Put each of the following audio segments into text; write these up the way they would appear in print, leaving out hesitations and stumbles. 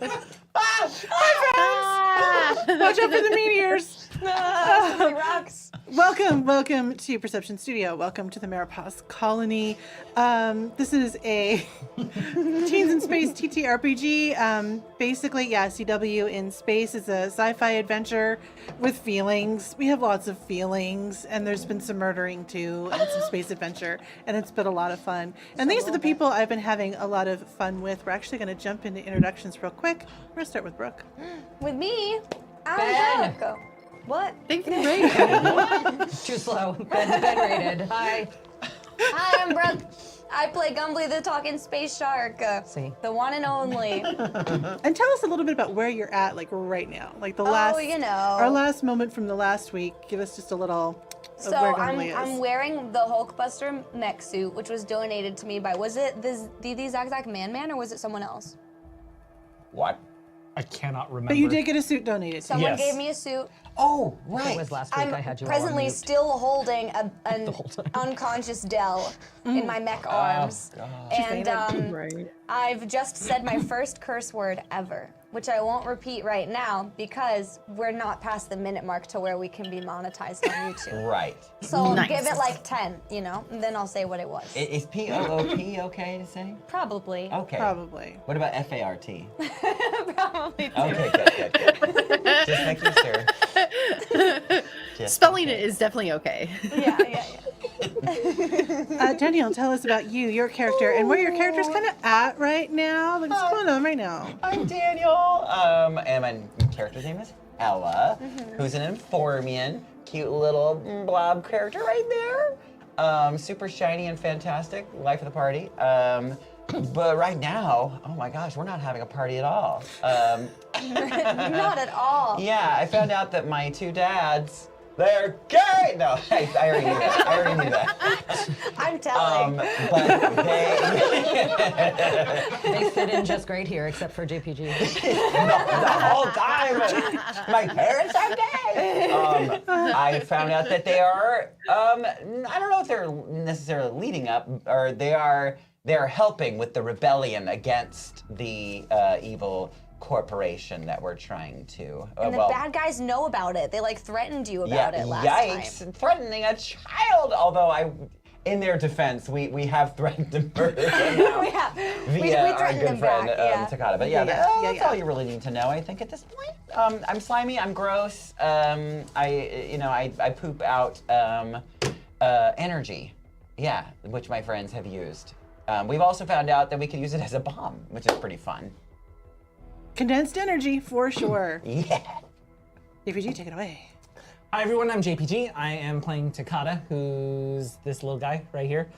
Hi, friends! Watch out for the meteors. Rocks. Welcome to Perception Studio. Welcome to the Maurepas colony. This is a Teens in Space TTRPG. Basically, CW in space is a sci-fi adventure with feelings. We have lots of feelings, and there's been some murdering too, and some space adventure, and it's been a lot of fun. And these are the people I've been having a lot of fun with. We're actually going to jump into introductions real quick. We're going to start with Brooke. With me, Ben. Brooke. What? Thanks for the break. Too slow. Ben rated. Hi. Hi, I'm Brooke. I play Gumbly the Talking Space Shark. See. The one and only. And tell us a little bit about where you're at, like right now, like the last, our last moment from the last week. Give us just a little. So of where Gumbly is. I'm wearing the Hulkbuster mech suit, which was donated to me by, was it the Zag Zag Man, or was it someone else? What? I cannot remember. But you did get a suit donated. Someone Yes. gave me a suit. Oh, right. It was last week. I'm I had you all presently on mute. still holding an unconscious Dell in my mech arms. And I've just said my first curse word ever, which I won't repeat right now because we're not past the minute mark to where we can be monetized on YouTube. Right. So Nice. give it like 10, and then I'll say what it was. Is P-O-O-P okay to say? Probably. Okay. Probably. What about F-A-R-T? Probably too. Okay, good. Just making sure. Spelling it is definitely okay. Yeah. Danielle, tell us about you, your character, and where your character's kind of at right now. Like, what's going on right now? I'm Daniel, and my character's name is Ella, who's an Informian, cute little blob character right there. Super shiny and fantastic, life of the party. But right now, oh my gosh, we're not having a party at all. Not at all. Yeah, I found out that my two dads, they're gay! No, I already knew that. I'm telling. But They fit in just great here, except for JPG. the whole time, my parents are gay! I found out that they are, I don't know if they're necessarily leading up, or they're helping with the rebellion against the evil corporation that we're trying to. And the bad guys know about it. They threatened you about it last yikes, time. threatening a child. Although in their defense, we have threatened to murder them. We have. Via We our threatened good them friend back, Takata. But that's all you really need to know, I think, at this point. I'm slimy. I'm gross. I poop out energy. Yeah, which my friends have used. We've also found out that we can use it as a bomb, which is pretty fun. Condensed energy, for sure. Yeah. JPG, take it away. Hi everyone, I'm JPG. I am playing Takata, who's this little guy right here.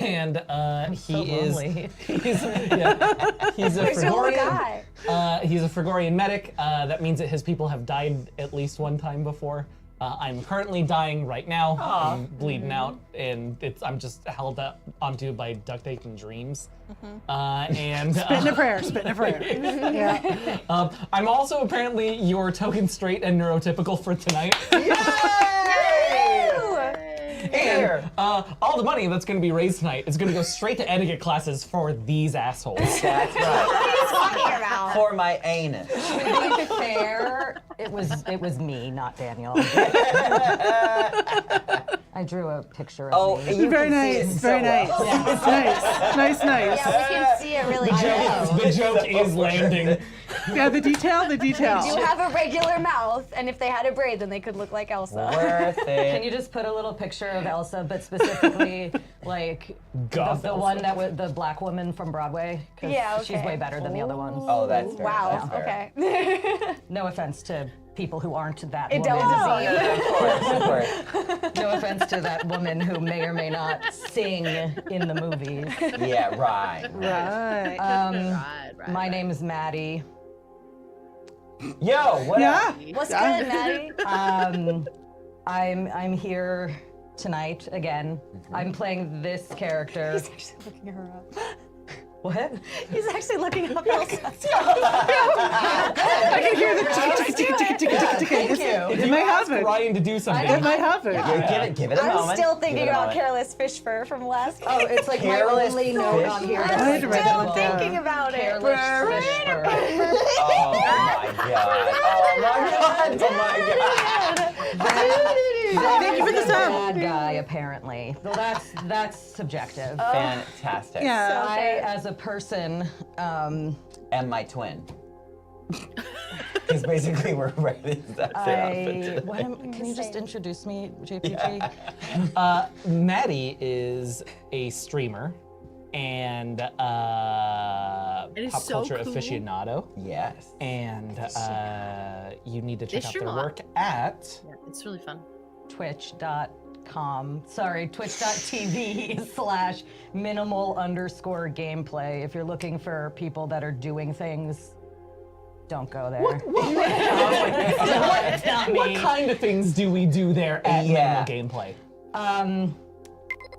And so lonely. he's a Where's your little Frigorian. guy? He's a Frigorian medic. That means that his people have died at least one time before. I'm currently dying right now. I'm bleeding out, and I'm just held up onto by duct tape and dreams. And Spitting a prayer, spitting a prayer. Yeah. I'm also apparently your token straight and neurotypical for tonight. Here. All the money that's going to be raised tonight is going to go straight to etiquette classes for these assholes. That's right. What are you talking about? For my anus. To be fair, it was me, not Daniel. I drew a picture of me. you Very can see it nice, so very nice. well. Nice. Yeah, we can see it really good. The joke is landing. Yeah, the detail. They do have a regular mouth, and if they had a braid, then they could look like Elsa. Worth it. Can you just put a little picture of Elsa, but specifically Goth the Elsa. one that was the black woman from Broadway? 'Cause Yeah, she's okay. way better than the other ones. Oh, that's fair. Wow. That's fair. Okay. No offense to people who aren't that Adele woman. Dazeem. Of course. No offense to that woman who may or may not sing in the movies. Yeah, right. Right. My name is Maddie. Yo, what up? What's good, Maddie? I'm here tonight again. I'm playing this character. He's actually looking her up. What? He's actually looking up Elsa. I can hear the tick. Thank you. It might happen. Ryan to do something. It might happen. Give it a I'm moment. still Give thinking it a about moment. Careless Fish Fur from last Oh, it's like my Careless only note on here. I that's had to like write that still one down. thinking about it. Careless fish fur. god! Oh my god! Thank you for the sub. Bad guy, apparently. Well, that's subjective. Fantastic. Yeah. I, as a person, And my twin. Because basically we're right the exact same outfit today. can you just introduce me, JPG? Maddie is a streamer and pop is so culture cool. aficionado. Yes. And you need to check out stream their a lot. work at Yeah, it's really fun. twitch.tv/minimal_gameplay. If you're looking for people that are doing things, don't go there. what kind of things do we do there at Yeah. Minimal Gameplay?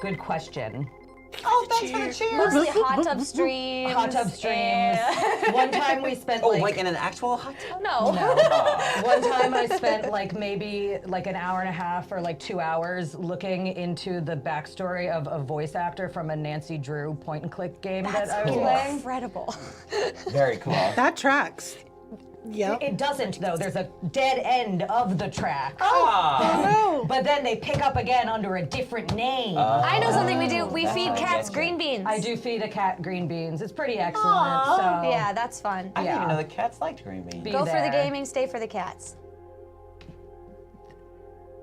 Good question. Oh, thanks for the cheers. Mostly hot tub streams. Hot tub streams. One time we spent Oh, like in an actual hot tub? No. One time I spent maybe an hour and a half or 2 hours looking into the backstory of a voice actor from a Nancy Drew point and click game that I was playing. Incredible. Very cool. That tracks. Yep. It doesn't though. There's a dead end of the track. Oh, But then they pick up again under a different name. I know something we do. We That's feed how I cats get you. green beans. I do feed a cat green beans. It's pretty excellent. So Yeah, that's fun. I didn't even Yeah. know the cats liked green beans. Be Go for the there. gaming, stay for the cats.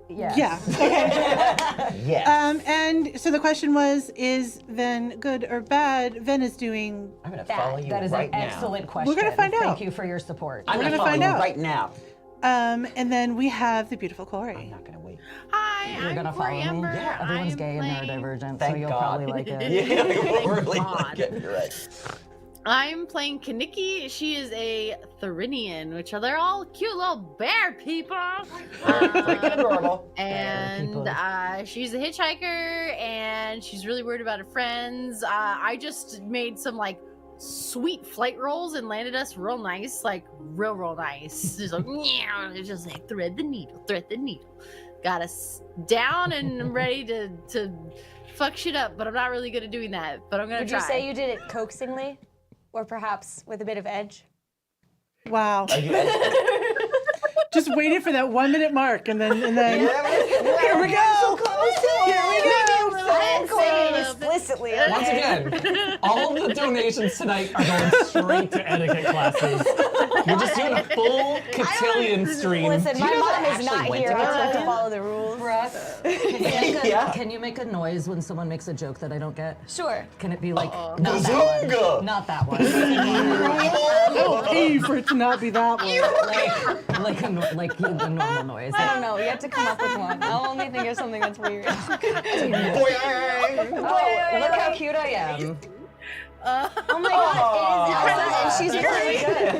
Yes. yeah. Okay. Yes. And so the question was, is Ven good or bad? Ven is doing. I'm gonna follow you That is right an now. excellent question. gonna find out. Thank you for your support. I'm We're gonna gonna follow find you out. right now. And then we have the beautiful I'm Corey. not gonna wait. Hi, You're I'm gonna follow Corey me? Ember. Yeah. Everyone's I'm gay and playing- neurodivergent, Thank so you'll God. probably like it. Yeah, we Thank really God. like it. You're right. I'm playing Kaniki. She is a Therinian, which are they're all cute little bear people. Freaking adorable. And people. she's a hitchhiker, and she's really worried about her friends. I just made some sweet flight rolls and landed us real nice, real nice. Just meow, it's just thread the needle. Got us down and I'm ready to fuck shit up, but I'm not really good at doing that. But I'm gonna Would try. you say you did it coaxingly? Or perhaps with a bit of edge? Wow. Are you Just waited for that 1 minute mark, and then Here here we go. Here we go. I didn't say it explicitly. Once again, all of the donations tonight are going straight to etiquette classes. You're just doing a full cotillion stream. Listen, my know mom that is not actually went here. I together? have to follow the rules. Yeah. Can you make a noise when someone makes a joke that I don't get? Sure. Can it be not that Bazooka! one? Not that one. I'll pay you for it to not be that one. like a normal noise. I don't know. You have to come up with one. I'll only think of something that's weird. Oh, look how cute I am. Oh my god, it is Elsa, and she's really good.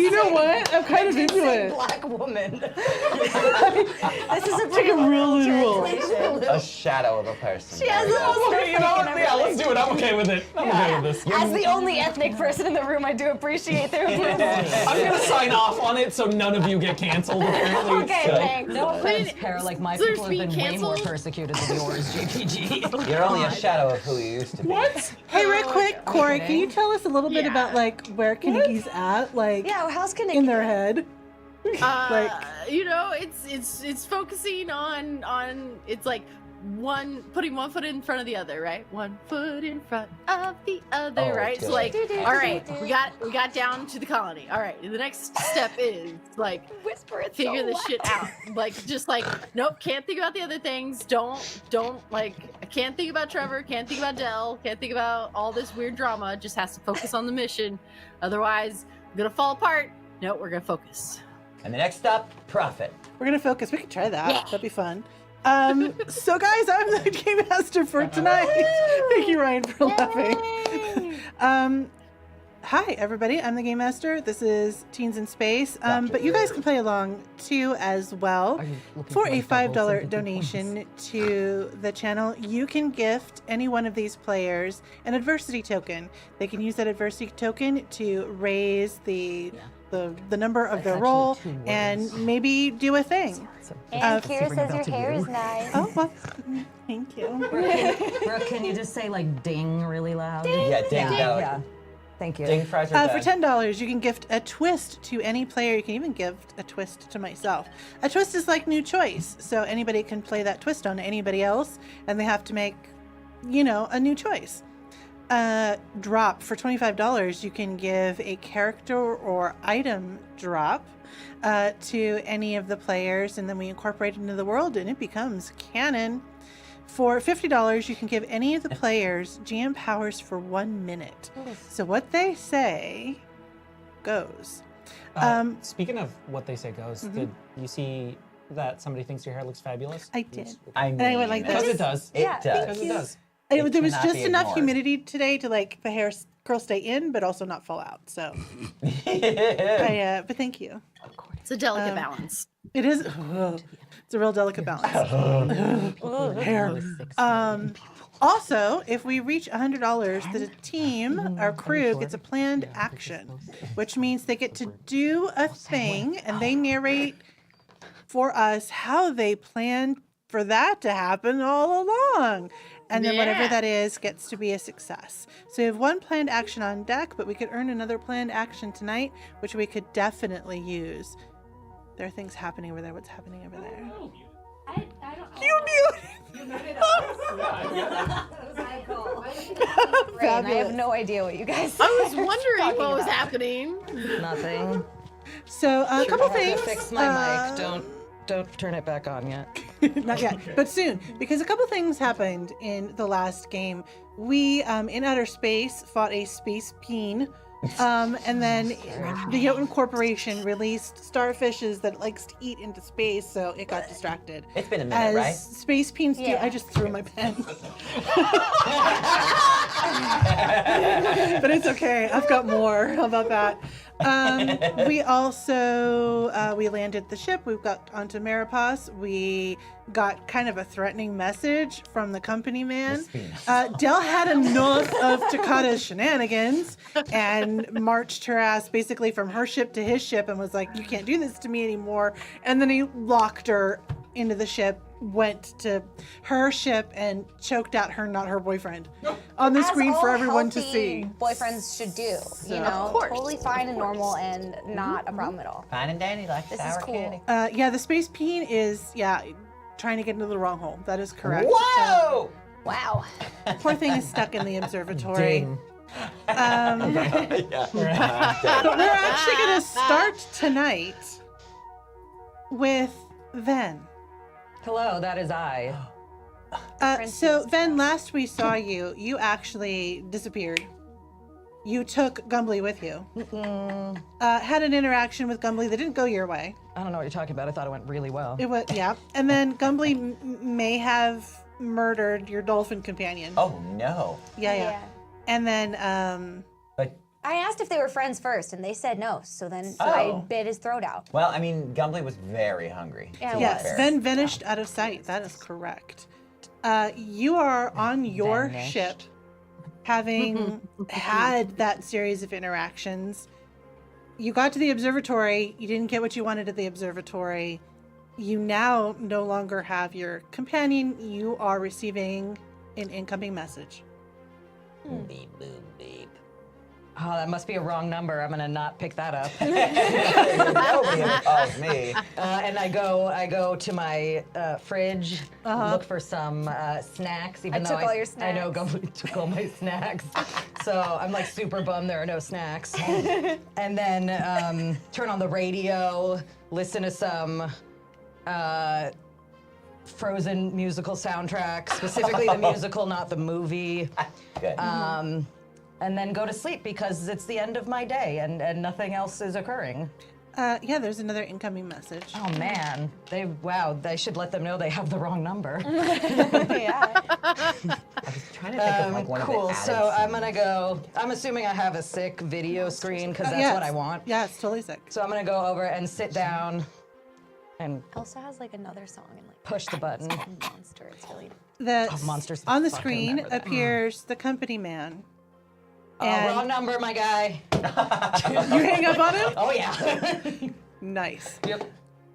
You know what? I'm kind of into it. Black woman. This is a Take pretty it real literal. translation. A shadow of a person. She has the most Okay, you know what? Yeah, let's do it. I'm okay with it. I'm okay with this. As the only ethnic person in the room, I do appreciate their approval. I'm gonna sign off on it so none of you get canceled. Apparently. Okay, So- thanks. No offense, Para. My There's people have been being way more canceled? persecuted than yours, GPG. You're only a shadow of who you used to be. What? Hey, real quick, Corey, can you tell us a little bit about where Kaniki's at, Yeah, how's Kaneki? in their head? It's focusing on it's putting one foot in front of the other, right? One foot in front of the other, Oh, right? good. So all right, we got down to the colony. All right, the next step is Whisper it figure so this loud. shit out. Nope, can't think about the other things. Don't I can't think about Trevor, can't think about Dell, can't think about all this weird drama. Just has to focus on the mission. Otherwise, I'm gonna fall apart. No, we're gonna focus. And the next stop, profit. We're gonna focus. We could try that. That'd be fun. So guys, I'm the game master for tonight. Thank you, Ryan, for laughing. Hi everybody, I'm the game master. This is Teens in Space. But you guys can play along too as well. For a $5 donation to the channel, you can gift any one of these players an adversity token. They can use that adversity token to raise the number of their roll and maybe do a thing. And Kira says your hair is nice. Oh, well, thank you. Brooke, can you just say ding really loud? Yeah, dang, that would- Yeah. Thank you. Ding fries are For done. $10, you can gift a twist to any player. You can even gift a twist to myself. A twist is like new choice, so anybody can play that twist on anybody else, and they have to make, a new choice. Drop for $25. You can give a character or item drop to any of the players, and then we incorporate it into the world, and it becomes canon. For $50, you can give any of the players GM powers for 1 minute. So what they say goes. Speaking of what they say goes, did you see that somebody thinks your hair looks fabulous? I did. I mean, And I went like Because this. it does. It Yeah, does. Because it does. There was cannot just be enough ignored. humidity today to the hair curl stay in, but also not fall out. So, but thank you. It's a delicate balance. It is. It's a real delicate balance. Hair. Also, if we reach $100, the team, our crew, gets a planned action, which means they get to do a thing, and they narrate for us how they plan for that to happen all along. And then whatever Yeah. that is gets to be a success. So we have one planned action on deck, but we could earn another planned action tonight, which we could definitely use. There are things happening over there. What's happening over there? I don't You muted! I have no idea what you guys said. I was wondering what was happening. Nothing. So a couple I have things. to fix my mic. Don't turn it back on yet. Not yet, but soon, because a couple things happened in the last game. We, in outer space, fought a space peen, and then the Jotun Corporation released starfishes that it likes to eat into space, so it got distracted. It's been a minute, As right? space peens do. Yeah. I just threw my pen. But it's okay. I've got more. How about that? We also we landed the ship. We got onto Maurepas. We got kind of a threatening message from the company man. Del had enough of Takata's shenanigans and marched her ass basically from her ship to his ship and was like, "You can't do this to me anymore." And then he locked her into the ship, went to her ship, and choked out her, not her boyfriend, on the As screen for all everyone to healthy see. boyfriends should do. Of course. Totally fine and normal and not a problem at all. Fine and dandy like This sour is cool. candy. Yeah, the space peen is, trying to get into the wrong hole. That is correct. Whoa! Wow. Poor thing is stuck in the observatory. Ding. But we're actually going to start tonight with Ven. Hello, that is I. So, Ven, last we saw you, you actually disappeared. You took Gumbly with you. Had an interaction with Gumbly that didn't go your way. I don't know what you're talking about. I thought it went really well. It was, yeah. And then Gumbly may have murdered your dolphin companion. Oh no. Yeah. And then, But I asked if they were friends first, and they said no. So then Oh. I bit his throat out. well, I mean, Gumbly was very hungry. Yeah, to it be yes, fair. Ven vanished out of sight. That is correct. You are on your Vanished. ship, having had that series of interactions. You got to the observatory. You didn't get what you wanted at the observatory. You now no longer have your companion. You are receiving an incoming message. Beep, boop, beep. Oh, that must be a wrong number. I'm gonna not pick that up. Nobody calls me. And I go to my fridge, look for some snacks. Even though took all your I know snacks. Gumbly took all my snacks, so I'm like super bummed there are no snacks. And then turn on the radio, listen to some Frozen musical soundtrack, specifically the musical, not the movie. Good. And then go to sleep because it's the end of my day and nothing else is occurring. Yeah, there's another incoming message. Oh man, they should let them know they have the wrong number. Yeah. I was trying to think of like one Cool. of the So added I'm gonna go. I'm assuming I have a sick video screen because that's Yeah, what I want. Yeah, it's totally sick. So I'm gonna go over and sit down and Elsa has like another song and like push the button. monster. It's really Monsters. On the Fucking screen remember that. appears the company man. Oh, wrong number, my guy. You hang up on him? Oh yeah. Nice. Yep.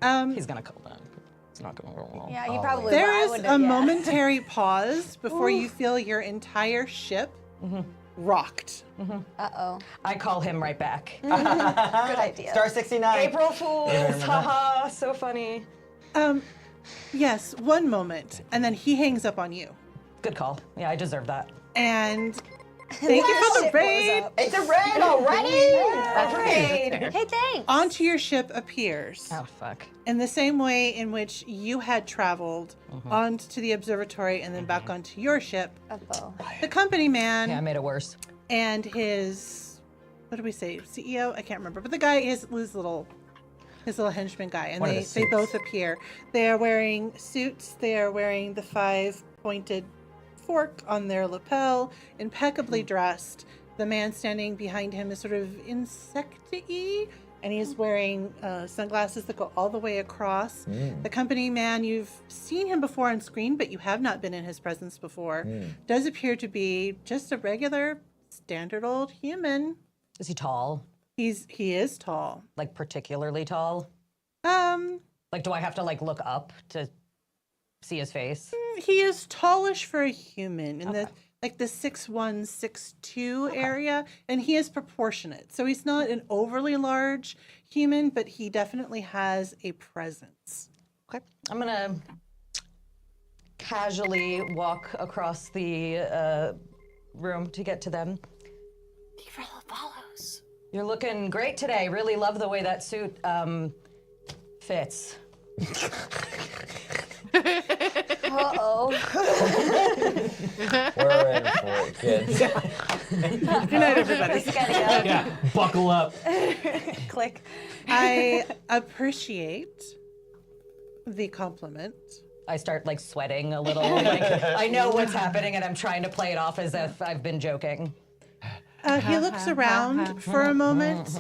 Um, He's gonna call back. It's not gonna go wrong. yeah. You probably. there I is would a have, yeah. momentary pause before you feel your entire ship rocked. Uh-oh. I call him right back. Good idea. Star 69. April Fools! Haha, so funny. Yes, one moment, and then he hangs up on you. Good call. Yeah, I deserve that. And thank you for the Ship blows raid. up. It's a raid already? Raid. Hey, thanks. Onto your ship appears Oh, fuck. in the same way in which you had traveled onto the observatory and then back onto your ship. Uh-oh. The company man Yeah, I made it worse. and his, what did we say, CEO? I can't remember, but the guy, his little henchman guy, and One of they the suits. both appear. They are wearing suits. They are wearing the 5-pointed fork on their lapel, impeccably dressed. The man standing behind him is sort of insect-y, and he's wearing sunglasses that go all the way across. The company man, you've seen him before on screen, but you have not been in his presence before. Does appear to be just a regular, standard old human. Is he tall? He is tall. Like particularly tall? Like, do I have to like look up to see his face? He is tallish for a human in the 6'1", 6'2" area, and he is proportionate. So he's not an overly large human, but he definitely has a presence. Okay. I'm gonna casually walk across the room to get to them. Thank you for all the follows. You're looking great today. Really love the way that suit fits. Uh-oh. We're in for it, kids. Good night, everybody. Yeah, buckle up. Click. I appreciate the compliment. I start like sweating a little. Like I know what's happening, and I'm trying to play it off as if I've been joking. He looks around for a moment.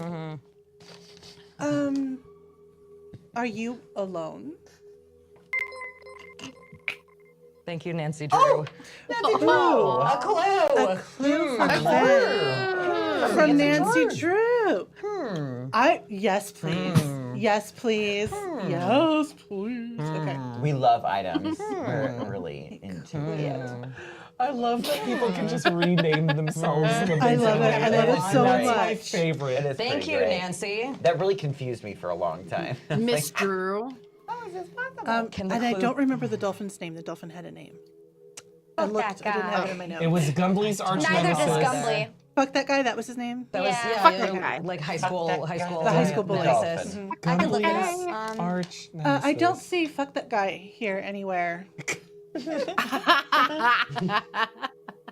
Are you alone? Thank you, Nancy Drew. Oh, A clue. Clue for Glenn. From Nancy Drew. Yes, please. Yes, please. Yes, please. Okay. We love items. We're really into it. I love that people can just rename themselves. I love it. I love it so That's my much. favorite. It is Thank pretty you, great. Nancy. That really confused me for a long time. Miss Drew. Can the And I clue- don't remember the dolphin's name. The dolphin had a name. I Fuck looked. that I didn't have guy. it in my notes. It was Gumbley's arch Neither does nemesis. Gumbly. Fuck that guy. That was his name. That was Yeah. Fuck that guy. like high school, that high guy. school, The high school bully. nemesis. I can look at Gumbley's it. arch nemesis. I don't see fuck that guy here anywhere.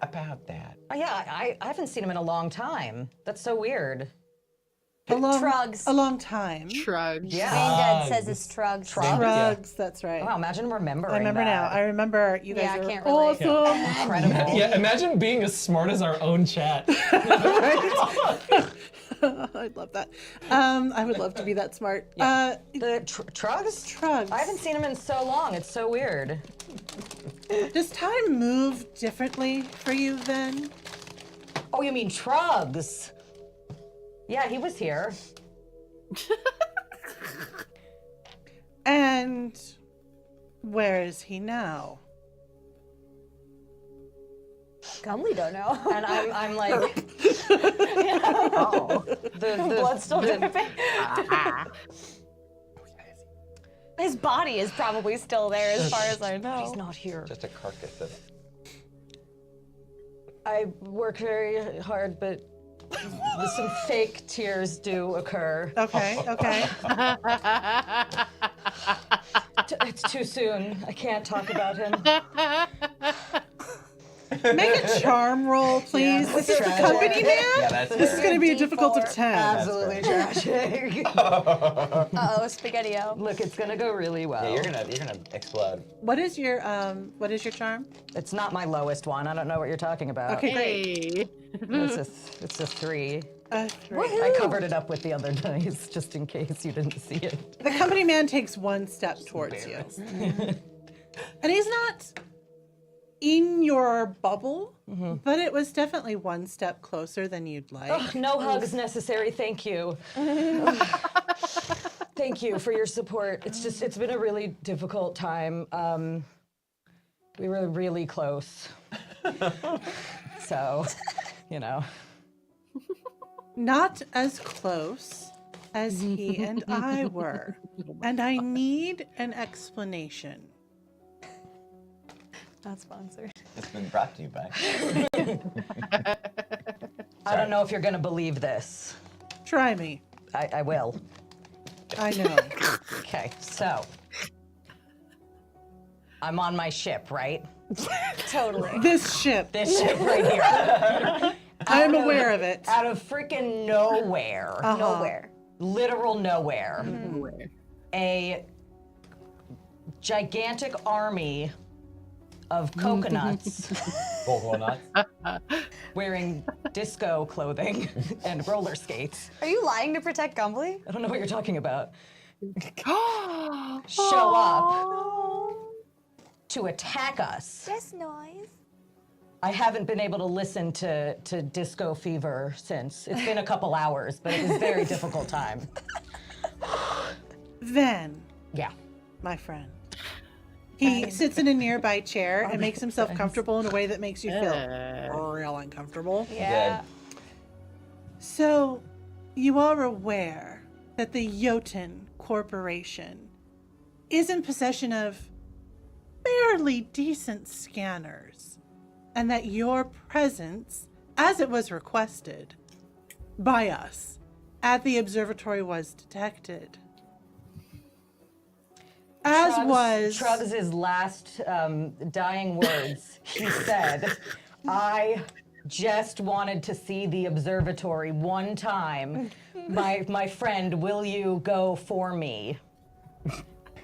About that. Oh, yeah, I haven't seen him in a long time. That's so weird. Trugs. A long time. Shrugs. Yeah. Brain Dead says it's Trugs. Drugs. That's right. Wow, imagine remembering I remember now. that. I remember you guys Yeah, I are can't relate. awesome. Incredible. Yeah, imagine being as smart as our own chat. I'd love that. I would love to be that smart. The Trugs? Trugs. I haven't seen him in so long. It's so weird. Does time move differently for you then? Oh, you mean Trugs? Yeah, he was here. And where is he now? Gumbly don't know. And I'm like, the Blood's still dripping. His body is probably still there as far as I know. he's not here. Just a carcass of. I work very hard, but some fake tears do occur. Okay, okay. It's too soon. I can't talk about him. Make a charm roll, please. Yeah, This is the tragic. company man. Yeah, that's This is going to be a difficult of D4. 10. Absolutely tragic. Uh-oh, Spaghetti-O. Look, it's gonna go really well. Yeah, you're gonna explode. What is your charm? It's not my lowest one. I don't know what you're talking about. Okay, great. Hey. It's a 3. 3. I covered it up with the other dice just in case you didn't see it. The company man takes one step towards you. And he's not in your bubble, but it was definitely one step closer than you'd like. Ugh, no hugs necessary, thank you. Thank you for your support. It's been a really difficult time. We were really close. So, you know. Not as close as he and I were. And I need an explanation. Not sponsored. It's been brought to you by. I don't know if you're gonna believe this. Try me. I will. I know. Okay, so I'm on my ship, right? Totally. This ship. This ship right here. I'm aware of it. Out of freaking nowhere. Nowhere. Literal nowhere. A gigantic army of coconuts Coconuts. wearing disco clothing and roller skates. Are you lying to protect Gumbly? I don't know what you're talking about. Show up to attack us. Yes, noise. I haven't been able to listen to Disco Fever since. It's been a couple hours, but it was a very difficult time. Then, Yeah. my friend, he sits in a nearby chair and makes himself comfortable in a way that makes you feel real uncomfortable. Yeah. So, you are aware that the Jotun Corporation is in possession of fairly decent scanners, and that your presence, as it was requested by us at the observatory, was detected. As was Trugs' last dying words, he said, I just wanted to see the observatory one time. My friend, will you go for me?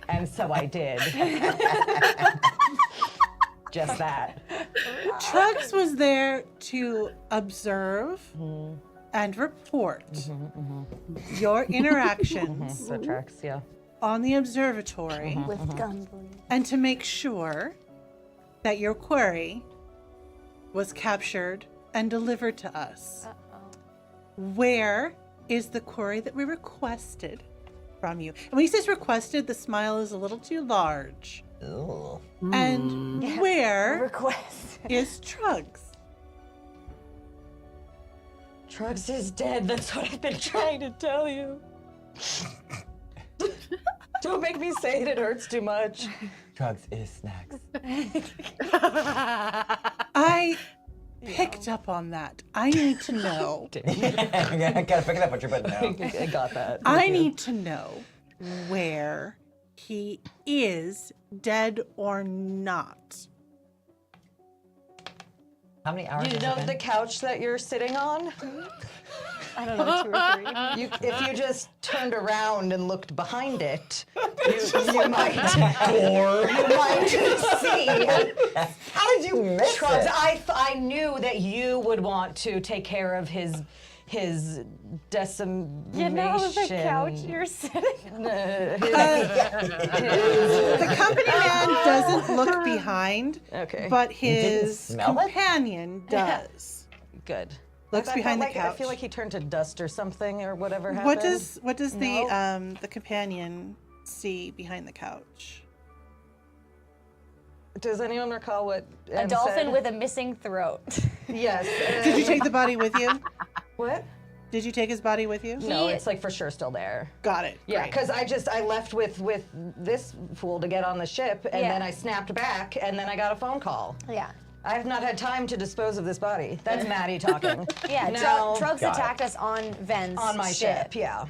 And so I did. Just that. Trugs was there to observe and report your interactions That tracks, yeah. on the observatory With Gumbly. and to make sure that your query was captured and delivered to us. Where is the query that we requested from you? And when he says requested, the smile is a little too large. Ooh. And where Request. is Trugs? Trugs is dead. That's what I've been trying to tell you. Don't make me say it. It hurts too much. Drugs is snacks. I picked up on that. I need to know. I gotta pick it up what you're putting down. I got that. I need to know where he is, dead or not. How many hours? You has it know been? the couch that you're sitting on? I don't know, 2 or 3. If you just turned around and looked behind it, you might see. How did you miss Trugs, it? I knew that you would want to take care of his decimation. You know the couch you're sitting on. The company man doesn't look behind, Okay. but didn't his smell it? companion does. Good. Looks I behind felt the like, couch. I feel like he turned to dust or something or whatever happened. What does the companion see behind the couch? Does anyone recall what A Em dolphin said? with a missing throat. Yes. Did you take the body with you? What? Did you take his body with you? No, it's like for sure still there. Got it. Yeah, Great. because I left with this fool to get on the ship, and Yeah. then I snapped back, and then I got a phone call. Yeah. I have not had time to dispose of this body. That's Maddie talking. Yeah, No. Trugs Got it. attacked us on Ven's On my ship, yeah.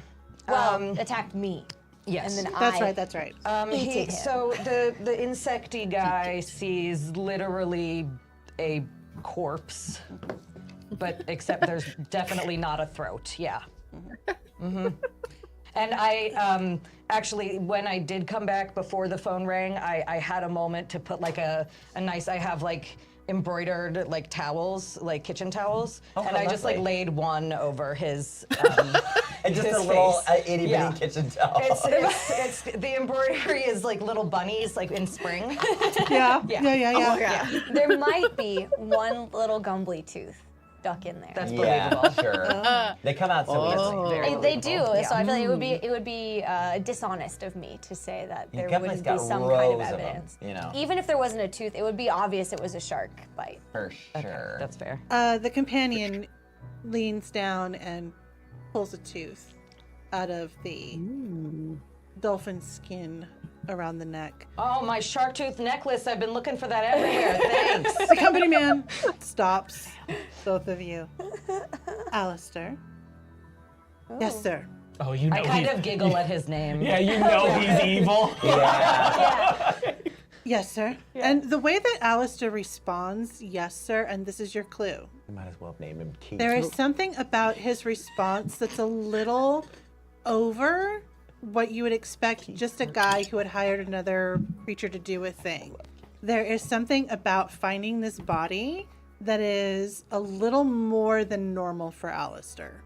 Well, attacked me. Yes. And then That's I right. That's right. eated him. So the insecty guy sees literally a corpse, but except there's definitely not a throat. Yeah. Mm-hmm. And I actually, when I did come back before the phone rang, I had a moment to put like a nice. I have like embroidered like towels, like kitchen towels, and I just like lovely. laid one over his. And just his a little face. itty bitty Yeah. kitchen towel. It's the embroidery is like little bunnies like in spring. Yeah. Yeah. Yeah. there might be one little Gumbly tooth duck in there. That's Yeah, believable. sure. They come out so easily. Very They do, believable. so I feel like it would be dishonest of me to say that there Gumby's wouldn't got be some kind of rows of 'em, evidence. you know. Even if there wasn't a tooth, it would be obvious it was a shark bite. For sure. That's fair. The companion leans down and pulls a tooth out of the dolphin skin around the neck. Oh, my shark tooth necklace. I've been looking for that everywhere. Thanks. The company man stops both of you. Alistair. Yes, sir. Oh, you know I kind he's- of giggle at his name. Yeah, you know he's evil. Yeah. Yes, sir. And the way that Alistair responds, yes, sir, and this is your clue. You might as well name him Keith. There is something about his response that's a little over what you would expect just a guy who had hired another creature to do a thing. There is something about finding this body that is a little more than normal for Alistair.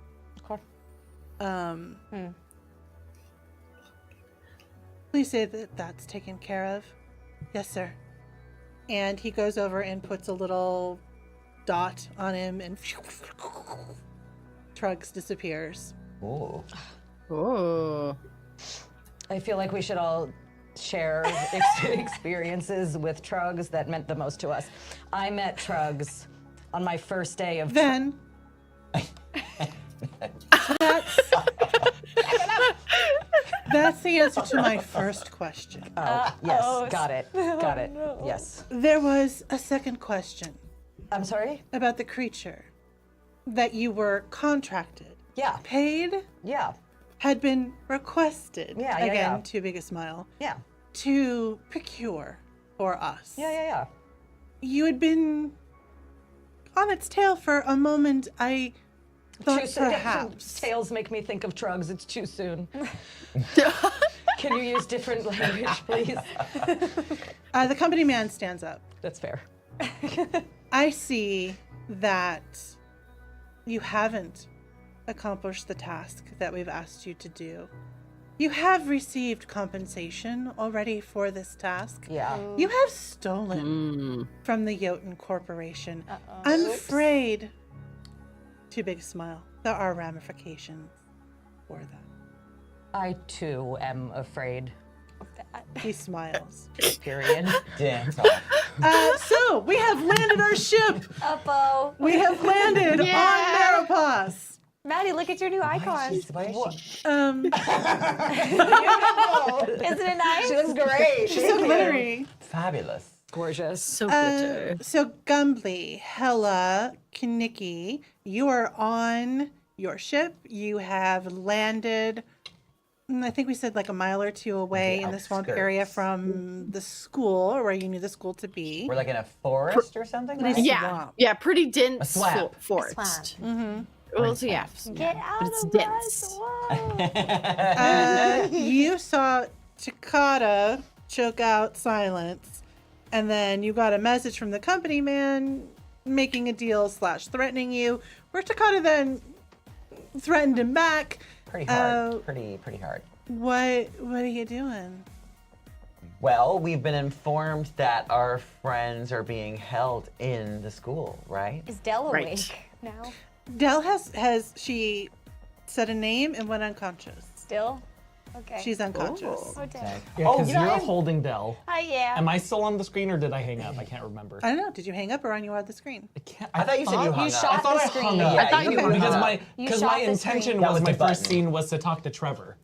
Please say that that's taken care of. Yes, sir. And he goes over and puts a little dot on him and Trugs disappears. Ooh. Oh. I feel like we should all share experiences with Trugs that meant the most to us. I met Trugs on my first day of. Then that's the answer to my first question. Oh, yes, got it. Got it. Yes. There was a second question I'm sorry? about the creature that you were contracted, Yeah. paid, Yeah. had been requested, Yeah, yeah, again, yeah. too big a smile, Yeah. to procure for us. Yeah. You had been on its tail for a moment. I thought Too soon. perhaps. Tails make me think of Trugs. It's too soon. Can you use different language, please? The company man stands up. That's fair. I see that you haven't accomplished the task that we've asked you to do. You have received compensation already for this task. Yeah. You have stolen from the Jotun Corporation. I'm afraid, too big a smile, there are ramifications for that. I too am afraid. He smiles. Period. Dance off. So, we have landed our ship. Uppo. We have landed Yeah. on Maurepas. Maddie, look at your new icon. Why is she? Isn't it nice? She looks great. She's so glittery. Fabulous. Gorgeous. So glitter. So Gumbly, Hella, Kinnicky, you are on your ship. You have landed, I think we said like a mile or two away The in the swamp outskirts. area from the school, or where you knew the school to be. We're like in a forest or something, right? Yeah. swamp. Yeah, pretty dense swamp. forest. Swamp. Well, so yeah. Get out But it's of dense. us. Whoa. You saw Takata choke out Silence, and then you got a message from the company man making a deal / threatening you, where Takata then threatened him back. Pretty hard. Pretty hard. What are you doing? Well, we've been informed that our friends are being held in the school, right? Is Dell awake Right. now? Dell has she said a name and went unconscious. Still? Okay. She's unconscious. Oh, Dell. Yeah, Oh, because you know, you're I'm- holding Dell. Hi, yeah. Am I still on the screen or did I hang up? I can't remember. I don't know. Did you hang up or on you on the screen? I thought you said you hung up. shot I thought the I screen. hung up. Yeah, I thought you hung were- because up. my You because shot my the intention screen. That was was my the first button. scene was to talk to Trevor.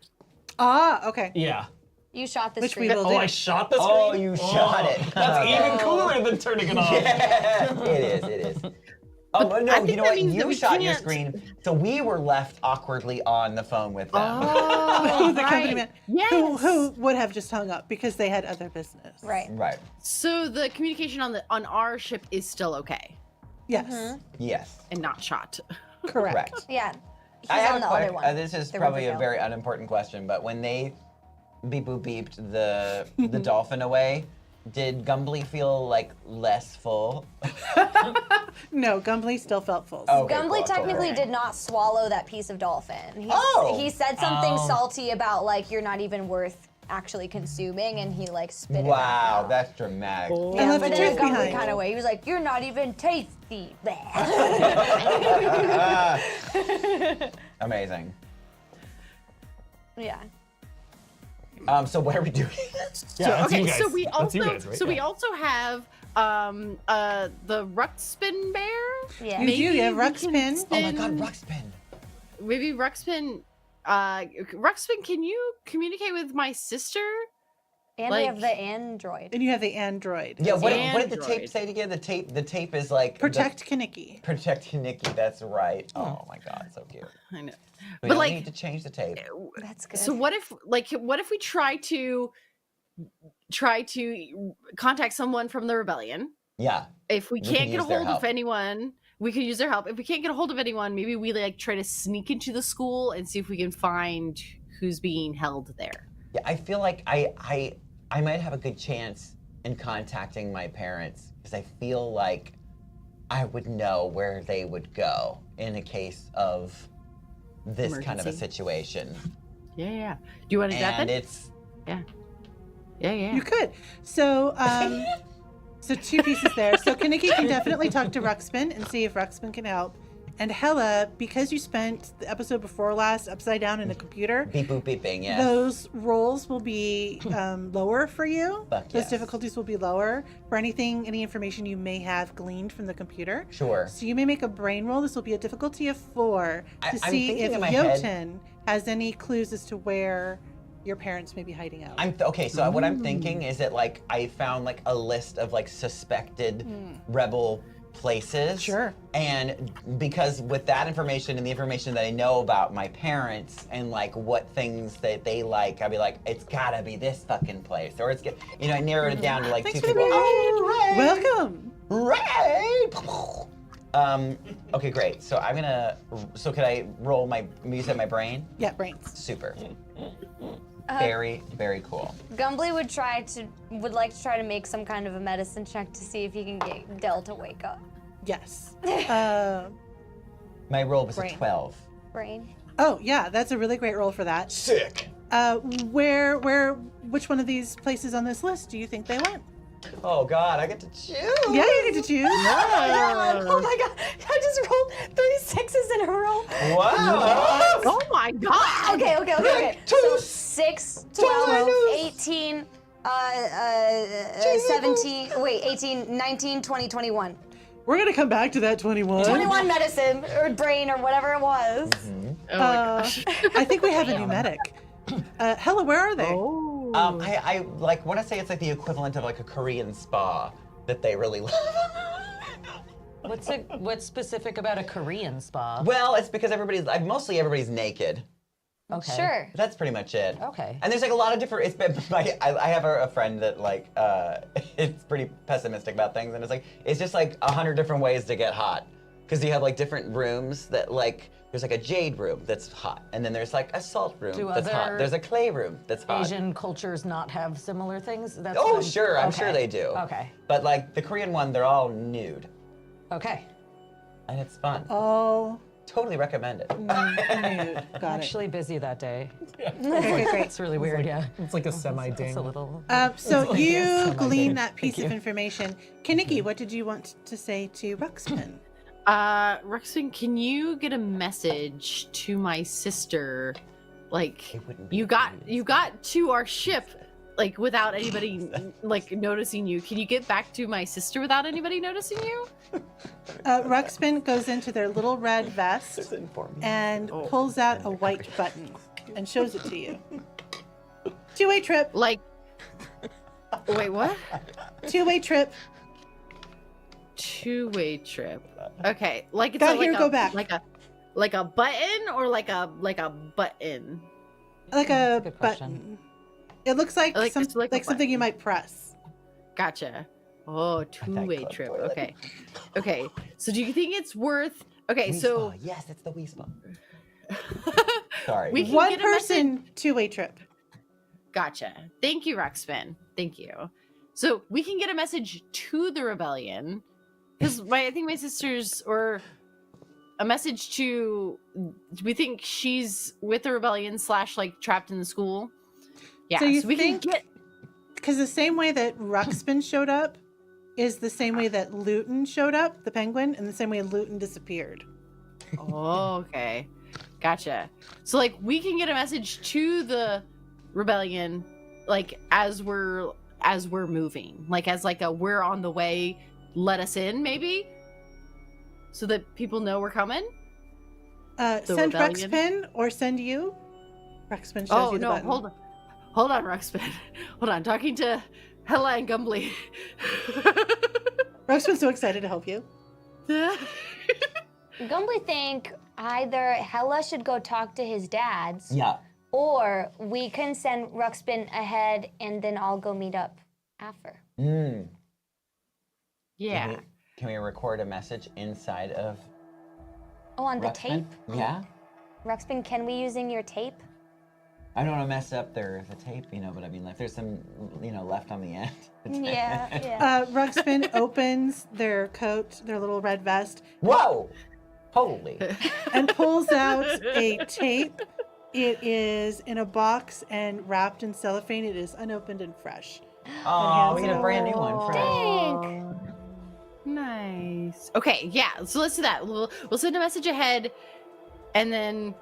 Ah, okay. Yeah. You shot the Which we screen. will Oh, do. I shot the screen. Oh, you shot it. That's even cooler than turning it off. It is. Oh, no, I think you know that what? means that You we shot your can't- screen, so we were left awkwardly on the phone with them. Oh, The company man Yes. who would have just hung up because they had other business. Right. Right. So the communication on our ship is still okay Yes. Yes. and not shot. Correct. Yeah. He's I have on a the other quick, one. this is the probably a Riverdale. very unimportant question, but when they beep boop beeped the dolphin away, did Gumbly feel like less full? No, Gumbly still felt full. Okay, Gumbly cool, technically cool. did not swallow that piece of dolphin. Oh. He said something Oh. salty about like you're not even worth actually consuming, and he like spit it back Wow, out. that's dramatic. And Yeah, left but the in a truth Gumby behind. kind of way. He was like, "You're not even tasty." Amazing. Yeah. So what are we doing? Yeah, that's you Okay, guys. so we That's also you guys, right? so we Yeah. also have the Ruxpin bear. Yeah. You do, you have we can Ruxpin. Oh my spin- God, Ruxpin. Maybe Ruxpin. Ruxpin, can you communicate with my sister? And we have Like- the android. And you have the android. Yeah, what did the tape Android. say again? The tape is like Protect Kaneki. Protect Nikki. That's right. Oh my God, so cute. I know. We But, don't like- need to change the tape. That's good. So what if we try to contact someone from the rebellion? Yeah. If we We can can't get a use their hold help. of anyone, we could use their help. If we can't get a hold of anyone, maybe we like try to sneak into the school and see if we can find who's being held there. Yeah, I feel like I might have a good chance in contacting my parents because I feel like I would know where they would go in a case of this kind of a Emergency. situation. Yeah. Do you want to do that And then? it's Yeah. You could. So, so 2 pieces there. So Kaneki can definitely talk to Ruxpin and see if Ruxpin can help. And Hella, because you spent the episode before last upside down in a computer, beep boop beeping, yes. those rolls will be lower for you. Fuck Those yes. difficulties will be lower for any information you may have gleaned from the computer. Sure. So you may make a brain roll. This will be a difficulty of 4 to I'm see thinking if in my head- Jotun has any clues as to where your parents may be hiding out. Okay, so what I'm thinking is that like I found like a list of like suspected rebel places. Sure. And because with that information and the information that I know about my parents and like what things that they like, I'd be like, it's gotta be this fucking place. Or it's I narrowed it down to like Thanks 2 for the people. raid. Welcome. Right. Okay, great. So could I roll you said my brain? Yeah, brains. Super. Very, very cool. Gumbly would like to try to make some kind of a medicine check to see if he can get Del to wake up. Yes. My roll was Brain. a 12. Brain. Oh, yeah, that's a really great roll for that. Sick. Which one of these places on this list do you think they went? Oh God, I get to choose. Yeah, you get to choose. Oh my god, I just rolled 3 6s in a row. Wow. Oh my god! Okay. So 6, 12, Tomatoes. 18, 17, 18, 19, 20, 21. We're gonna come back to that 21. 21 medicine, or brain, or whatever it was. Oh my gosh. I think we have a new medic. Hella, where are they? Oh. I like want to say it's like the equivalent of like a Korean spa that they really love. What's specific about a Korean spa? Well, it's because mostly everybody's naked. Okay. Sure. That's pretty much it. Okay. And there's like a lot of different. I have a friend that like it's pretty pessimistic about things, and it's just like 100 different ways to get hot, because you have like different rooms that like there's like a jade room that's hot, and then there's like a salt room Do that's hot. other There's a clay room that's hot. Asian cultures not have similar things? That's Oh what sure, I'm sure okay. they do. Okay. But like the Korean one, they're all nude, Okay. and it's fun. Oh, Totally recommend it. nude. Got Actually busy that day. it. Okay, great. It's really weird, yeah. It's like a semi-ding. It's a little. So you Yes. gleaned that piece Thank of you. information. Kaneki, what did you want to say to Ruxpin? Ruxpin, can you get a message to my sister? Like, It wouldn't be you got to our ship, like without anybody like noticing you. Can you get back to my sister without anybody noticing you? Ruxpin goes into their little red vest and pulls out a white button and shows it to you. 2-way trip. Like, wait, what? 2-way trip. 2-way trip. Okay, like it's Got like here, a, go back. like a button or like a button. Like a good question. button. It looks like, Like- it's like a something you button. might press. Gotcha. Oh, two-way club trip. toilet. Okay. Okay. So do you think it's worth? Okay, Wii so spa. Yes, it's the Wii spa. Sorry. We can One get a person, 2-way trip. gotcha. Thank you, Ruxpin. Thank you. So we can get a message to the rebellion because I think my sister's or a message to. We think she's with the rebellion / like trapped in the school. Yeah, So you we think- can get. Because the same way that Ruxpin showed up is the same way that Luton showed up, the penguin, and the same way Luton disappeared. Oh, okay, gotcha. So like we can get a message to the rebellion, like as we're moving, like as like a we're on the way. Let us in, maybe, so that people know we're coming. Send rebellion? Ruxpin or send you. Ruxpin shows Oh you the no, button. hold on, Ruxpin. Hold on, talking to Hella and Gumbly. Ruxpin's so excited to help you. Gumbly think either Hella should go talk to his dads, Yeah. or we can send Ruxpin ahead and then I'll go meet up after. Yeah. Can we record a message inside of Oh, on the Ruxpin? tape? Yeah. Ruxpin, can we using your tape? I don't want to mess up the tape, but I mean, like, there's some, left on the end. Yeah. Ruxpin opens their coat, their little red vest, Whoa! Holy. and pulls out a tape. It is in a box and wrapped in cellophane. It is unopened and fresh. Oh, we get a brand new one. Fresh. Dang. Nice. Okay, yeah. So let's do that. We'll send a message ahead, and then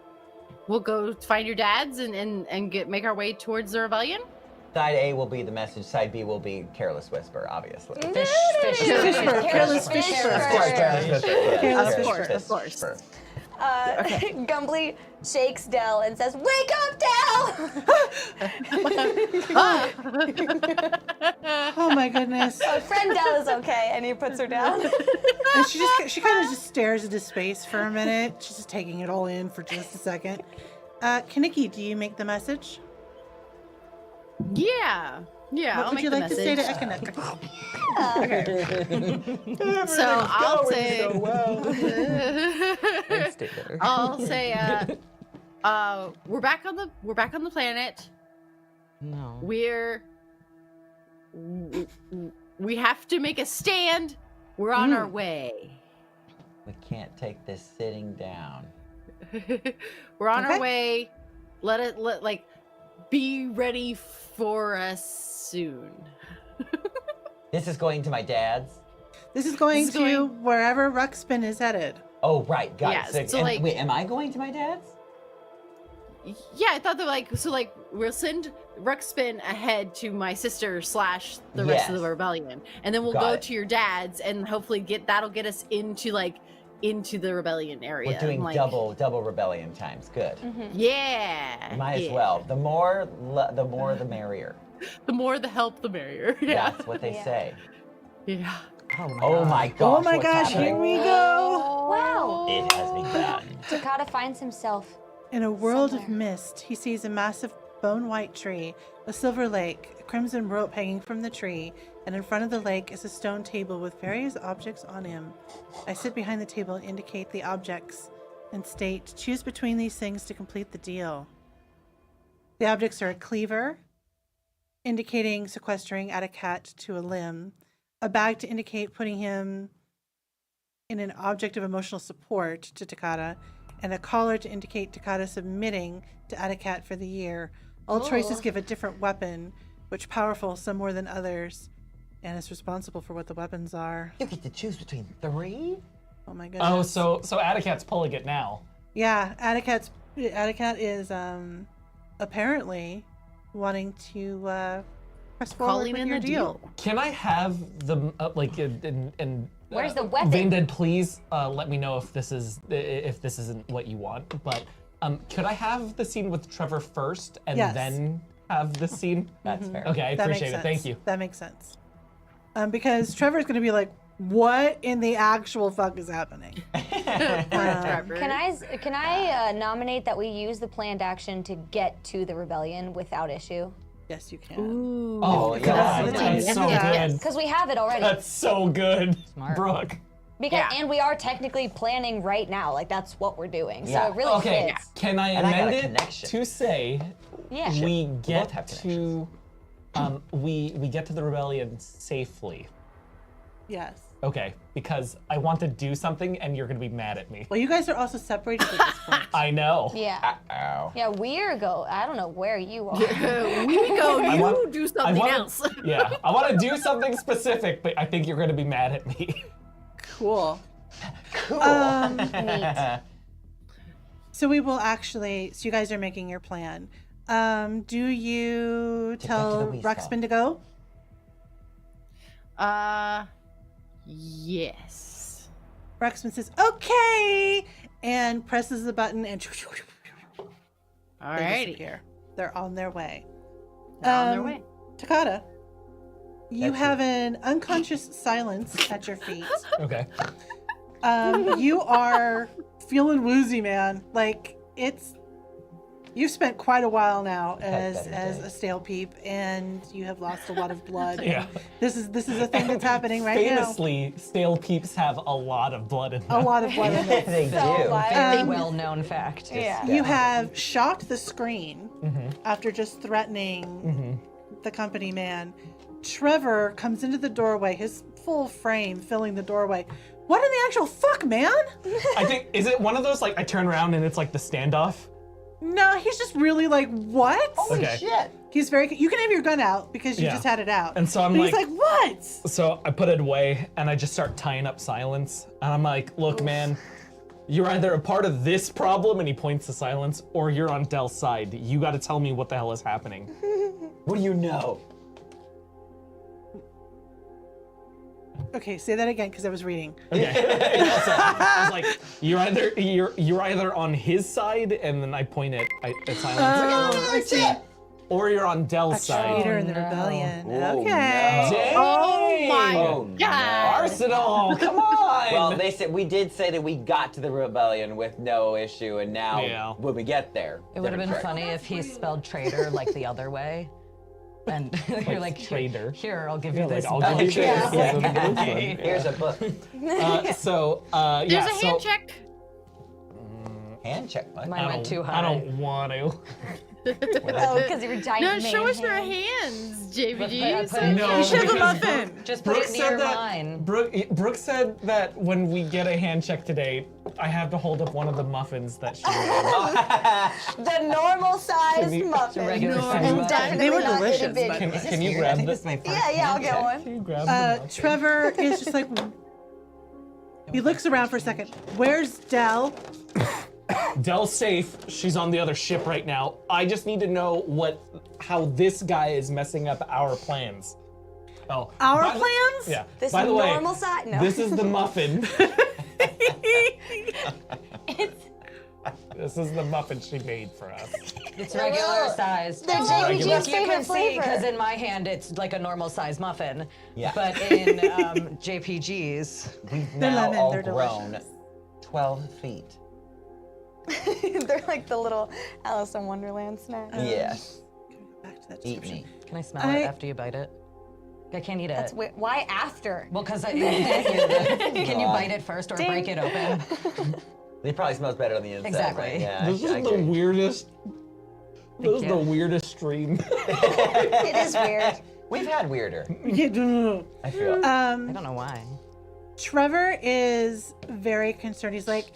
we'll go find your dads and make our way towards the rebellion. Side A will be the message. Side B will be Careless Whisper, obviously. Careless Careless fish fish first. Of course, Careless Whisper. Yeah, Careless Careless Whisper, Fish of course. first. Gumbly shakes Dell and says, "Wake up, Dell!" Oh my goodness. Friend Dell is okay, and he puts her down. And she kind of just stares into space for a minute. She's just taking it all in for just a second. Kaneki, do you make the message? Yeah. What I'll would make you the like to say to message. Ekanek? So I'll say. Stay there. I'll say. We're back on the planet. No. We have to make a stand. We're on our way. We can't take this sitting down. We're on Okay. our way. Be ready for us soon. This is going to my dad's. This is going This is to going- wherever Ruxpin is headed. Oh, right. Got Yeah, it. so, like- wait, am I going to my dad's? Yeah, I thought that we'll send Ruxpin ahead to my sister / the rest of Yes. the rebellion, and then we'll Got go it. to your dad's and hopefully that'll get us into the rebellion area. We're doing like, double rebellion times. Good. Yeah. Might yeah. as well. The more the merrier. The more the help, the merrier. Yeah. That's what they Yeah. say. Yeah. Oh my gosh. Oh my what's gosh, happening? here we go. Wow. It has begun. Takata finds himself. In a world of Somewhere. mist, he sees a massive bone white tree, a silver lake, a crimson rope hanging from the tree, and in front of the lake is a stone table with various objects on him. I sit behind the table and indicate the objects and state, choose between these things to complete the deal. The objects are a cleaver, indicating sequestering Atacat to a limb, a bag to indicate putting him in an object of emotional support to Takata, and a collar to indicate Takata submitting to Atacat for the year. All choices give a different weapon, which powerful, some more than others, and is responsible for what the weapons are. You get to choose between 3? Oh my goodness. Oh, so Atticat's pulling it now. Yeah, Atacat is apparently wanting to press forward Calling with in your the deal. Can I have the Where's the weapon? Vanded, please let me know if this isn't what you want. But could I have the scene with Trevor first and Yes. then have the scene? That's fair. Okay, I That makes appreciate it. sense. Thank you. That makes sense. Because Trevor's going to be like, what in the actual fuck is happening? Trevor. Can I nominate that we use the planned action to get to the rebellion without issue? Yes, you can. Ooh. Oh, yeah, God, that's that's so yes. good. Because we have it already. That's so good, Smart. Brooke. Because Yeah. and we are technically planning right now. Like that's what we're doing. Yeah. So it really Okay, fits. can I And I got amend a it connection. to say Yeah. we both get have to we get to the rebellion safely? Yes. Okay, because I want to do something and you're gonna be mad at me. Well, you guys are also separated at this point. I know. Yeah. Ow. Yeah, we're go. I don't know where you are. We go, you do something else. Yeah, I want to do something specific, but I think you're gonna be mad at me. Cool. Cool. Neat. So we will actually. So you guys are making your plan. Do you tell to the wee Ruxpin to go? Yes. Ruxpin says okay, and presses the button, and they Alrighty. disappear. They're on their way. They're on their way. Takata, you That's have an unconscious silence at your feet. Okay. You are feeling woozy, man. Like you've spent quite a while now as a stale peep, and you have lost a lot of blood. Yeah. This is a thing that's happening right Famously, stale peeps have a lot of blood in them. now. A lot of blood in it. They So do. violent. Very well-known fact. Yeah. You have shocked the screen Mm-hmm. after just threatening the company man. Trevor comes into the doorway, his full frame filling the doorway. What in the actual fuck, man? I think, is it one of those, like, I turn around and it's like the standoff? No, he's just really like, what? Holy Okay. shit. He's very. You can have your gun out because you Yeah. just had it out. And so I'm But like, he's like, what? so I put it away and I just start tying up Silence. And I'm like, look, man, you're either a part of this problem, and he points to Silence, or you're on Dell's side. You gotta tell me what the hell is happening. What do you know? Okay, say that again because I was reading. Okay. So I was like, you're either on his side, and then I point at Silence, I see. or you're on A Dell's side. traitor in the no. rebellion. Oh, Okay. no. Dang! Oh my Oh, god. Arsenal, come on! Well, we did say that we got to the rebellion with no issue, and now Yeah. when we get there, It would have been different funny if he spelled traitor like the other way. And you're like, traitor. Here, I'll give Yeah, you this. like, I'll give you book." this. trick. Here's a book. There's There's a hand check. Hand check. What? Mine went too high. I don't want to. Oh, because you were giant. No, man show us your hands. hands, JVG. I You put said- it- No, You should have a because muffin. Just put Brooke it near said that. mine. Brooke said that when we get a hand check today, I have to hold up one of the muffins that she made. The normal sized you- muffin. Regular size And muffin. definitely They were not delicious, itty bitty. but- Can you I grab think the? this is my first Yeah, I'll hand get check. one. Can you grab the muffin? Trevor is just like. He looks around for a second. Where's Dell? Dell's safe. She's on the other ship right now. I just need to know how this guy is messing up our plans. Oh, Our by the- plans? Yeah. This By the way, normal size? No. this is the muffin. This is the muffin she made for us. It's regular size. They're Regular. JVG's You can favorite see, because flavor. in my hand it's like a normal size muffin. Yeah. But in JPG's, We've They're now lemon, all they're grown delicious. 12 feet. They're like the little Alice in Wonderland snacks. Yes. Back to that Eat description. me. can I smell I- it after you bite it? I can't eat it. That's why after? Well, because can you bite it first or break it open? It probably smells better on the inside. Exactly. Right? Yeah. This I is the agree. weirdest. This is you. the weirdest stream. It is weird. We've had weirder. Yeah, no. I feel. I don't know why. Trevor is very concerned. He's like,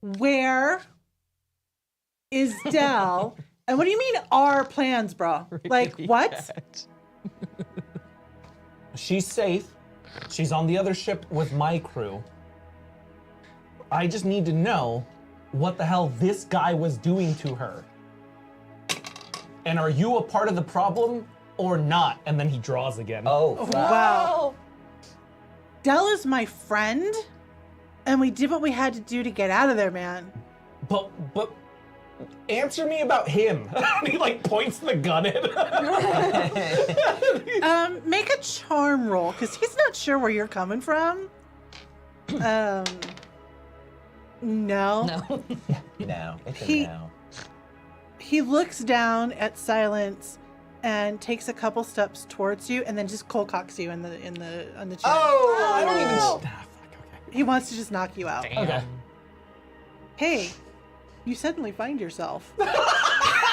where is Dell? And what do you mean our plans, bro? Like, what? She's safe. She's on the other ship with my crew. I just need to know what the hell this guy was doing to her. And are you a part of the problem or not? And then he draws again. Oh, Wow. Dell is my friend, and we did what we had to do to get out of there, man. But answer me about him. And he like points the gun at him. Make a charm roll, because he's not sure where you're coming from. No. No. no. It's He- a no. He looks down at Silence and takes a couple steps towards you, and then just cold cocks you on the chin. Oh, I don't even. Ah, fuck, He wants to just knock you out. okay. Okay. Hey, you suddenly find yourself.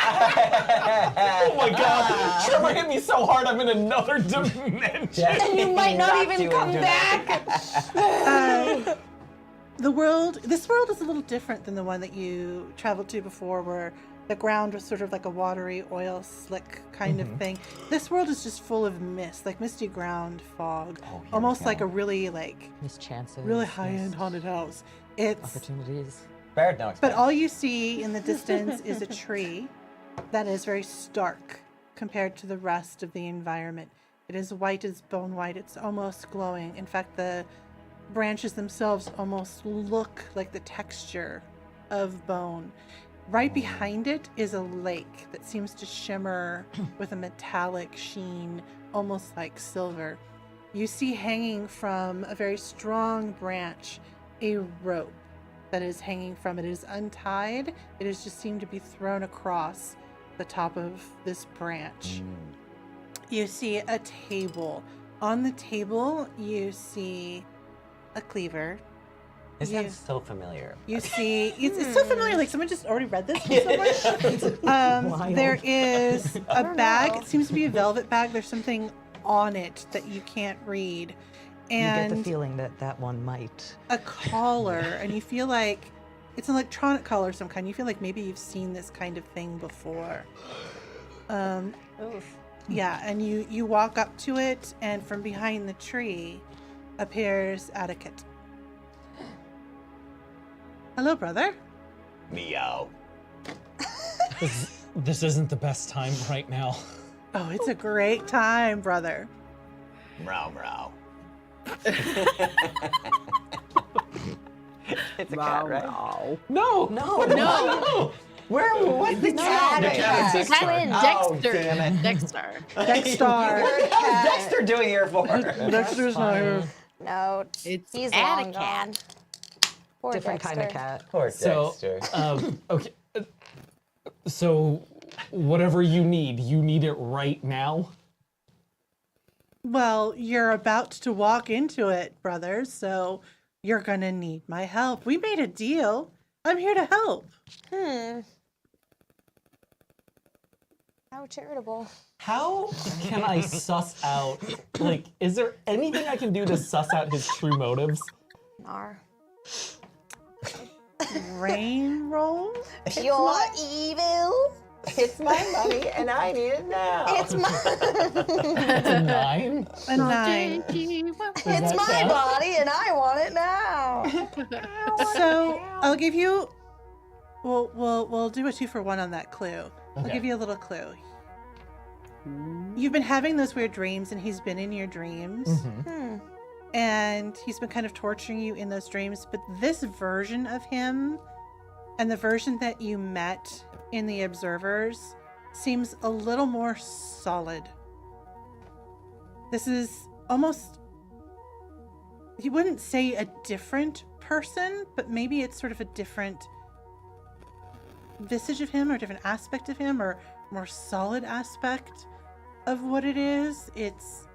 Oh my god! Trevor hit me so hard I'm in another dimension. And you might not even come back. This world is a little different than the one that you traveled to before, where the ground was sort of like a watery oil slick kind of thing. This world is just full of mist, like misty ground fog, almost like a really Missed chances. really high-end haunted house. It's Opportunities. Barrett, no but expense. all you see in the distance is a tree that is very stark compared to the rest of the environment. It is white as bone white. It's almost glowing. In fact, the branches themselves almost look like the texture of bone. Right behind it is a lake that seems to shimmer with a metallic sheen, almost like silver. You see hanging from a very strong branch a rope that is hanging from it. It is untied. It is just seemed to be thrown across the top of this branch. You see a table. On the table, you see a cleaver. This sounds so familiar. You see, it's so familiar, like someone just already read this from somewhere. There is a bag. It seems to be a velvet bag. There's something on it that you can't read. You get the And feeling that that one might. a collar, and you feel like it's an electronic collar of some kind. You feel like maybe you've seen this kind of thing before. Yeah, and you walk up to it, and from behind the tree appears Etiquette. Hello, brother. Meow. This isn't the best time right now. Oh, it's a great time, brother. Meow, meow. It's a cat, right? No! No. What's the cat. cat? Twin, Oh, damn it. Dexter. Dexter. How's Dexter doing here for? Dexter's not here. No, It's he's and long a cat. gone. Poor Different kind of Dexter. cat. Poor So, Dexter. okay. So, whatever you need it right now? Well, you're about to walk into it, brother, so you're gonna need my help. We made a deal. I'm here to help. How charitable. How can I suss out, like, is there anything I can do to suss out his true motives? Nar. Rain roll? You're evil. It's my money and I need it now. It's my It's a 9? A 9. it's that my count? body and I want it now. So I'll give you. We'll do a 2-for-1 on that clue. I'll Okay. give you a little clue. You've been having those weird dreams, and he's been in your dreams, and he's been kind of torturing you in those dreams. But this version of him, and the version that you met in the Observers, seems a little more solid. This is almost. You wouldn't say a different person, but maybe it's sort of a different visage of him, or different aspect of him, or more solid aspect of what it is. It's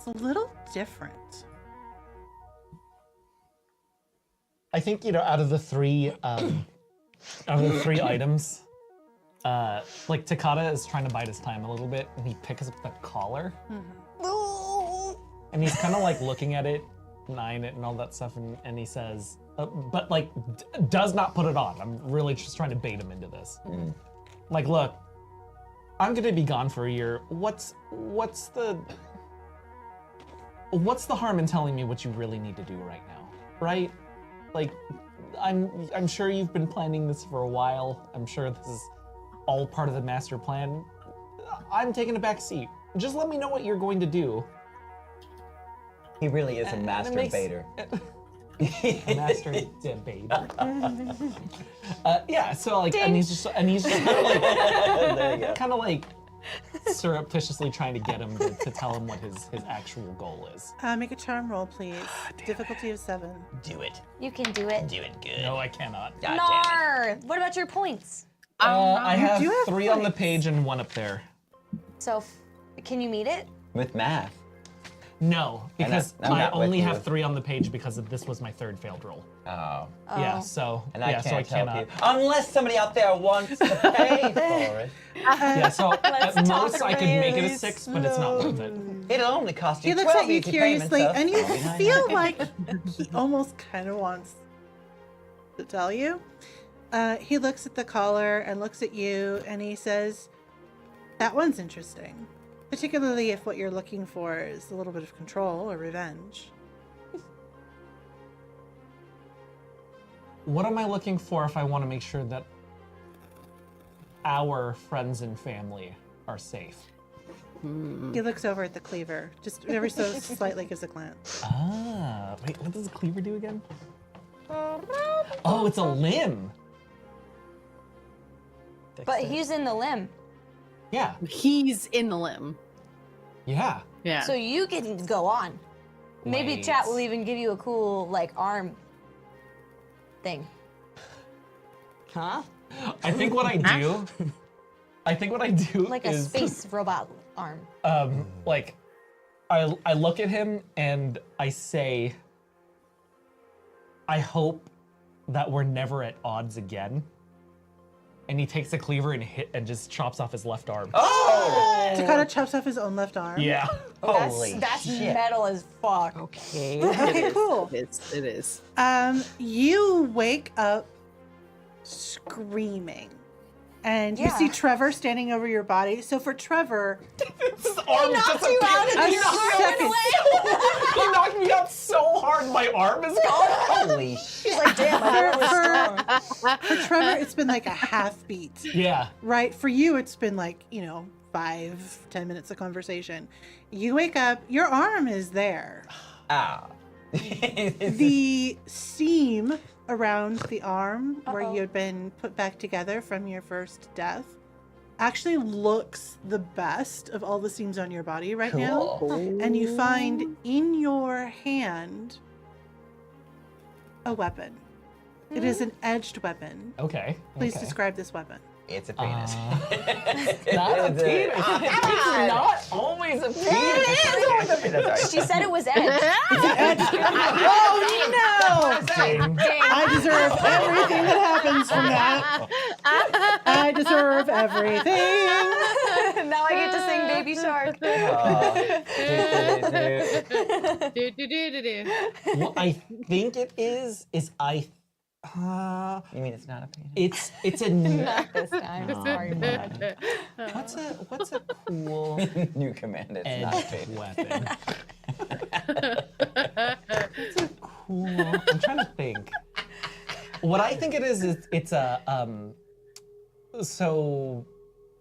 a little different. I think, out of the three, items, like, Takata is trying to bide his time a little bit, and he picks up the collar, and he's kind of like looking at it, eyeing it and all that stuff, and he says, but like, does not put it on. I'm really just trying to bait him into this. Like, look, I'm gonna be gone for a year. What's the harm in telling me what you really need to do right now, right? Like, I'm sure you've been planning this for a while. I'm sure this is all part of the master plan. I'm taking a back seat. Just let me know what you're going to do. He really is a And it master makes- baiter. A master debater. Yeah, so like, and he's just kind of like surreptitiously trying to get him to tell him what his actual goal is. Make a charm roll, please. Difficulty of 7. Do it. You can do it. Do it good. No, I cannot. God damn it. Nar. What about your points? I have do have 3 on the points. page and 1 up there. So, can you meet it? With math. No, because I'm I not with only you. have 3 on the page because this was my 3rd failed roll. Oh. Yeah, so And I yeah, can't so I help cannot. you. Unless somebody out there wants to pay for it. Yeah, so at talk most I could make it a really 6, but it's not worth it. It'll only cost you He looks 12 at you easy payments, curiously, though. and you $49. feel like he almost kind of wants to tell you. He looks at the collar and looks at you, and he says, "That one's interesting, particularly if what you're looking for is a little bit of control or revenge." What am I looking for if I want to make sure that our friends and family are safe? He looks over at the cleaver, just ever so slightly gives a glance. Ah, wait, what does the cleaver do again? Oh, it's a limb. But he's in the limb. Yeah, He's in the limb. yeah. Yeah. So you can go on. Maybe Wait. chat will even give you a cool, like, arm thing. Huh? I think what I do, Like a is space robot arm. like I look at him and I say, I hope that we're never at odds again. And he takes a cleaver and just chops off his left arm. Oh! Takata chops off his own left arm. Yeah. Holy That's shit. metal as fuck. Okay. Okay, cool. It is. You wake up screaming, and you Yeah. see Trevor standing over your body. So for Trevor, His arm Knocked you out and a you knocked second. He knocked me out so hard, my arm is gone. Holy shit. He's like, damn, I thought it was strong. For Trevor, it's been like a half beat, Yeah. right? For you, it's been like 5-10 minutes of conversation. You wake up, your arm is there. Ah. The seam around the arm where Uh-oh. you had been put back together from your first death actually looks the best of all the seams on your body right now. Cool. And you find in your hand a weapon. It is an edged weapon. Okay. Please okay. describe this weapon. It's a penis. Not a penis. It's not always a penis. She said it was edge. Oh no! Dang. I deserve everything that happens from that. I deserve everything. Now I get to sing Baby Shark. Do-do-do-do-do. What I think it is You mean it's not a penis? it's a Not this time. Sorry, Bud. what's a cool New command, it's not a edged penis. weapon? What's a cool? I'm trying to think. What I think it is it's a so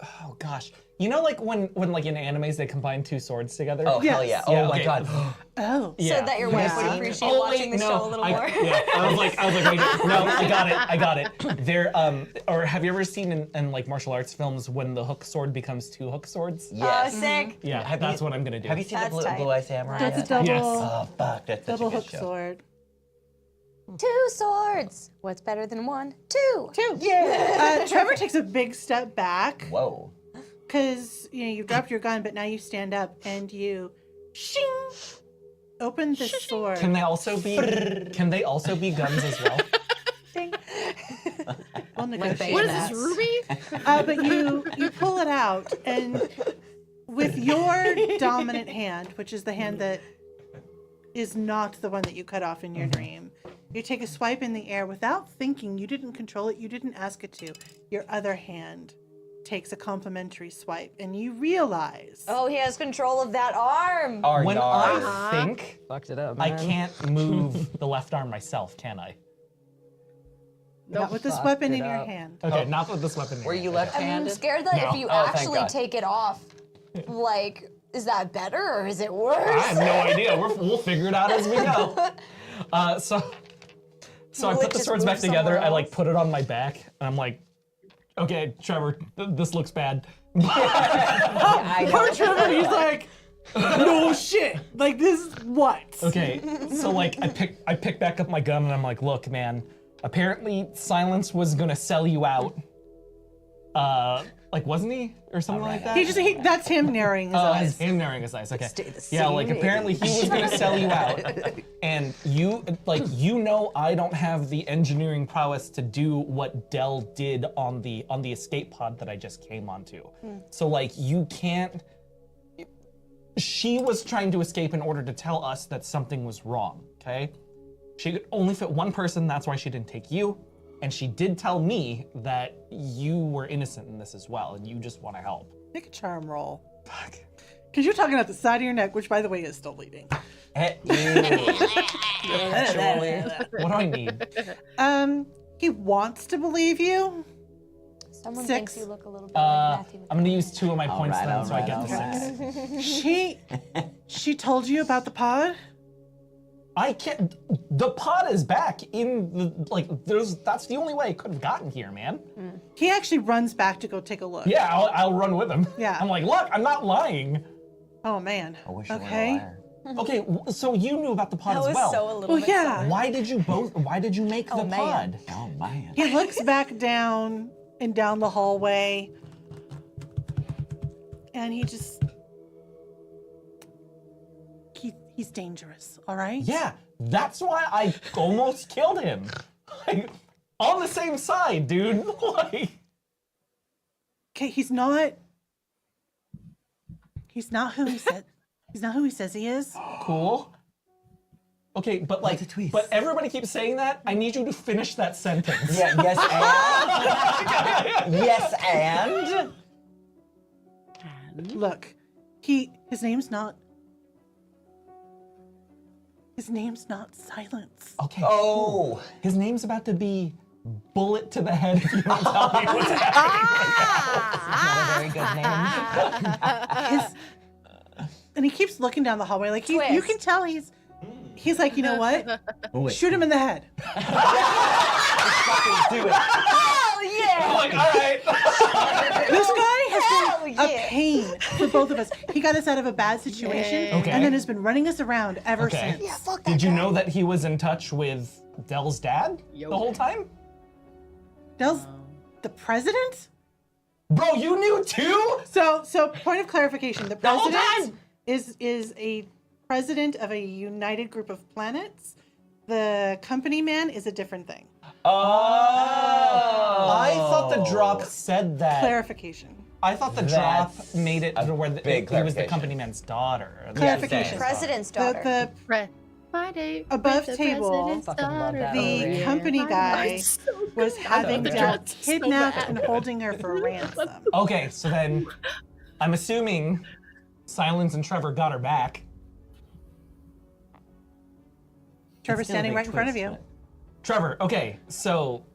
oh gosh. You know, like when like in animes they combine 2 swords together? Oh, hell yeah. Yes. Oh Yeah, my okay. god. Oh. Yeah. So that your wife would Yeah. appreciate Oh, watching wait, the no. show a little more. I was like, wait, no, I got it. They're or have you ever seen in like martial arts films when the hook sword becomes 2 hook swords? Oh, Yes. sick. Yeah, Have that's you- what I'm gonna do. Have you seen That's the tight. Blue Eye Samurai? That's a Yes. double, Yes. Oh, fuck. That's such double a good hook show. sword. 2 swords. What's better than 1? 2. Yeah. Trevor takes a big step back Whoa. because you dropped your gun, but now you stand up and you shing open the sword. Can they also be guns as well? We'll negotiate. What is this, Ruby? But you pull it out, and with your dominant hand, which is the hand that is not the one that you cut off in your dream, you take a swipe in the air without thinking. You didn't control it. You didn't ask it to. Your other hand takes a complimentary swipe, and you realize Oh, he has control of that arm. When I think Fucked it up, I man. can't move the left arm myself, can I? not with this fucked weapon it in your up. hand. Okay, not with this weapon. Were you I'm left-handed? scared that No. if you Oh, thank actually God. take it off, like, is that better or is it worse? I have no idea. We'll figure it out as we go. So I Will put it the just swords move back together. somewhere I like else? put it on my back, and I'm like, okay, Trevor, this looks bad. I Poor know. Trevor, he's like, no shit. Like this, what? Okay, so like I pick back up my gun, and I'm like, look, man. Apparently, silence was gonna sell you out. like wasn't he or something like that? That's him narrowing his Oh, eyes. it's him narrowing his eyes. Okay. Stay the Yeah, same like apparently he was gonna sell you out, and you I don't have the engineering prowess to do what Dell did on the escape pod that I just came onto. So like you can't. She was trying to escape in order to tell us that something was wrong. Okay. She could only fit one person. That's why she didn't take you. And she did tell me that you were innocent in this as well, and you just want to help. Make a charm roll. Fuck. Because you're talking at the side of your neck, which, by the way, is still bleeding. What do I need? He wants to believe you. Someone 6. thinks you look a little bit like Matthew. I'm gonna use 2 of my points right, then, all so I right, get all the right. 6. She told you about the pod? I can't. The pod is back in the That's the only way I could have gotten here, man. He actually runs back to go take a look. Yeah, I'll run with him. Yeah. I'm like, look, I'm not lying. Oh, man. I wish I were a Okay. liar. Okay, so you knew about the pod That as was well. so a little Well, bit. yeah. Why did you make the man. pod? Oh man. He looks back down and down the hallway, and he just. He's dangerous, all right? Yeah, that's why I almost killed him. Like, on the same side, dude. Like, Okay, he's not who he said. He's not who he says he is. cool. Okay, but like, What's a twist? but everybody keeps saying that. I need you to finish that sentence. Yeah, yes and? Yes and? Look, his name's not Silence. Okay. Oh. His name's about to be Bullet to the Head if you don't tell me what's happening. Not a very good name. And he keeps looking down the hallway like you Twist. can tell he's like, you know what? Oh, wait. Shoot him in the head. Do it. Hell yeah! I'm like, all right. This guy has been Hell a yeah. pain for both of us. He got us out of a bad situation Okay. and then has been running us around ever Okay. since. Fuck that Did you guy. know that he was in touch with Dell's dad the whole time? Dell's the president? Bro, you knew too? So point of clarification. The whole president is a president of a united group of planets. The company man is a different thing. Oh. I thought the drop said that. Clarification. I thought the drop That's made it a to where big he was the clarification. company man's daughter. Clarification. President's daughter. The Friday. Above with the table, president's Fucking love daughter. that the movie. company guy It's so good. was having the Dell drop so kidnapped bad. and holding her for ransom. Okay, so then I'm assuming Silence and Trevor got her back. Trevor's Still a standing big right in front of twist, you. but- Trevor, okay, so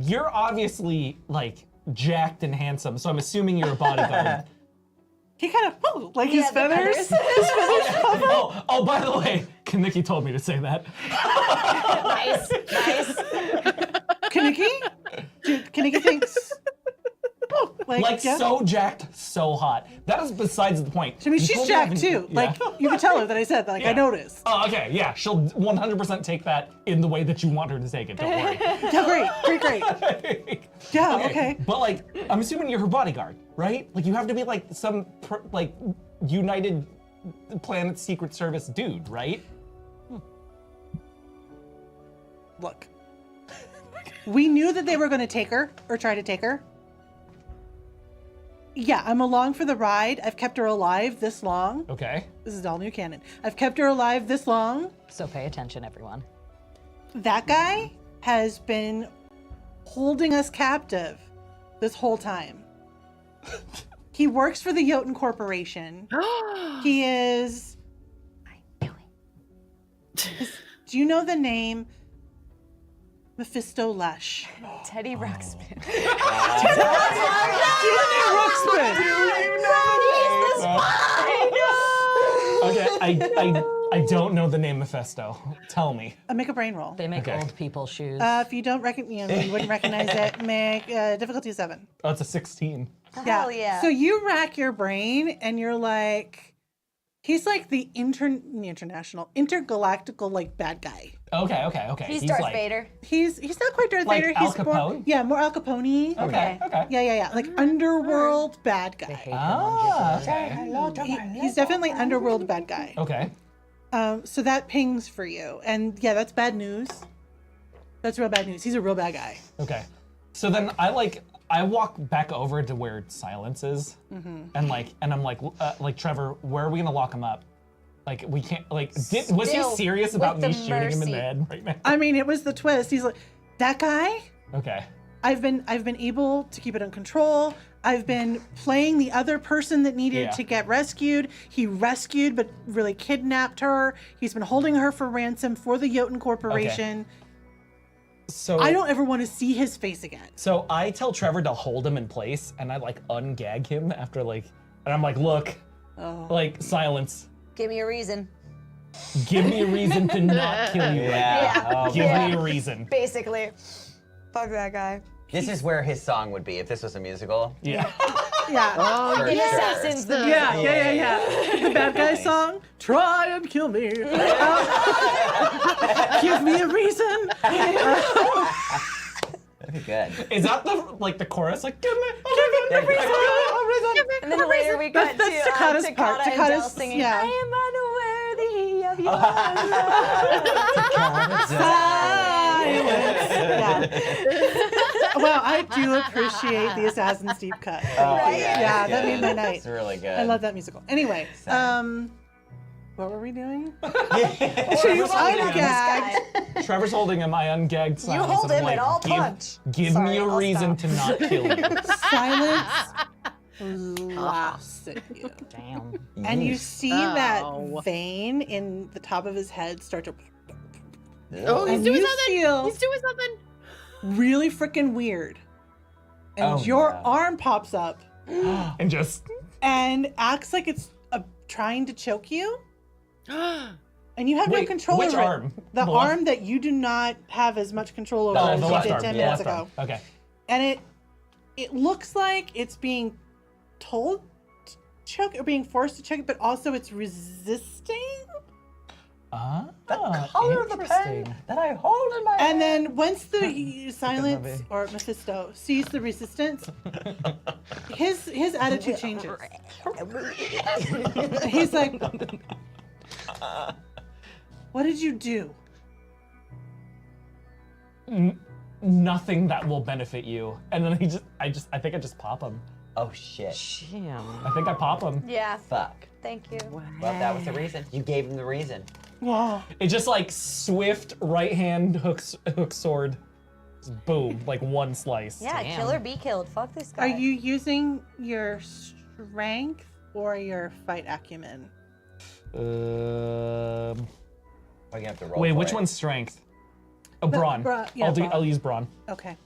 you're obviously like jacked and handsome, so I'm assuming you're a bodyguard. He kind of, like his Yeah, the feathers. Oh, by the way, Kaniki told me to say that. Nice, nice. Kaniki? Dude, Kaniki thinks. Like yeah. so jacked, so hot. That is besides the point. I mean, You she's told me jacked I've too. been- Like, you can tell her that I said that. Like, I Yeah. noticed. Oh, okay, yeah. She'll 100% take that in the way that you want her to take it. Don't worry. Yeah, great. Yeah, okay. But like, I'm assuming you're her bodyguard, right? Like, you have to be like some United Planet Secret Service dude, right? Look. We knew that they were going to take her, or try to take her. Yeah, I'm along for the ride. I've kept her alive this long. Okay. This is all new canon. I've kept her alive this long. So pay attention, everyone. That guy has been holding us captive this whole time. He works for the Jotun Corporation. He is. I knew it. Do you know the name Mephisto Lush? Teddy Ruxpin. Okay, I don't know the name Mephisto. Tell me. Make a brain roll. They make Okay. old people shoes. If you don't you wouldn't recognize it. Make difficulty 7. Oh, it's a 16. Hell yeah. So you rack your brain and you're like, He's like the intergalactical like bad guy. Okay. He's Darth like, Vader. He's not quite Darth Like Vader. Al He's more, Capone? more Al Capone. Okay. Yeah. Like underworld bad guy. Okay. He's definitely underworld bad guy. Okay. So that pings for you, and yeah, that's bad news. That's real bad news. He's a real bad guy. Okay. So then I walk back over to where Silence is, and I'm like Trevor, where are we gonna lock him up? Like we can't was he Still, serious with about me the shooting him in the mercy. head right now? I mean, it was the twist. He's like, that guy. Okay. I've been able to keep it under control. I've been playing the other person that needed to get rescued. He rescued, but really kidnapped her. He's been holding her for ransom for the Jotun Corporation. So I don't ever want to see his face again. So I tell Trevor to hold him in place, and I like ungag him after and I'm like, look, Silence. Give me a reason. Give me a reason to not kill you right now. Give me a reason. Basically. Fuck that guy. This is where his song would be if this was a musical. Yeah. Yeah. Oh, For In sure. Assassins, the Yeah. The bad guy song. Try and kill me. Give me a reason. That'd be good. Is that the chorus? Like, give me a reason. And then later we cut That's to Takata's part. Takata and Del Takata's, singing, yeah. I am unworthy of your Silence. Yeah. Wow, I do appreciate the Assassin's Deep cut. Right? Yeah, that made my night. It's really good. I love that musical. Anyway, Same. what were we doing? Trevor's holding ungagged. this guy. Trevor's holding him. I ungagged Silence. hold and I'm him and I'll give, punch. Give Sorry, me a I'll reason stop. to not kill you. Silence laughs at you. Damn. And you see that Oh. vein in the top of his head start to Oh, he's and doing you something. feel He's doing something. really freaking weird. And Oh, your no. arm pops up And just and acts like it's trying to choke you. And you have no wait. control Which over it. arm? The left- arm that you do not have as much control over Oh, as the you left did arm. 10 the minutes left ago. arm. Okay. And it looks like it's being told to choke or being forced to choke, but also it's resisting. Ah, The color of the interesting. pen that I hold in my And hand. then once the Silence movie. or Mephisto sees the resistance, his attitude changes. He's like, "What did you do?" Nothing that will benefit you. And then I think I just pop him. Oh shit. I think I pop him. Yeah, Fuck. thank you. Well, that was the reason. You gave him the reason. Yeah. It just like swift right hand hook sword. Just boom, like one slice. Yeah, kill or be killed. Fuck this guy. Are you using your strength or your fight acumen? Oh, you have to roll. Wait, for which it. one's strength? Oh, brawn. yeah, brawn. I'll use brawn. Okay.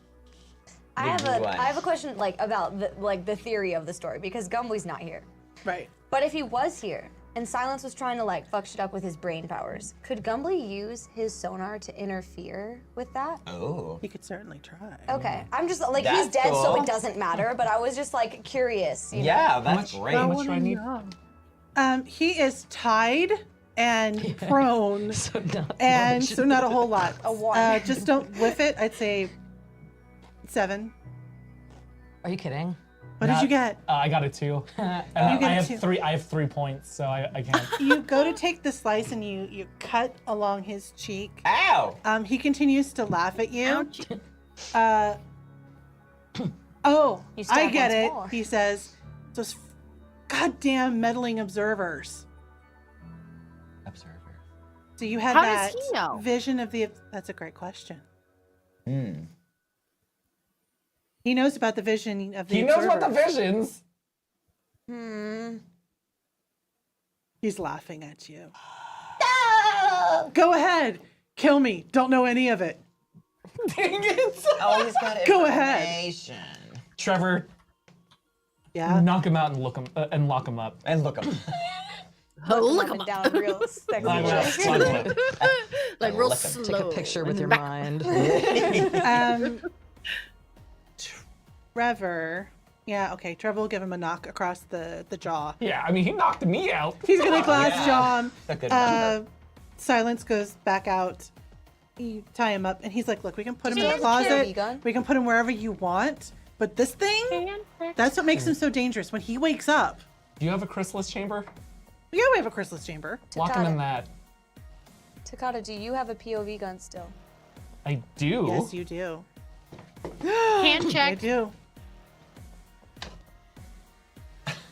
I have Big one. I have a question about the theory of the story because Gumbly's not here. Right. But if he was here and Silence was trying to fuck shit up with his brain powers, could Gumbly use his sonar to interfere with that? Oh. You could certainly try. Okay, I'm just he's That's dead, so cool. it doesn't matter. But I was just curious. You know? Yeah, that's great. How much do I need? He is tied and prone, So not and much. so not a whole lot. A one. Just don't whiff it. I'd say 7. Are you kidding? What did you get? I got a 2. And You get I a have 2. 3. I have 3 points, so I can't. You go to take the slice and you cut along his cheek. Ow! He continues to laugh at you. Ouch. Oh, You stab I get once it. more. He says, "Those goddamn meddling observers." Observer. So you had How does that he know? vision of the. That's a great question. Hmm. He knows about the vision of the. He knows about the observers. visions. He's laughing at you. Go ahead, kill me. Don't know any of it. Dang it. Oh, he's got Go ahead. information. Trevor, Yeah. knock him out and look him and lock him up. And look him. Oh, look Look him up. down real sexy. Lock him up. Lock him up. Like real Look 'em. slow. Take a picture with your mind. Trevor, Yeah, okay. Trevor will give him a knock across the jaw. Yeah, I mean, he knocked me out. He's gonna glass jaw him. That's a good number. Silence goes back out. You tie him up, and he's like, "Look, we can put him in the He has a POV closet. gun. We can put him wherever you want. But this thing—that's what makes him so dangerous. When he wakes up, Do you have a chrysalis chamber? yeah, we have a chrysalis chamber. Lock him in that. Takata, do you have a POV gun still? I do. Yes, you do. Hand I check. do.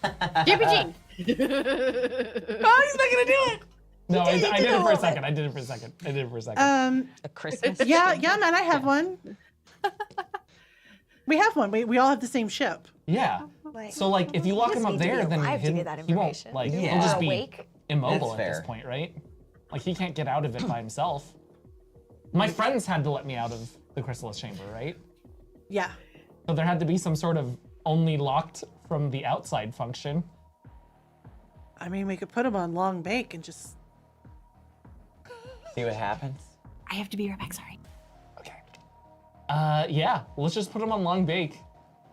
JPG. Oh, he's not gonna do it. No, I did it for a hold second. I did it for a second. A Christmas. Yeah, man, I have one. We have one. We all have the same ship. Yeah. Like, So like, if you lock just him up need to be there, then alive to he get that won't information. like. Yeah. He'll just be awake. immobile That's at this fair. point, right? Like he can't get out of it by himself. My friends had to let me out of the chrysalis chamber, right? Yeah. So there had to be some sort of only locked from the outside function. I mean, we could put him on long bake and just. See what happens. I have to be right back. Sorry. Okay. Yeah. Let's just put him on long bake.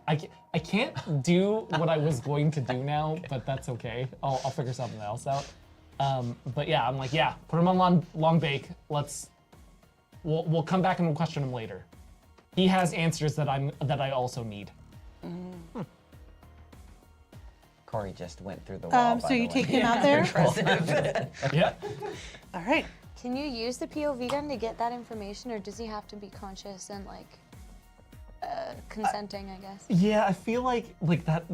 I can't do what I was going to do now, but that's okay. I'll figure something else out. But yeah, I'm like, yeah, put him on long bake. We'll come back and we'll question him later. He has answers that I also need. Corey just went through the wall. So by you the take way. him out there. Yeah. All right. Can you use the POV gun to get that information, or does he have to be conscious and like consenting? I guess. Yeah, I feel like that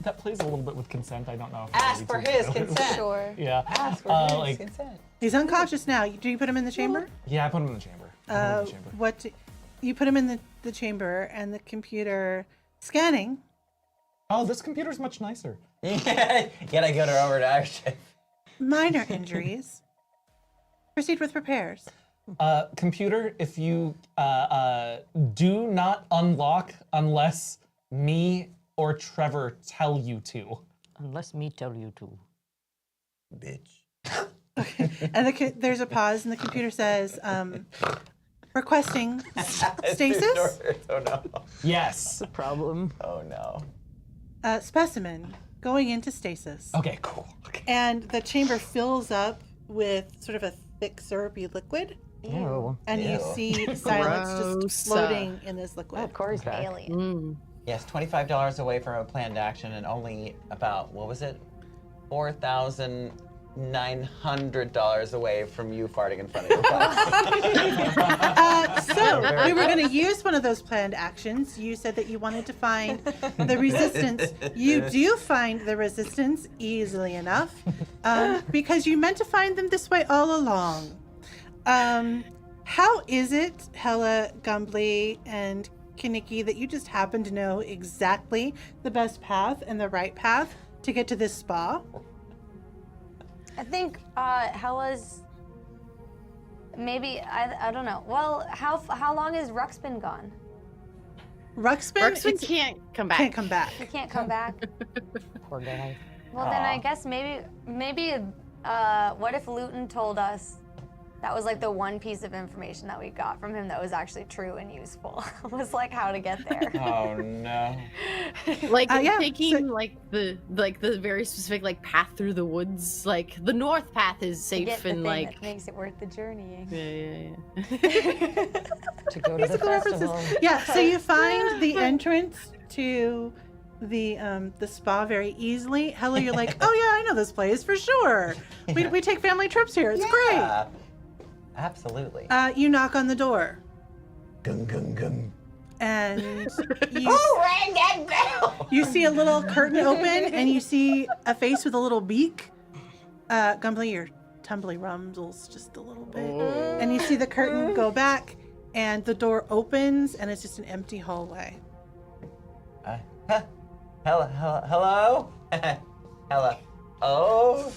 that plays a little bit with consent. I don't know. If I'm Ask ready for to his do it. consent. Sure. Yeah. Ask for his like, consent. He's unconscious now. Do you put him in the chamber? yeah, I put him in the chamber. I put him in the chamber. What? You put him in the chamber, and the computer scanning. Oh, this computer's much nicer. Yeah, gotta go to over to our ship. Minor injuries. Proceed with repairs. Computer, if you do not unlock unless me or Trevor tell you to. Unless me tell you to. Bitch. And there's a pause, and the computer says, requesting stasis. Oh no. Yes. Problem. Oh no. Specimen going into stasis. Okay, cool. Okay. And the chamber fills up with sort of a thick syrupy liquid. Oh. And you Ew. see Silence Gross. just floating in this liquid. Oh, Corey's back. Alien. Yes, $25 away from a planned action, and only about what was it? $4,900 away from you farting in front of your class. So we were going to use one of those planned actions. You said that you wanted to find the resistance. You do find the resistance easily enough because you meant to find them this way all along. How is it, Hella, Gumbly, and Kaniki, that you just happen to know exactly the best path and the right path to get to this spa? I think Hella's maybe I don't know. Well, how long has Rux been gone? Ruxpin Ruxpin can't come back. can't come back. He can't come back. Poor guy. Well, then I guess maybe what if Luton told us that was like the one piece of information that we got from him that was actually true and useful. Was like how to get there. Oh no. Like yeah, taking so- like the very specific like path through the woods. Like the north path is To safe get the and thing like that makes it worth the journeying. yeah. To go to the Musical references. festival. Yeah, so you find the entrance to the spa very easily. Hella, you're like, oh yeah, I know this place for sure. We take family trips here. It's Yeah, absolutely. great. You knock on the door, Gung gung gung. and you rang that bell? you see a little curtain open, and you see a face with a little beak. Gumbly, your tumbly rumbles just a little bit, and you see the curtain go back, and the door opens, and it's just an empty hallway. Hello? Hello. Oh.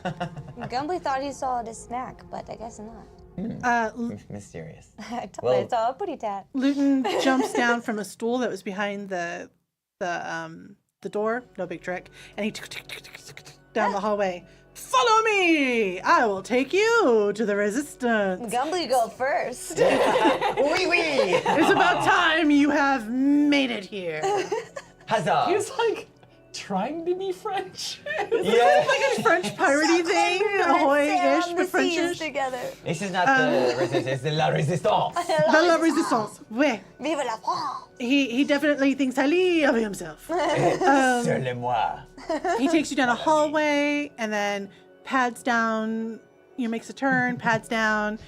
Gumbly thought he saw a snack, but I guess not. Mysterious. I told Well- I saw a putty tat. Luton jumps down from a stool that was behind the door, no big trick, and he down the hallway, Follow me! I will take you to the resistance. Gumbly go first. Wee wee! It's about time you have made it here. Huzzah! He's like trying to be French. Yeah. Like a French piratey thing, ahoy-ish, but Frenchish. together. This is not the resistance, it's the la resistance. The la resistance. Ouais. Vive la France. He definitely thinks highly of himself. Sur le moi. He takes you down a hallway and then pads down, makes a turn, pads down,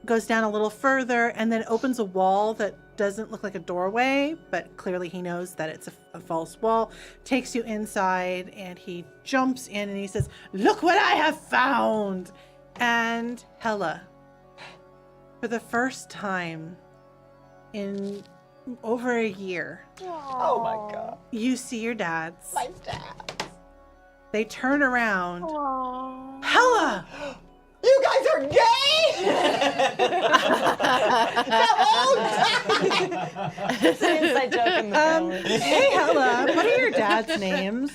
goes down a little further, and then opens a wall that doesn't look like a doorway, but clearly he knows that it's a false wall, takes you inside, and he jumps in and he says, "Look what I have found!" And Hella, for the first time in over a year, Oh my god. you see your dads. My dad. They turn around. Hella! You guys are gay? The whole time! It's an inside joke in the family. Hey, Hella, what are your dad's names?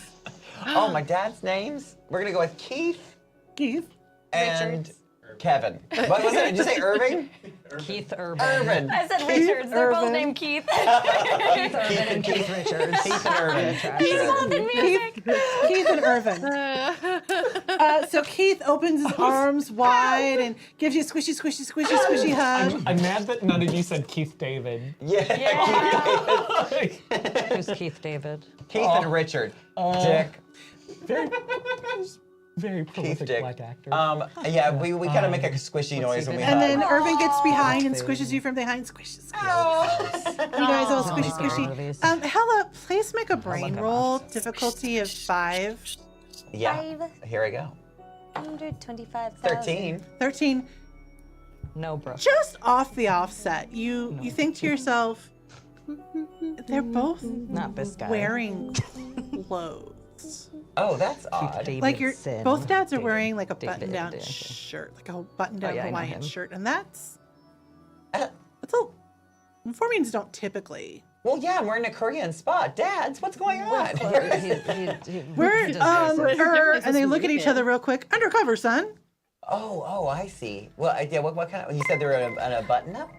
Oh, my dad's names? We're gonna go with Keith Keith. and Kevin. What was it? Did you say Irving? Keith Urban. Irvin. I said Richards. They're both Urban. named Keith. Keith Urban and Keith Richards. Keith and Irvin. Both in music. Keith and Irvin. So Keith opens his arms wide and gives you a squishy, squishy, squishy, squishy hug. I'm mad that none of you said Keith David. Yeah. Who's Keith David? Keith and Richard. Dick. Very, very Keith prolific Dick. black actor. Yeah, we kind of make a squishy noise when we And hug. then Irvin gets behind and squishes you from behind. Squishes. You guys all squishy, movies. squishy. Hella, please make a brain at roll. Difficulty of 5. Yeah. Here I go. 125,000. 13. 13. No, bro. Just off the offset, you think to yourself, they're both Not this guy. wearing clothes. Oh, that's odd. Like Davidson. both dads are David- wearing like a David, button-down okay. shirt, like a button-down Oh, yeah, I know Hawaiian him. shirt, and that's Uh, Formings don't typically. Well, yeah, I'm wearing a Korean spot. Dads, what's going on? We're Yes. and they look at each other real quick. Undercover, son. Oh, I see. Well, yeah, what kind of? You said they're on a button-up.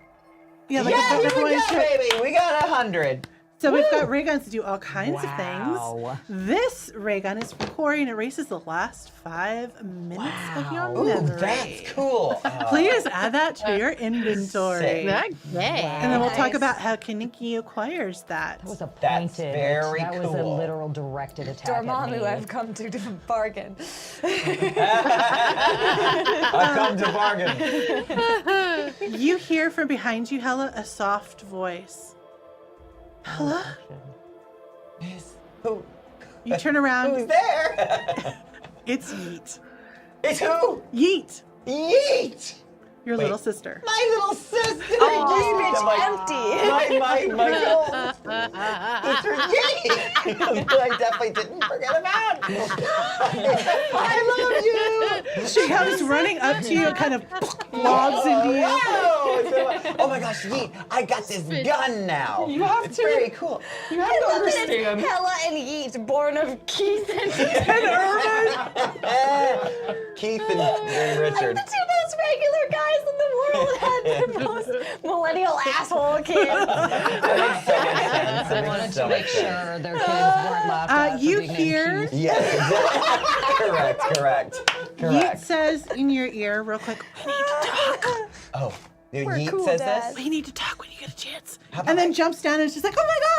Yeah, like Yeah, a here button-up we Hawaiian go, shirt. baby. We got 100. So we've got ray guns to do all kinds of Wow. things. This ray gun is for Corey and it erases the last 5 minutes of your Wow. Ooh, memory. that's cool. Please add that to your inventory. Sick. And then we'll talk Nice. about how Kaneki acquires that. That was a That's pointed. very that was a cool. literal directed attack at me. Dormammu, I've come to bargain. I've come to bargain. You hear from behind you, Hella, a soft voice. Hella? Who? You turn Who's around. there? It's Yeet. It's who? Yeet, Yeet. your Wait. little sister. My little sister. This I'm like, bitch empty. my little sister Yeet. I definitely didn't forget about. I love you. She comes running up to you and kind of lobs into you. Wow. Oh my gosh, Yeet, I got this gun now. You have it's to- very cool. You have to understand. Hella and Yeet, born of Keith and Keith and Richard. the two most regular guys in the world had the most millennial asshole kids. I wanted to make sure their kids weren't laughed at for You being named hear Keith. Yes, exactly. Correct. Yeet says in your ear real quick, we need to talk. Oh, your We're Yeet cool, says Dad. this? We need to talk when you get a chance. How about And then I- jumps down and she's like, oh my god!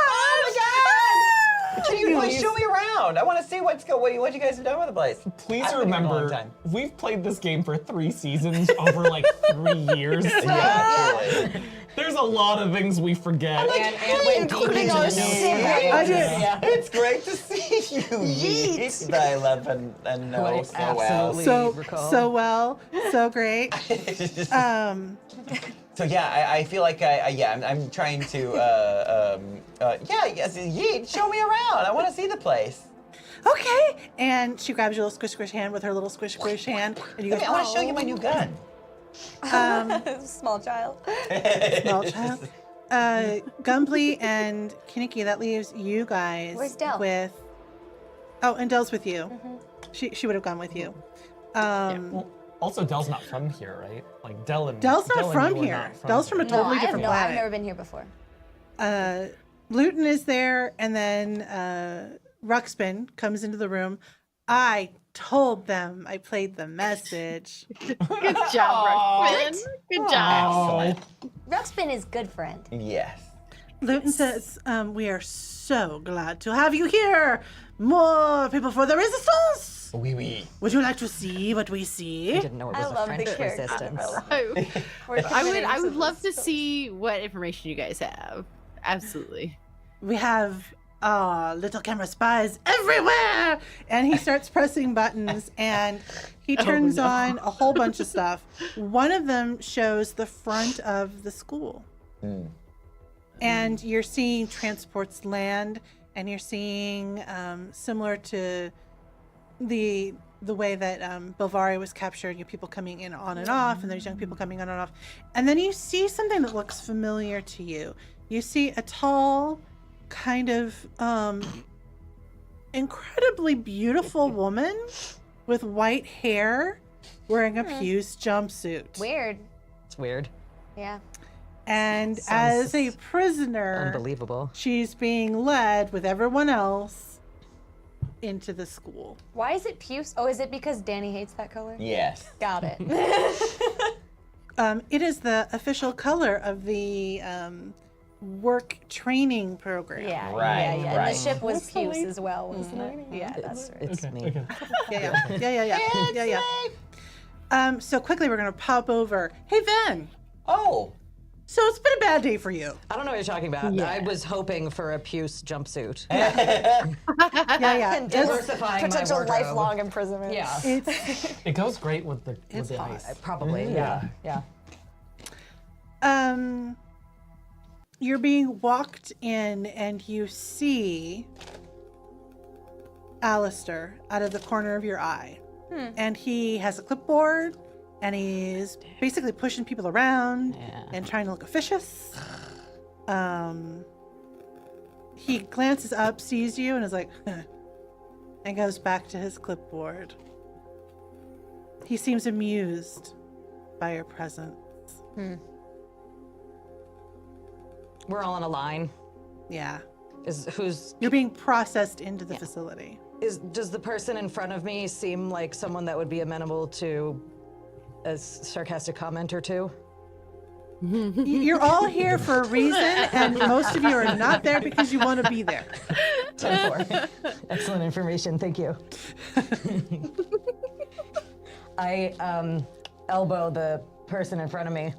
Can you please show me around? I want to see what you guys have done with the place. Please I've been here a long remember, time. we've played this game for 3 seasons over like 3 years. Yeah, truly. There's a lot of things we forget. And went deep including into our the siblings. I did. Yeah. It's great to see you, Yeet. That I love and know Right, so well. absolutely. Recall. So well, so great. So yeah, I feel like I'm trying to yes, Yeet, show me around. I want to see the place. Okay. And she grabs your little squish squish hand with her little squish squish hand, and you go, I want to show you my new gun. Small child. small child. Gumbly and Kinnicky, that leaves you guys Where's Del? with. Oh, and Del's with you. She would have gone with you. Well, also, Dell's not from here, right? Like Dell and Dell's not Dell and from you are here. not from Dell's from a here. totally different I've planet. never been here before. Luton is there, and then Ruxpin comes into the room. I told them I played the message. Good job, Ruxpin. Good job. Excellent. Ruxpin is good friend. Yes. Luton says, we are so glad to have you here. More people for the resistance. Oui, oui. Would you like to see what we see? I didn't know it I was a love the French character resistance. I would love to see what information you guys have. Absolutely. We have little camera spies everywhere. And he starts pressing buttons and he turns on a whole bunch of stuff. One of them shows the front of the school. And you're seeing transports land, and you're seeing similar to the way that Belvari was captured, you people coming in on and off, and there's young people coming on and off. And then you see something that looks familiar to you. You see a tall, kind of incredibly beautiful woman with white hair wearing a puce jumpsuit. Weird. It's weird. Yeah. And Sounds as a prisoner, Unbelievable. she's being led with everyone else into the school. Why is it puce? Oh, is it because Danny hates that color? Yes. Got it. It is the official color of the work training program. Yeah. Right, Yeah. And right. the ship was puce as well, wasn't it? Yeah, that's right. It's me. Okay. Yeah. So quickly, we're gonna pop over. Hey, Ven. Oh. So it's been a bad day for you. I don't know what you're talking about. I was hoping for a puce jumpsuit. Yeah. And Diversifying my potential wardrobe. lifelong imprisonment. Yeah. It's It goes great with the It's hot. ice. Probably. Yeah. Yeah. You're being walked in, and you see Alistair out of the corner of your eye, and he has a clipboard. And he's basically pushing people around and trying to look officious. He glances up, sees you, and is like, huh, and goes back to his clipboard. He seems amused by your presence. We're all in a line. Yeah. Who's You're being processed into the facility. does the person in front of me seem like someone that would be amenable to a sarcastic comment or two? You're all here for a reason, and most of you are not there because you want to be there. 10-4. Excellent information. Thank you. I elbow the person in front of me.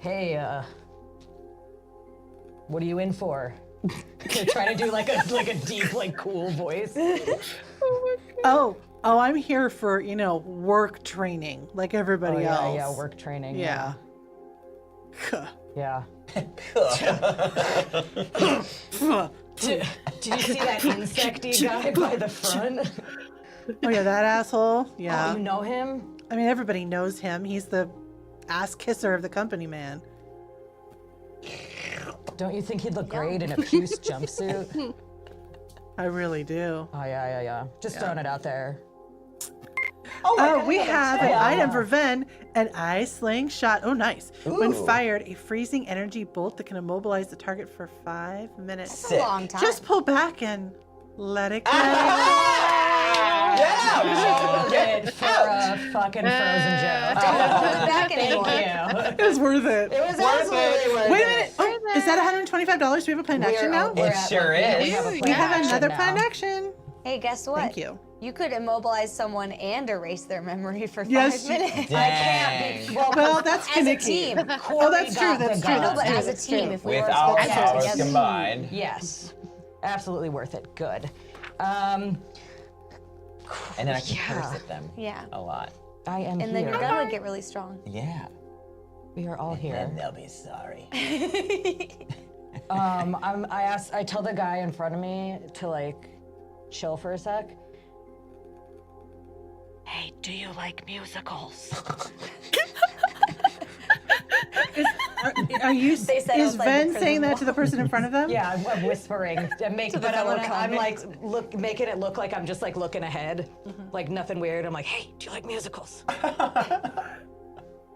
Hey, what are you in for? Trying to do like a deep, like cool voice. Oh, I'm here for, work training like everybody else. Yeah, work training. Yeah. Yeah. Did you see that insecty guy by the front? Oh yeah, that asshole. Oh, Yeah. you know him? I mean, everybody knows him. He's the ass kisser of the company, man. Don't you think he'd look great in a puce jumpsuit? I really do. Oh, yeah. Just throwing it out there. Oh, we have an item for Ven, an eye sling shot. Oh, nice. When Ooh. fired, a freezing energy bolt that can immobilize the target for 5 minutes. That's a long time. Just pull back and let it go. Good for a fucking frozen joke. Don't put it back anymore. Thank It was worth it. you. It was absolutely worth Wait a it. minute. Oh, is that $125? Do we have a planned action now? We're It at sure one. is. We have, a We planned have action another now. planned action. Hey, guess what? Thank you. You could immobilize someone and erase their memory for 5 Yes, minutes. Dang. Well, that's As a kinnicky. team. Oh, that's true. That's true. I know, but That's as a true. team, if we With work our together. powers combined. Yes. Absolutely worth it. Good. And then I can curse at them Yeah. a lot. I am And then here. your gun would get really strong. Yeah. We are all here. Then they'll be sorry. I tell the guy in front of me to like chill for a sec. Hey, do you like musicals? Are you? They said Is outside the Ven prison saying that to the walls. person in front of them? Yeah, I'm whispering. I'm like making it look like I'm just like looking ahead, like nothing weird. I'm like, hey, do you like musicals?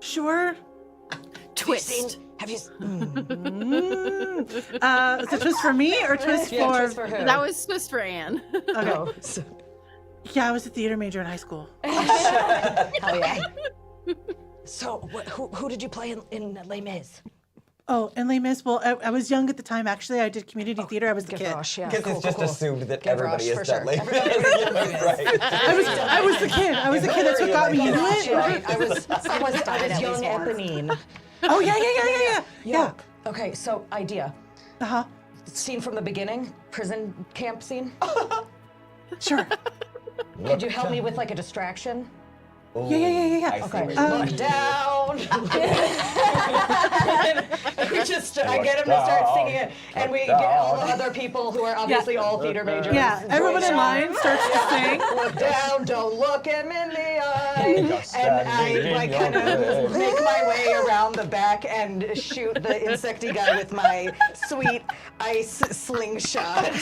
Sure. Twist. Have you? Is it twist for me or twist Yeah, for? twist for who? That was twist for Anne. Okay. Oh, so- Yeah, I was a theater major in high school. hell yeah. So, who did you play in Les Mis? Oh, and Les Mis. Well, I was young at the time. Actually, I did community theater. I was the kid. Gavroche, yeah. Because it's just assumed that everybody Gavroche, is for that sure. late. Right. I was the kid. I was the kid. That's what got me into it. Right. I was young Eponine. Oh yeah. Okay, so idea. Uh huh. Scene from the beginning, prison camp scene. Sure. Could you help me with like a distraction? Yeah. I see Okay. what you're Look down. I get him to start singing it, and we get all the other people who are obviously all theater majors. Yeah. Everyone in line starts to sing. Look down, don't look him in the eye. And I kind of make my way around the back and shoot the insecty guy with my sweet ice slingshot.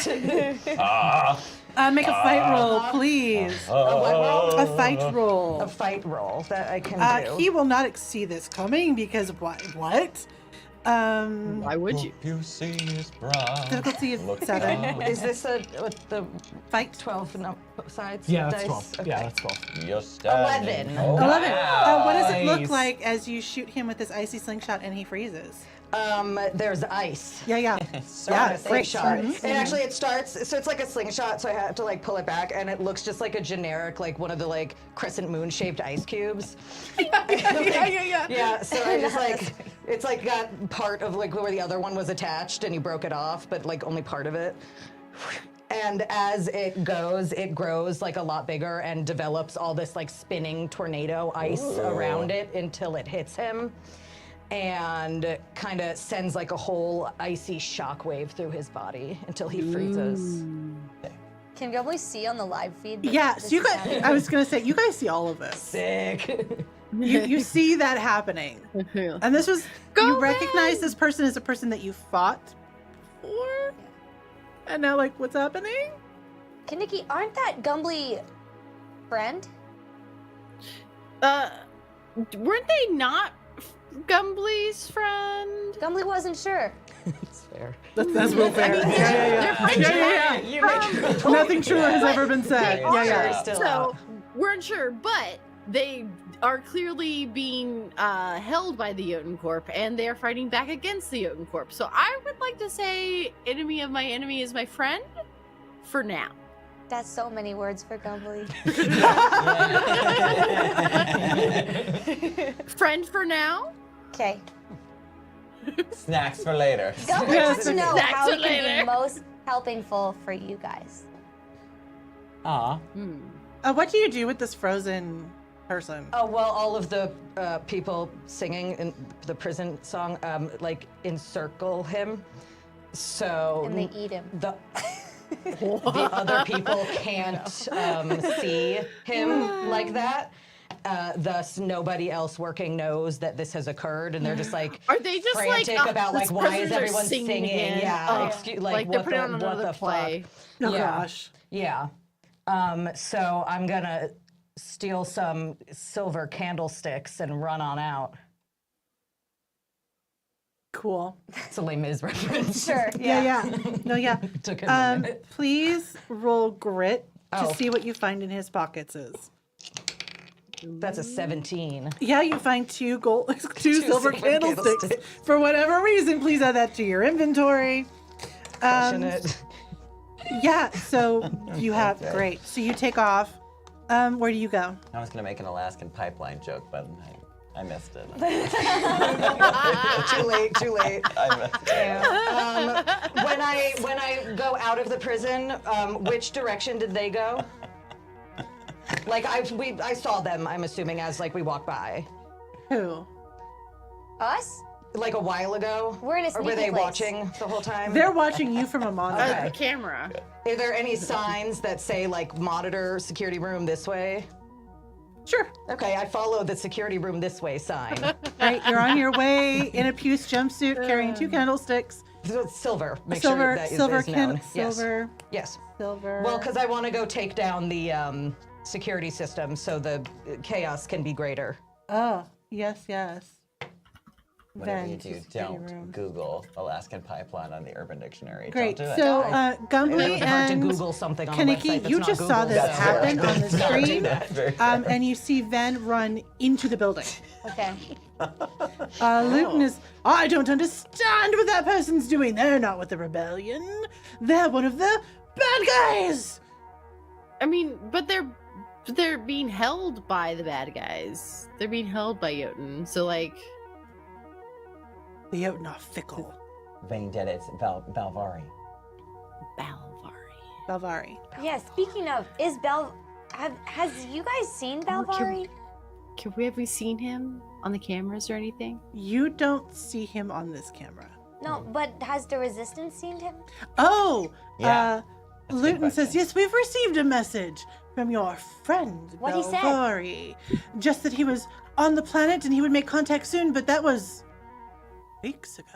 Make a fight roll, please. A what roll? A fight roll. A fight roll that I can do. He will not see this coming because what? Why would you? You see his brow. Difficulty of Look 7. down. Is this the Fight. 12 sides? Yeah, that's dice? 12. Okay. Yeah, that's 12. You're standing 11. 11. What does it look Nice. like as you shoot him with this icy slingshot and he freezes? There's ice. Yeah. Yeah, Yeah, great. slingshot. And actually it starts, so it's like a slingshot, so I have to like pull it back, and it looks just like a generic, like one of the like crescent moon shaped ice cubes. Yeah, so I just like, it's like got part of like where the other one was attached and you broke it off, but like only part of it. And as it grows like a lot bigger and develops all this like spinning tornado ice around it until it hits him. And kind of sends like a whole icy shockwave through his body until he freezes. Can Gumbly see on the live feed? Yeah, this so you is guys, happening? I was going to say, you guys see all of this. Sick. You see that happening. And this was, you recognize this person as a person that you fought for? And now, like, what's happening? Kaniki, aren't that Gumbly friend? Weren't they not Gumbly's friend? Gumbly wasn't sure. It's fair. That's real fair. Nothing truer has ever been said. Yeah. Still So, out. weren't sure, but they are clearly being held by the Jotun Corp, and they are fighting back against the Jotun Corp. So I would like to say enemy of my enemy is my friend, for now. That's so many words for Gumbly. Friend for now? Okay. Snacks for later. Gumbly Yes, wants to know Snacks how for it can later. be most helpful for you guys. Aw. What do you do with this frozen person? Oh, well, all of the people singing in the prison song, like encircle him. So And they eat him. the other people can't see him like that. Thus, nobody else working knows that this has occurred, and they're just like Are they just frantic like about like these why is prisoners are everyone singing? again? Yeah, Oh, excuse, like they're what putting the on what another the play. fuck? Oh, Yeah. gosh. Yeah. So I'm gonna steal some silver candlesticks and run on out. Cool. It's a Les Mis reference. Sure. Yeah. No, yeah. Took him a minute. Please roll grit to Oh. see what you find in his pockets is. That's a 17. Yeah, you find two silver silver candlesticks. candlesticks. For whatever reason, please add that to your inventory. Crushing it. Yeah, so you have great. So you take off. Where do you go? I was gonna make an Alaskan pipeline joke, but I missed it. Too late. I missed it. When I go out of the prison, which direction did they go? Like I saw them, I'm assuming, as like we walked by. Who? Us? Like a while ago? We're in a Or were sneaky they place. watching the whole time? They're watching you from a monitor. Okay. The camera. Are there any signs that say like monitor security room this way? Sure. Okay, I follow the security room this way sign. Right, you're on your way in a puce jumpsuit carrying 2 candlesticks. So it's silver. Make Silver, sure that silver, is known. silver, Yes. silver. Well, because I want to go take down the security system so the chaos can be greater. Oh, yes, yes. Whatever you Then do, to security don't room. Google Alaskan pipeline on the Urban Dictionary. Great. Don't do it. So, It Gumbly would be hard to and Google something on a website Kaneki, that's you not just saw Googled, this so- happen on the Don't do screen, that. Very and you see Ven run into the building. Okay. Luton is, I don't understand what that person's doing. They're not with the rebellion. They're one of the bad guys. I mean, but they're being held by the bad guys. They're being held by Jotun. So like, The Jotun are fickle. Vane did it. It's Balvari. Balvari. Balvari. Yeah, speaking of, has you guys seen Balvari? Have we seen him on the cameras or anything? You don't see him on this camera. No, but has the Resistance seen him? Oh, Yeah. a good Luton says, question. yes, we've received a message from your friend, What'd he say? Balvari. Just that he was on the planet and he would make contact soon, but that was weeks ago.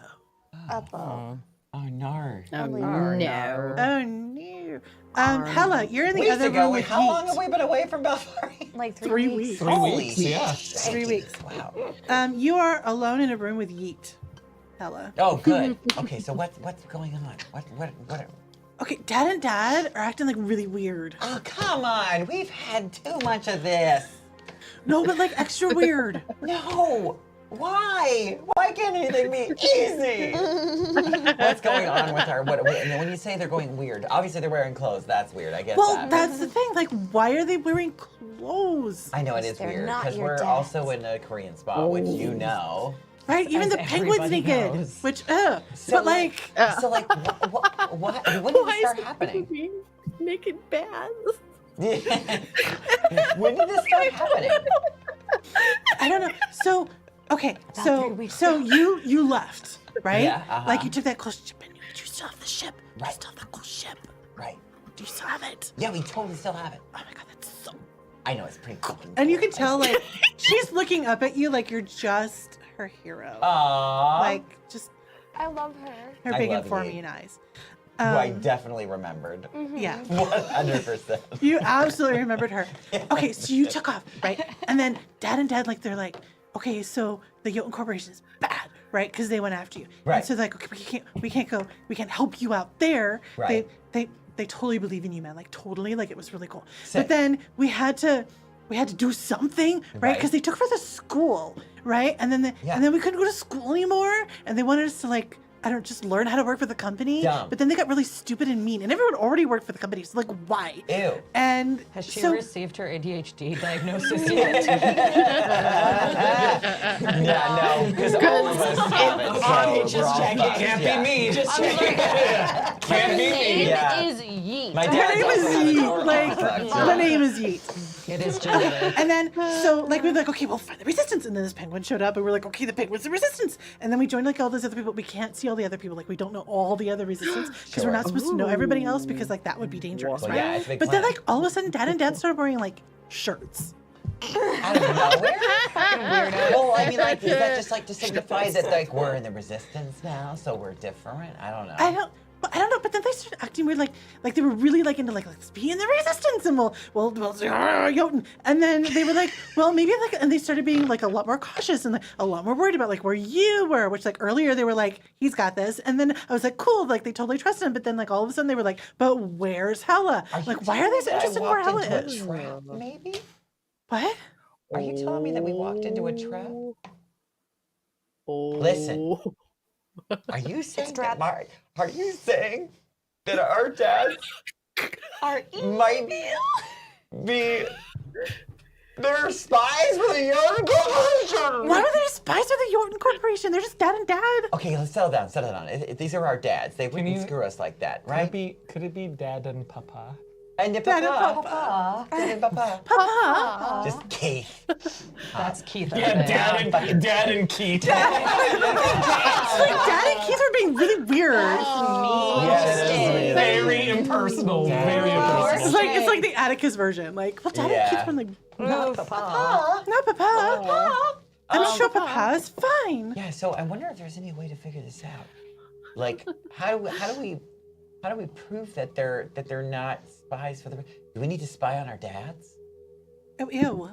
Uh-oh. Oh no. Oh, no. Oh, no. Hella, you're in the Weeks other ago. room with How long Yeet. have we been away from Balvari? Like 3 weeks. weeks. 3 Holy weeks, yeah. shit. 3 weeks. Wow. You are alone in a room with Yeet. Hella. Oh, good. Okay, so what's going on? What? Okay, Dad and Dad are acting like really weird. Oh, come on. We've had too much of this. No, but like extra weird. No. Why? Why can't anything be easy? What's going on with our? And then when you say they're going weird, obviously they're wearing clothes. That's weird. I get Well, that. that's the thing. Like, why are they wearing clothes? I know it is They're weird not because your we're dads. also in a Korean spa, which you know. Right? Even As the penguin's everybody naked. knows. Which, So but like, so like, what? When did this start happening? Naked baths. When did this start happening? I don't know. So, okay, 3 so weeks so you left, right? Yeah, uh-huh. Like you took that close ship and you still have the ship. You Right. still have the cool ship. Right. Do you still have it? Yeah, we totally still have it. Oh my god, that's so. I know it's pretty fucking. And you cool. can tell, like, she's looking up at you like you're just her hero. Aww. Like just I love her. her I big love informing you. eyes. who I definitely remembered. Yeah. 100%. You absolutely remembered her. Okay, so you took off, right? And then Dad and Dad, like, they're like, okay, so the Jotun Corporation is bad, right? Because they went after you. Right. And so they're like, okay, we can't go, we can't help you out there. Right. They totally believe in you, man. Like totally, like it was really cool. Sick. But then we had to do something, right? Right. Because they took her to school, right? And then Yeah. and then we couldn't go to school anymore. And they wanted us to like, I don't just learn how to work for the company. Dumb. But then they got really stupid and mean. And everyone already worked for the company. So like, why? Ew. And Has she so, received her ADHD diagnosis yet? Yeah, no, because all of us have it. So just we're all checking. fucked. Can't Yeah. be me. Just I was checking. like, Can't her be me. name Yeah. is Yeet. My her dad name is also has it. Yeet. Like, the name is Yeet. It is genetic. And then, so, like, we were like, okay, we'll find the resistance. And then this penguin showed up, and we're like, okay, the penguin's the resistance. And then we joined, like, all those other people. We can't see all the other people. Like, we don't know all the other resistance because we're Sure. not supposed to know everybody else because, like, that would be dangerous, Well, right? yeah, it's a big But then, planet. like, all of a sudden, Dad and Dad started wearing, like, shirts. Out of nowhere? Well, I mean, like, is that just like to signify that like we're in the resistance now, so we're different? I don't know. I don't know. But then they started acting weird, like they were really like into like let's be in the resistance and we'll say Jotun. And then they were like, well, maybe like, and they started being like a lot more cautious and like a lot more worried about like where you were, which like earlier they were like, he's got this, and then I was like, cool, like they totally trusted him. But then like all of a sudden they were like, but where's Hella? Like, why are they so interested in where Hella is? Trap, maybe? What? Are you telling me that we walked into a trap? Oh. Listen. Are you saying trap. that are you saying that our dads might be they're spies for the Jotun Corporation? Why are they spies for the Jotun Corporation? They're just Dad and Dad. Okay, let's settle down. These are our dads. They wouldn't you- screw us like that, Could right? it be Dad and Papa? And the Dad and papa. Dad and papa. Papa. Just Keith. That's Keith. Yeah, Dad and Keith. It's like Dad and Keith are being really weird. Yes. Very impersonal. Very impersonal. It's like the Atticus version. Like, well, Dad and Keith from like, Not Papa. not Papa. I'm sure Papa is fine. Yeah, so I wonder if there's any way to figure this out. Like, how do we prove that they're not spies for the? Do we need to spy on our dads? Oh, ew.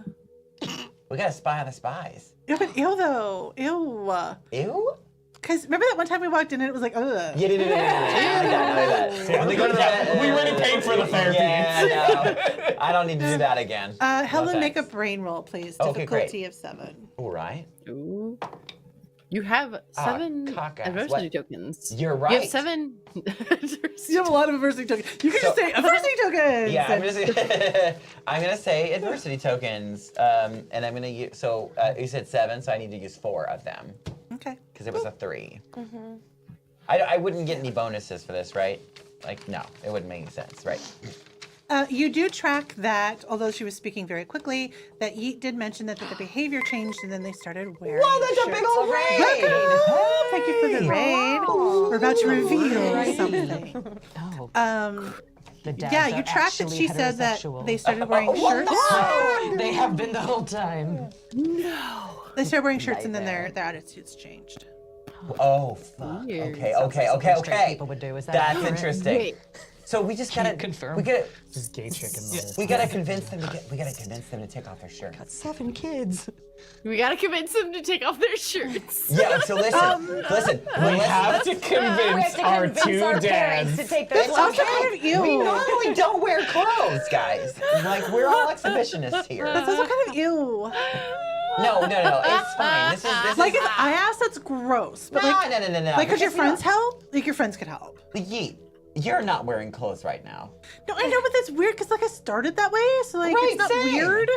We gotta spy on the spies. Ew, but ew though. Ew. Ew? Because remember that one time we walked in and it was like, ugh. Yeah. When they go to the, We already paid for the therapy. Yeah, no, I don't need to do that again. Helen, No make a thanks. brain roll, please. Okay, Difficulty great. of 7. All right. Ooh. You have 7 cock-ass. adversity What? tokens. You're right. You have 7 You have a lot of adversity tokens. You can just say adversity tokens. Yeah, I'm gonna say adversity tokens, and I'm gonna use. So you said 7, so I need to use 4 of them Okay. because it was a 3. I wouldn't get any bonuses for this, right? Like, no, it wouldn't make any sense, right? You do track that, although she was speaking very quickly, that Yeet did mention that the behavior changed and then they started wearing Wow, that's a big shirts. old raid! Welcome! Thank you for the raid. We're about to reveal something. Oh, the dads Yeah, are you tracked that actually she said that heterosexual. they started wearing what shirts. Oh, they have been the whole time. They started wearing shirts and then their attitudes changed. Oh, fuck. Weird. Okay. People would do. Is that That's accurate? interesting. Wait. So we just gotta confirm. We gotta This is gay chicken. roll. we gotta convince them to take off their shirt. 7 kids. We gotta convince them to take off their shirts. Yeah. So listen. We have to We convince have to our convince 2 our parents dads. to take their It's also kind of ew. We normally don't wear clothes, guys. Like, we're all exhibitionists here. That's also kind of ew. No. It's fine. This is Like if I ask, that's gross. But no. like could your because, friends help? Like your friends could help. Yeet, you're not wearing clothes right now. No, I know, but that's weird because like I started that way, so like Right, it's not same. weird.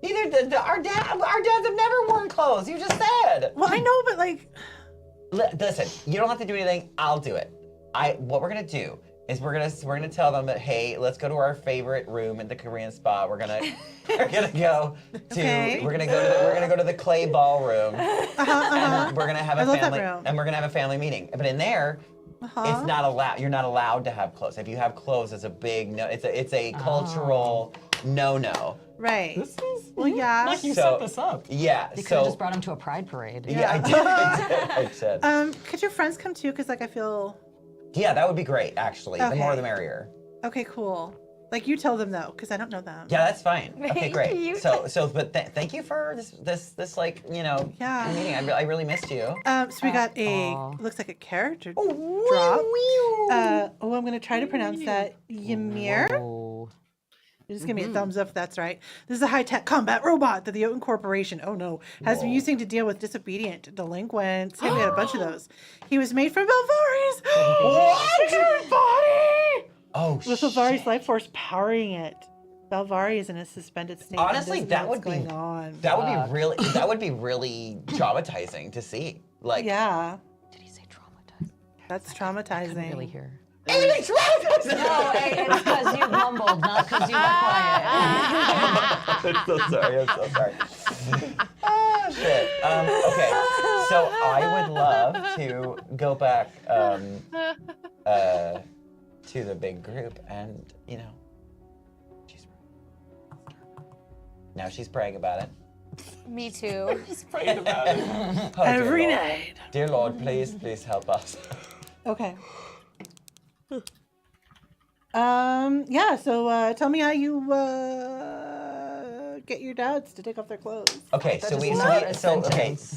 Neither our dads have never worn clothes. You just said. Well, I know, but like Listen, you don't have to do anything. I'll do it. What we're gonna do is we're gonna tell them that, hey, let's go to our favorite room at the Korean spa. We're gonna go to Okay. we're gonna go to the clay ballroom. And we're gonna have I a love that family room. and we're gonna have a family meeting. But in there, it's not allowed. You're not allowed to have clothes. If you have clothes, it's a big no. It's a cultural no. right. This is Well, yeah. like you So- set this up. Yeah. You could have So just brought him to a pride parade. yeah, I did. I said. Could your friends come too? Because like I feel. Yeah, that would be great. Actually, the more Okay. the merrier. Okay, cool. Like you tell them though, because I don't know them. Yeah, that's fine. Okay, great. You- But thank you for this like Yeah. meeting. I really missed you. So we got Aw. looks like a character Oh, drop. I'm gonna try to pronounce that. Ymir. Oh. Just give me a thumbs up if that's right. This is a high-tech combat robot that the Jotun Corporation, has been using to deal with disobedient delinquents. Yeah, we had a bunch of those. He was made from Belvari's body! Oh, With Belvari's life force powering it. Belvari is in a suspended state. and Honestly, doesn't that know would what's be going on. that would be really traumatizing to see. Like Yeah, Did he say traumatized? that's I couldn't traumatizing. really hear. It's traumatizing. No, it's because you mumbled, not because you were quiet. I'm so sorry. Oh shit. Okay. So I would love to go back to the big group, and now she's praying about it. Me too. Praying about it. Oh, dear Every Lord. night. Dear Lord, please help us. Okay. Yeah, so tell me how you get your dads to take off their clothes. Okay, That so is we not a okay. sentence.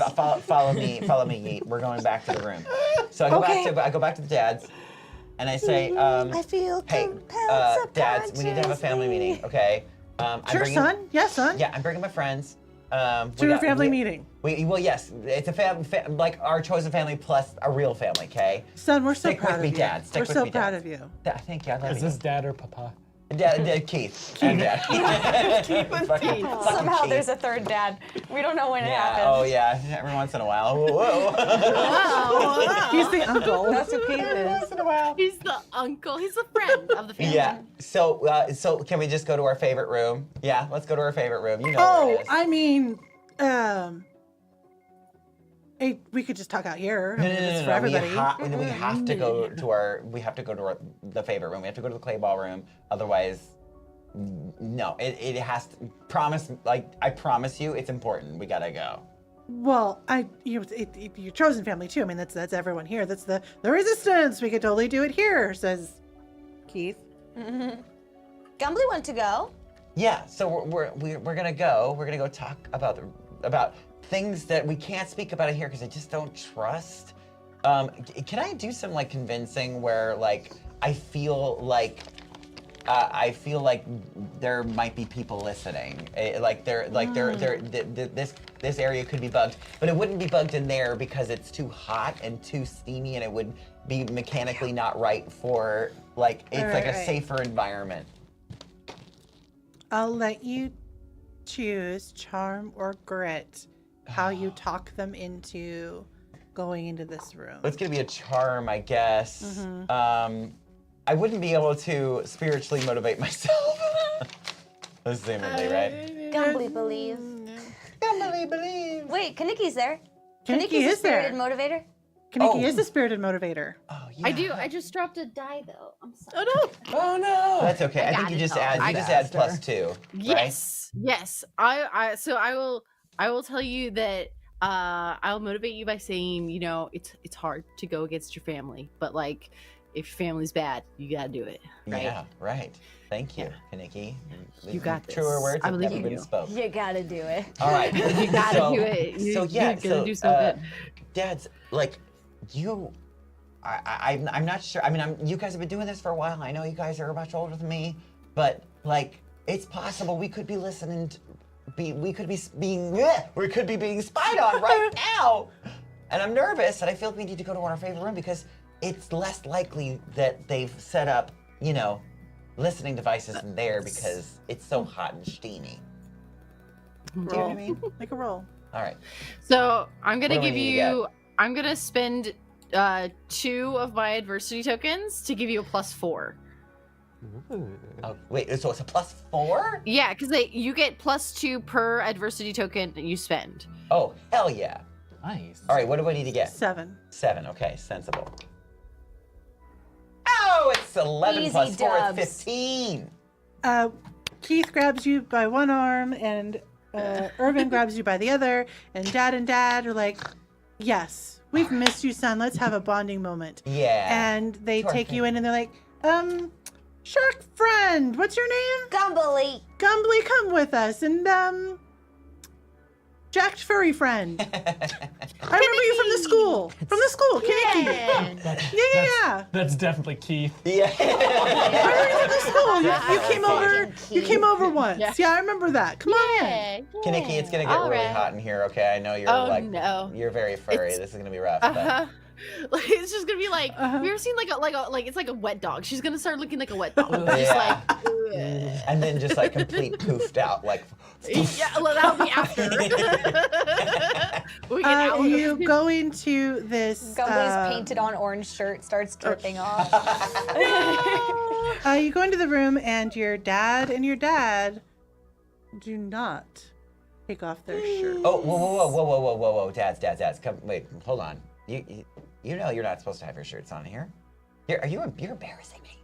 Follow me, Yeet. We're going back to the room. So I go back to the dads, and I say, I feel hey, compelled dads, we need to have a family meeting, okay? I'm Sure, bringing- son. Yes, son. Yeah, I'm bringing my friends. To a family meeting. Well, yes, it's a like our chosen family plus a real family, okay? Son, we're so Stick with proud me, of you. Dad. Stick We're with so me, proud Dad. of you. Thank you. I love Is you. this dad or papa? Keith. And Dad. Fucking Somehow Keith. there's a third dad. We don't know when it Yeah. happened. Oh yeah. Every once in a while. Whoa. He's the uncle. That's who Keith Every is. once in a while. He's the uncle. He's a friend of the family. Yeah. So can we just go to our favorite room? Yeah. Let's go to our favorite room. You know where Oh, it is. I mean, hey, we could just talk out here. I mean, it's for everybody. We have to go to the favorite room. We have to go to the clay ball room. Otherwise, no. It has to promise. Like I promise you, it's important. We gotta go. Well, your chosen family too. I mean, that's everyone here. That's the resistance. We could totally do it here, says Keith. Gumbly want to go. Yeah. So we're gonna go. We're gonna go talk about things that we can't speak about it here because I just don't trust. Can I do some like convincing where like I feel like there might be people listening. This area could be bugged, but it wouldn't be bugged in there because it's too hot and too steamy, and it would be mechanically not right for like it's like a Right. safer environment. I'll let you choose charm or grit. How you talk them into going into this room. It's gonna be a charm, I guess. I wouldn't be able to spiritually motivate myself. Assumedly, right? Gumbly believe. Gumbly believe. Wait, Kaniki's there. Kaneki Kaniki's a is there. spirited motivator. Kaneki is the spirited motivator. Oh yeah. I do. I just dropped a die though. I'm sorry. Oh no! Oh no. That's okay. I think got you it, just though. add I you just got add +2. Yes. Yes. So I will tell you that I'll motivate you by saying, you know, it's hard to go against your family, but like if your family's bad, you gotta do it. Right? Yeah, right. Thank you, Kaneki. You got this. Truer words I have believe never in been you. spoken. You gotta do it. All right. You gotta do it. You're gonna do so good. Dad's like you. I'm not sure. I mean, you guys have been doing this for a while. I know you guys are much older than me, but like it's possible we could be listening. We could be being spied on right now, and I'm nervous. And I feel like we need to go to our favorite room because it's less likely that they've set up, you know, listening devices in there because it's so hot and steamy. Do you know what I mean? Make a roll. All right. So I'm gonna What do we give need to you. I'm gonna spend 2 of my adversity tokens to give you a +4. Oh, wait, so it's a +4? Yeah, because you get +2 per adversity token that you spend. Oh, hell yeah. Nice. All right, what do I need to get? 7. 7, okay, sensible. Oh, it's 11 Easy plus 4 dubs. is 15. Keith grabs you by one arm, and Irvin grabs you by the other, and Dad are like, "Yes, we've missed you, son. Let's have a bonding moment." Yeah. And they Sure take thing. you in, and they're like, "Shark friend, what's your name? Gumbly. Gumbly, come with us." And Jacked furry friend. I remember you from the school. From the school, Kaneki. Yeah. That's definitely Keith. Yeah. I remember you from the school. You came over. You came over once. Yeah. Yeah, I remember that. Come on in. Kaneki, it's gonna get All really right. hot in here, okay? I know you're Oh, like, no. you're very furry. It's- This is gonna be rough. Uh-huh. Like it's just gonna be like Uh-huh. you ever seen it's like a wet dog. She's gonna start looking like a wet dog. Yeah. Just like And then just like complete poofed out, like. yeah, well, that'll be after. We get out. You go into this. Gumbly's painted on orange shirt starts dripping off. You go into the room, and your dad do not take off their shirt. Oh, whoa, dads, come, wait, hold on. You know you're not supposed to have your shirts on here. You're embarrassing me.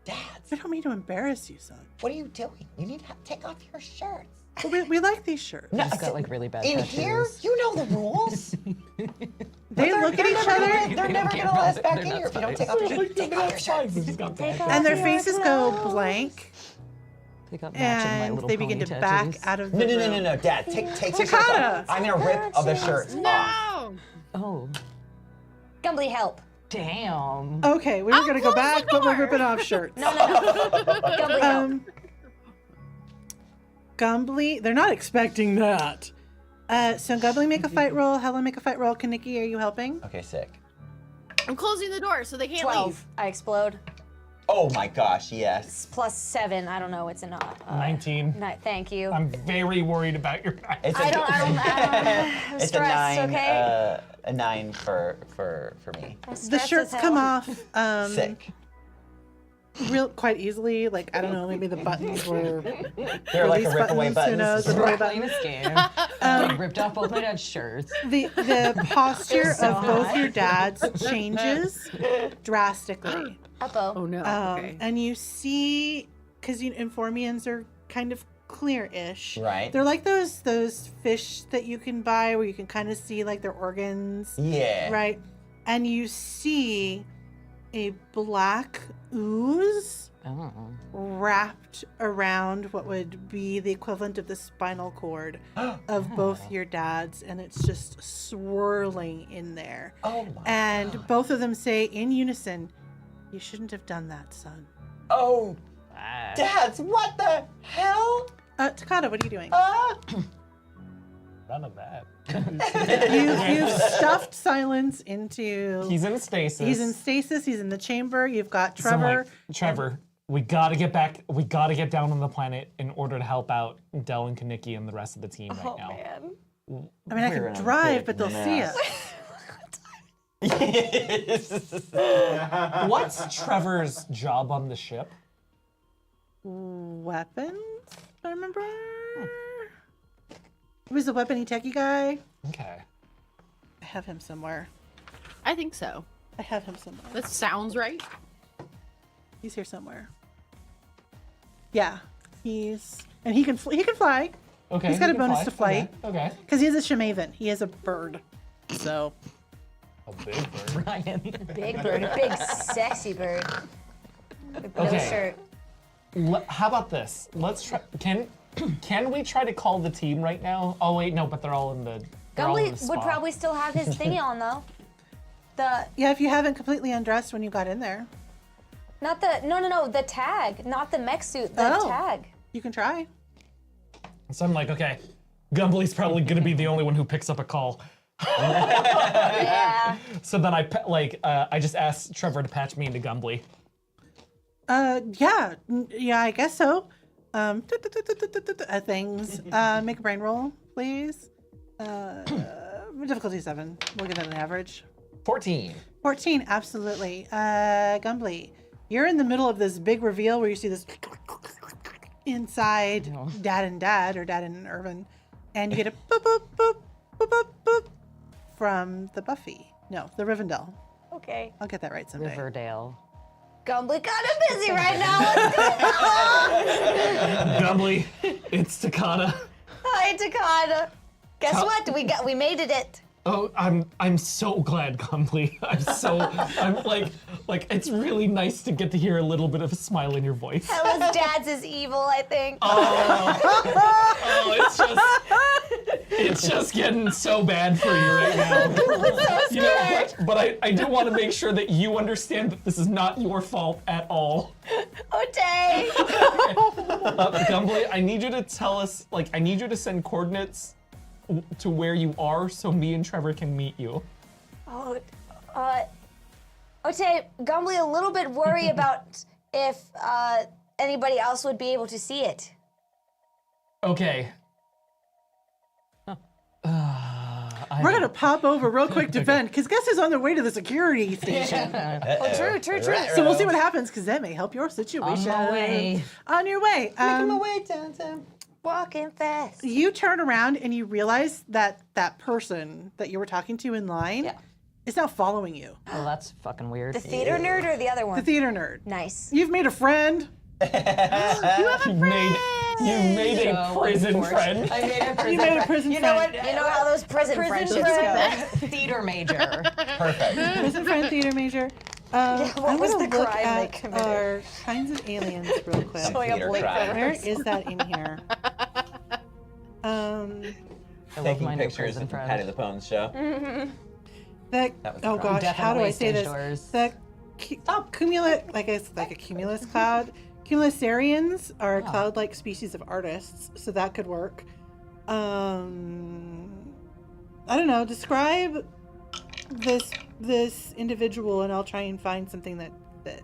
Dads, I don't mean to embarrass you, son. what are you doing? You need to take off your shirts. But we like these shirts. No, He's got like really bad in tattoos. here, you know the rules. They look at each other, They're never gonna let us back in here if you don't take off your shirts. Take off your shirts. and their faces go blank, They got matching My and Little they begin Pony to tattoos. back out of the room. No, Dad, take your shirts Takata. off. I'm gonna rip the shirts off. No. Oh, Gumbly, help. damn. Okay, we were gonna go close back, the but we're door. ripping off shirts. No. Gumbly, help. Gumbly, they're not expecting that. So Gumbly, make a fight roll. Helen, make a fight roll. Kaneki, are you helping? Okay, sick. I'm closing the door so they can't 12. leave. I explode. Oh my gosh, yes. It's +7. I don't know. It's in 19. Thank you. I'm very worried about your It's I don't. I'm it's stressed. a 9. Okay. A 9 for me. I'm The stressed shirts as come hell. off Sick. real quite easily. Like, I don't know, maybe the buttons were They're like a release rip away Who button. knows? We're Rip away playing buttons. this game. Ripped off both my dad's shirts. The posture so of both hot. your dads changes drastically. Uh-oh. Oh no. Okay. And you see, because Informians are kind of clear-ish. Right. They're like those fish that you can buy where you can kind of see like their organs. Yeah. Right. And you see a black ooze Oh. wrapped around what would be the equivalent of the spinal cord of both your dads, and it's just swirling in there. Oh my And God. both of them say in unison, "You shouldn't have done that, son." Oh, dads, what the hell? Takata, what are you doing? None of that. You've stuffed Silence into. He's in stasis. He's in stasis. He's in the chamber. You've got So I'm Trevor. like, Trevor, we gotta get back. We gotta get down on the planet in order to help out Del and Kaniki and the rest of the team right now. Man. I mean, I We're can in a drive, big but they'll see mess. us. What's Trevor's job on the ship? Weapons, if I remember. He was the weapony techie guy. Okay. I have him somewhere. I think so. I have him somewhere. That sounds right. He's here somewhere. Yeah, he can fly Okay. He's got he a can bonus fly. to flight. Okay. because he is a Shemaven. He is a bird. So A big bird. Ryan. Big bird. Big sexy bird. With no Okay. shirt. How about this? Let's try. Can we try to call the team right now? Oh wait, no, but they're all in the. They're all in Gumbly the would spa. probably still have his thingy on though. yeah, if you haven't completely undressed when you got in there, No, the tag, not the mech suit, the Oh. tag. you can try. So I'm like, okay, Gumbly's probably gonna be the only one who picks up a call. Yeah. So then I just asked Trevor to patch me into Gumbly. Yeah, I guess so. Things. Make a brain roll, please. Difficulty 7. We'll give it an average. 14. 14, absolutely. Gumbly, you're in the middle of this big reveal where you see this inside Dad and Dad, or Dad and Irvin, and you get a boop, boop, boop, boop, boop, boop from the Buffy. No, the Rivendell. Okay. I'll get that right someday. Riverdale. Gumbly kind of busy right now. What's going on? Gumbly, it's Takata. Hi, Takada. Guess Tell- what? We made it. Oh, I'm so glad, Gumbly. I'm like it's really nice to get to hear a little bit of a smile in your voice. Ella's dad's is evil, I think. Oh, it's just getting so bad for you right now. You know, but I do want to make sure that you understand that this is not your fault at all. Okay. Gumbly, I need you to tell us, I need you to send coordinates to where you are so me and Trevor can meet you. Oh, okay, Gumbly a little bit worried about if anybody else would be able to see it. Okay. We're gonna pop over real quick to vent, because guess who's on their way to the security station? Oh, true. So we'll see what happens, because that may help your situation. On my way. On your way. Making my way downtown. Walking fast. You turn around and you realize that that person that you were talking to in line Yeah. is now following you. Well, that's fucking weird. The theater nerd or the other one? The theater nerd. Nice. You've made a friend. You made a So prison unfortunate. friend. I made a prison You made a friend. prison You know friend. what? You know how those prison friendships friend, go. theater major. Perfect. Prison friend, theater major. what I'm was gonna the look crime they at committed? our kinds of aliens real quick. Showing up Theater late crime. for Where rehearsal. is that in here? I love Taking my new pictures prison of friend. Patty the Bones show. The, That was oh the crime. gosh, how do I Definitely say this? Doors. The cumulus, like a cumulus cloud. Cumulusarians are a cloud-like species of artists, so that could work. I don't know. Describe this individual, and I'll try and find something that fits.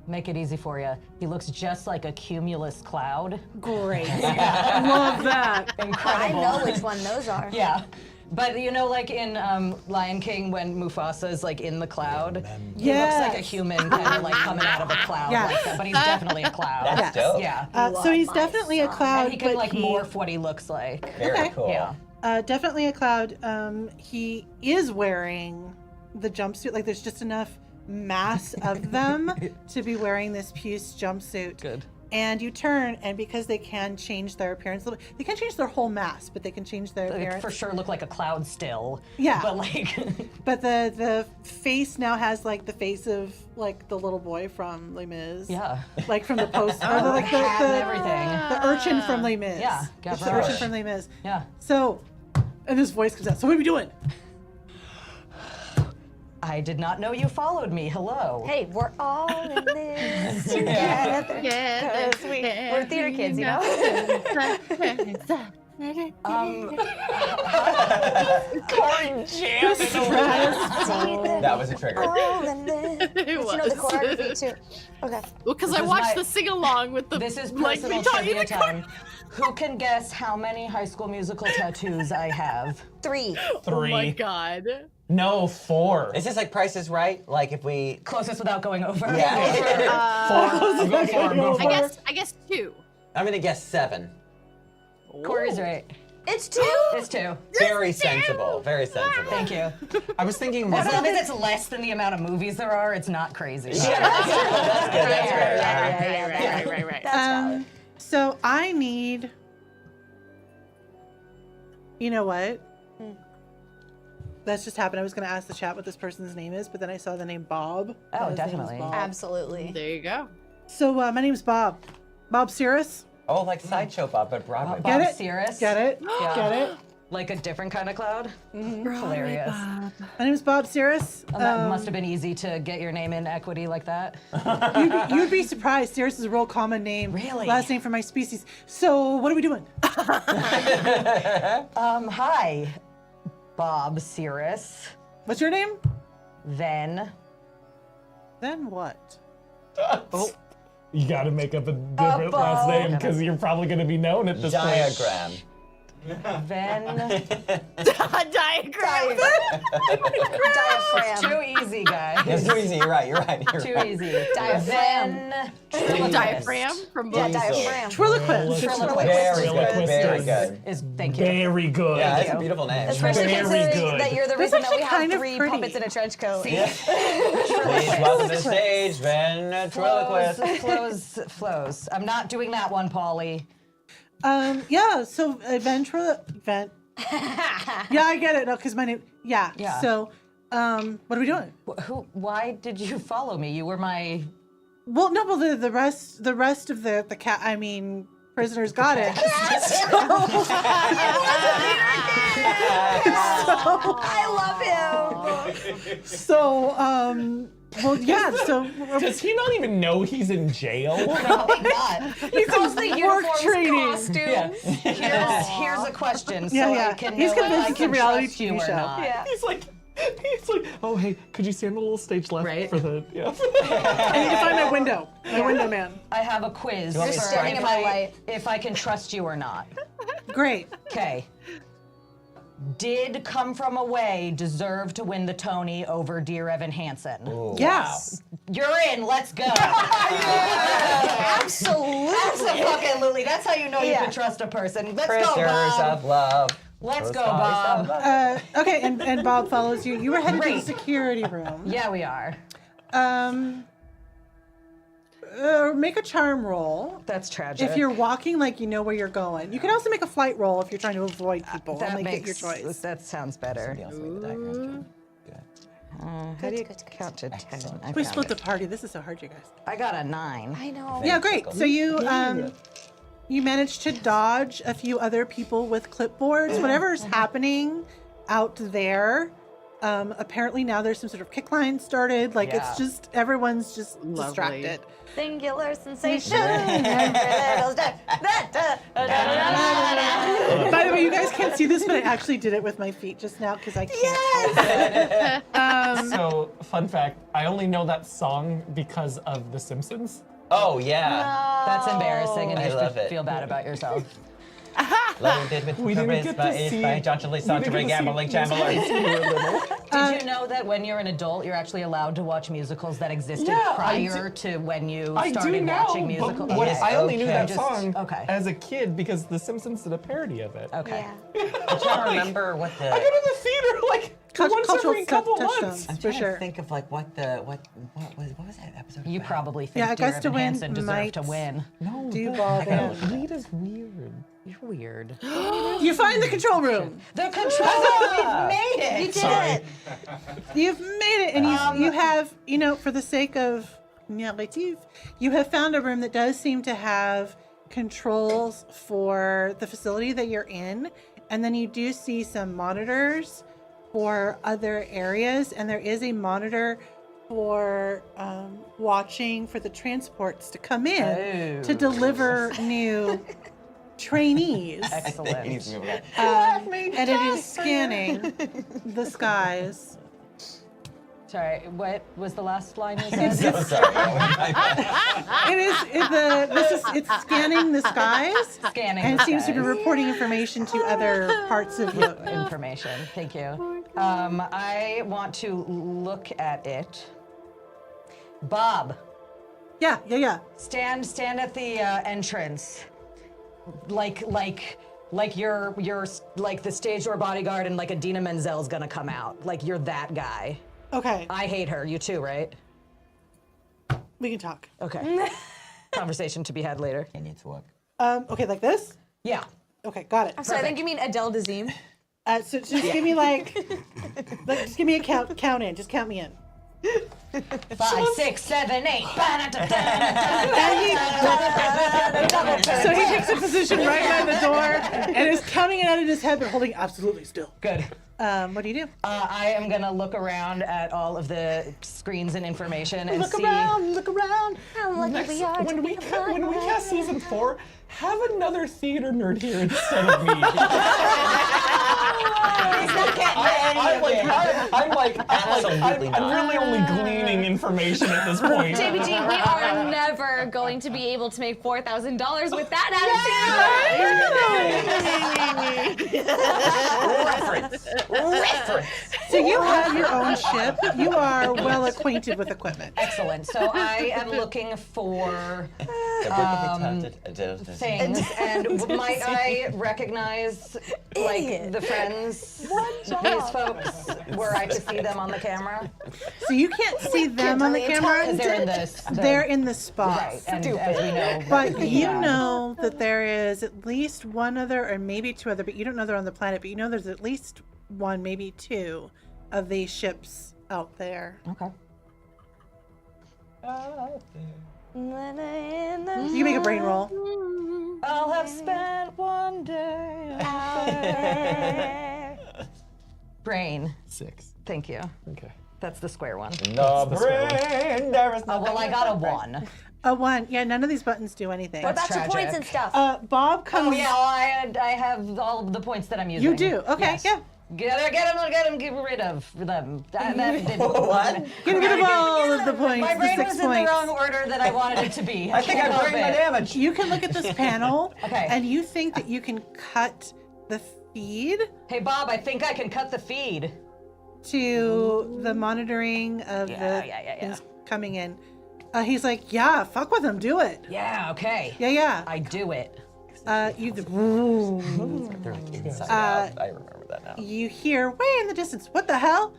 Make it easy for you. He looks just like a cumulus cloud. Great. Love that. I Incredible. know which one those are. Yeah. But you know, like in Lion King, when Mufasa is like in the cloud, he looks like a human kind of like coming out of a cloud Yeah. like that. But he's definitely a cloud. That's dope. Yeah. So he's my definitely a son. cloud, And he can but like morph what he looks like. Very Okay. cool. Yeah. Definitely a cloud. He is wearing the jumpsuit. Like there's just enough mass of them to be wearing this puce jumpsuit. Good. And you turn, and because they can change their appearance, they can't change their whole mass, but they can change their They appearance. for sure look like a cloud still. Yeah. But like, But the face now has like the face of like the little boy from Les Mis. yeah. Like from the post, or the, like Hat and everything. the urchin from Les Mis. Yeah, It's the Gavroche. urchin from Les Mis. Yeah. So, and this voice comes out. So what are we doing? I did not know you followed me. Hello. Hey, we're all in this together. Yeah, We're theater kids, you know? That was a trigger. All in this. But you know the choreography too. Okay. Well, because I This is watched my- the sing along with the This is like personal we taught you trivia the time. Who can guess how many High School Musical tattoos I have? 3. Oh my 3. god. No, 4. Is this like Price is Right? Like if we. Closest without going over. Yeah. 4. I'm going 4. I'm going 4. I guess 2. I'm gonna guess 7. Corey's right. It's 2? It's 2. Very sensible. Very sensible. Thank you. I was thinking As long as it's less than the amount of movies there are, it's not crazy. Yeah, that's good. That's good. That's fair. Right. That's valid. So I need. You know what? That's just happened. I was going to ask the chat what this person's name is, but then I saw the name Bob. Oh, His name is definitely. Bob. Absolutely. There you go. So my name's Bob. Bob Cirrus. Oh, like Sideshow Bob, but Broadway. Bob Get it? Cirrus. Get it? Yeah. Get it? Like a different kind of cloud? Hilarious. My name's Bob Cirrus. And that must have been easy to get your name in equity like that. You'd be surprised. Cirrus is a real common name. Really? Last name for my species. So what are we doing? Hi, Bob Cirrus. What's your name? Then Then what? You gotta make up a different last name because you're probably gonna be known at this point. Diagram. Then Diagram. Diaphragm. too easy, guys. It's too easy. You're right. You're right. You're Too right. easy. Diaphragm. Then Diaphragm from Yeah, both. diaphragm. Twirliquist. Very good. Very good. Is thank you. Very good. Yeah, that's you. a beautiful name. Especially Very considering good. that you're the That's reason that we actually have kind of 3 pretty. puppets in a trench coat. Please welcome to the stage, ventriloquist. Flows. I'm not doing that one, Polly. Yeah, so vent. Yeah, I get it. No, because my name. Yeah. Yeah. So, what are we doing? Why did you follow me? You were my. Well, no, well, the rest of the cat. I mean, prisoners got it. I love him. So, well, yeah. So Does he not even know he's in jail? Probably not. he's Because the in work uniform's training. costumes. Here's a question, so Yeah, yeah. I can He's know if convinced I it's a can reality trust you TV or show. not. Yeah. He's like, oh hey, could you stand a little stage left Right. for the yeah? I need to find my window. My window man. I have a quiz. want me to for stand in if my I- light. If I can trust you or not. Great. Okay. Did Come From Away deserve to win the Tony over Dear Evan Hansen? Ooh, Yes. You're in. Let's go. Absolutely. Absolutely. That's how you know you can trust a person. Let's go, Prisoners Bob. of love. Let's go, Prisoners of Bob. love. Okay, and Bob follows you. You were headed to the Great. security room. Yeah, we are. Make a charm roll. That's tragic. If you're walking like you know where you're going. You can also make a flight roll if you're trying to avoid people. that I'll make makes it your choice. That sounds better. Somebody else make the diagram, too. Good. How do you count to 10? I We found split the it. party. This is so hard, you guys. I got a 9. I know. Yeah, great. So you managed to dodge a few other people with clipboards. Whatever's happening out there. Apparently now there's some sort of kick line started. Like Yeah. it's just everyone's just Lovely. distracted. Singular sensation. Every little step. Da, da, da, da, da, da, da. By the way, you guys can't see this, but I actually did it with my feet just now because I can't. So, fun fact, I only know that song because of The Simpsons. Oh, yeah. That's embarrassing, and I you love should it. feel bad about yourself. Loaded with We didn't get to charisma is see- by Johnson Lee we didn't Santori get to see Gambling musicals Chamberlain. when we were little. Did you know that when you're an adult, you're actually allowed to watch musicals that existed Yeah, prior to when you I do started now, watching but musicals? what, Yes, I only knew okay. that Just- song okay. as a kid because The Simpsons did a parody of it. Okay. Yeah. I'm trying to remember what the. I go to the theater like once Cultural every couple touchstones. months. I'm for trying sure. to think of like what was that episode? You about? probably think Yeah, Dear Augusta Evan Hansen Wynn deserved to might- win. No, Do the ball hell, down. Rita's weird. You're weird. You find the control room. The control room, we've made it! You did Sorry. it. You've made it, and you have, for the sake of narrative, you have found a room that does seem to have controls for the facility that you're in, and then you do see some monitors for other areas, and there is a monitor for watching for the transports to come in to deliver new trainees. Excellent. He's moving on. And it is scanning the skies. Sorry, what was the last line you It's, said? So sorry. it's scanning the skies Scanning and the seems to be skies. reporting information to other parts of you. Information. Thank you. I want to look at it. Bob, Yeah. stand at the entrance, like you're like the stage door bodyguard, and like Adina Menzel's gonna come out. Like you're that guy. Okay, I hate her. You too, right? we can talk. Okay. Conversation to be had later. He needs work. Okay, like this? Yeah. Okay, got it. So I think you mean Adele Dazeem. So just give me just give me a count in. Just count me in. 5, 6, 7, 8. So he takes a position right by the door and is counting it out in his head, but holding absolutely still. Good. What do you do? I am gonna look around at all of the screens and information and Look see. around. How lucky we are to When we be alive. when we cast season 4, have another theater nerd here instead of me. I'm really only gleaning information at this point. JBG, we are never going to be able to make $4,000 with that Reference. So you have your own ship. You are well acquainted with equipment. Excellent. So I am looking for things, and might I recognize like the friends, these folks, were I to see them on the camera? So you can't see them on the camera. Because they're in this. They're in the spot. Right, and as we know. But you yeah. know that there is at least one other, or maybe two other, but you don't know they're on the planet, but you know there's at least one, maybe two of these ships out there. Okay. You can make a brain roll. I'll have spent one day out there. Brain. 6. Thank you. Okay. That's the square one. No brain, there is Oh, well, I got a 1. A 1. Yeah, none of these buttons do anything. What about your tragic. points and stuff? Bob comes. Oh, yeah, well, I have all of the points that I'm using. You do. Okay, Yes. yeah. Get them, get rid of them. That didn't- What? Get rid of all of the points, My the brain 6 was in points. the wrong order that I wanted it to be. I think can't I'm help doing my it. damage. You can look at this panel, Okay. and you think that you can cut the feed Hey, Bob, I think I can cut the feed. to the monitoring of Yeah, the yeah. things coming in. He's like, yeah, fuck with them, do it. Yeah, okay. Yeah. I do it. They're like inside out. I remember that now. You hear way in the distance, what the hell?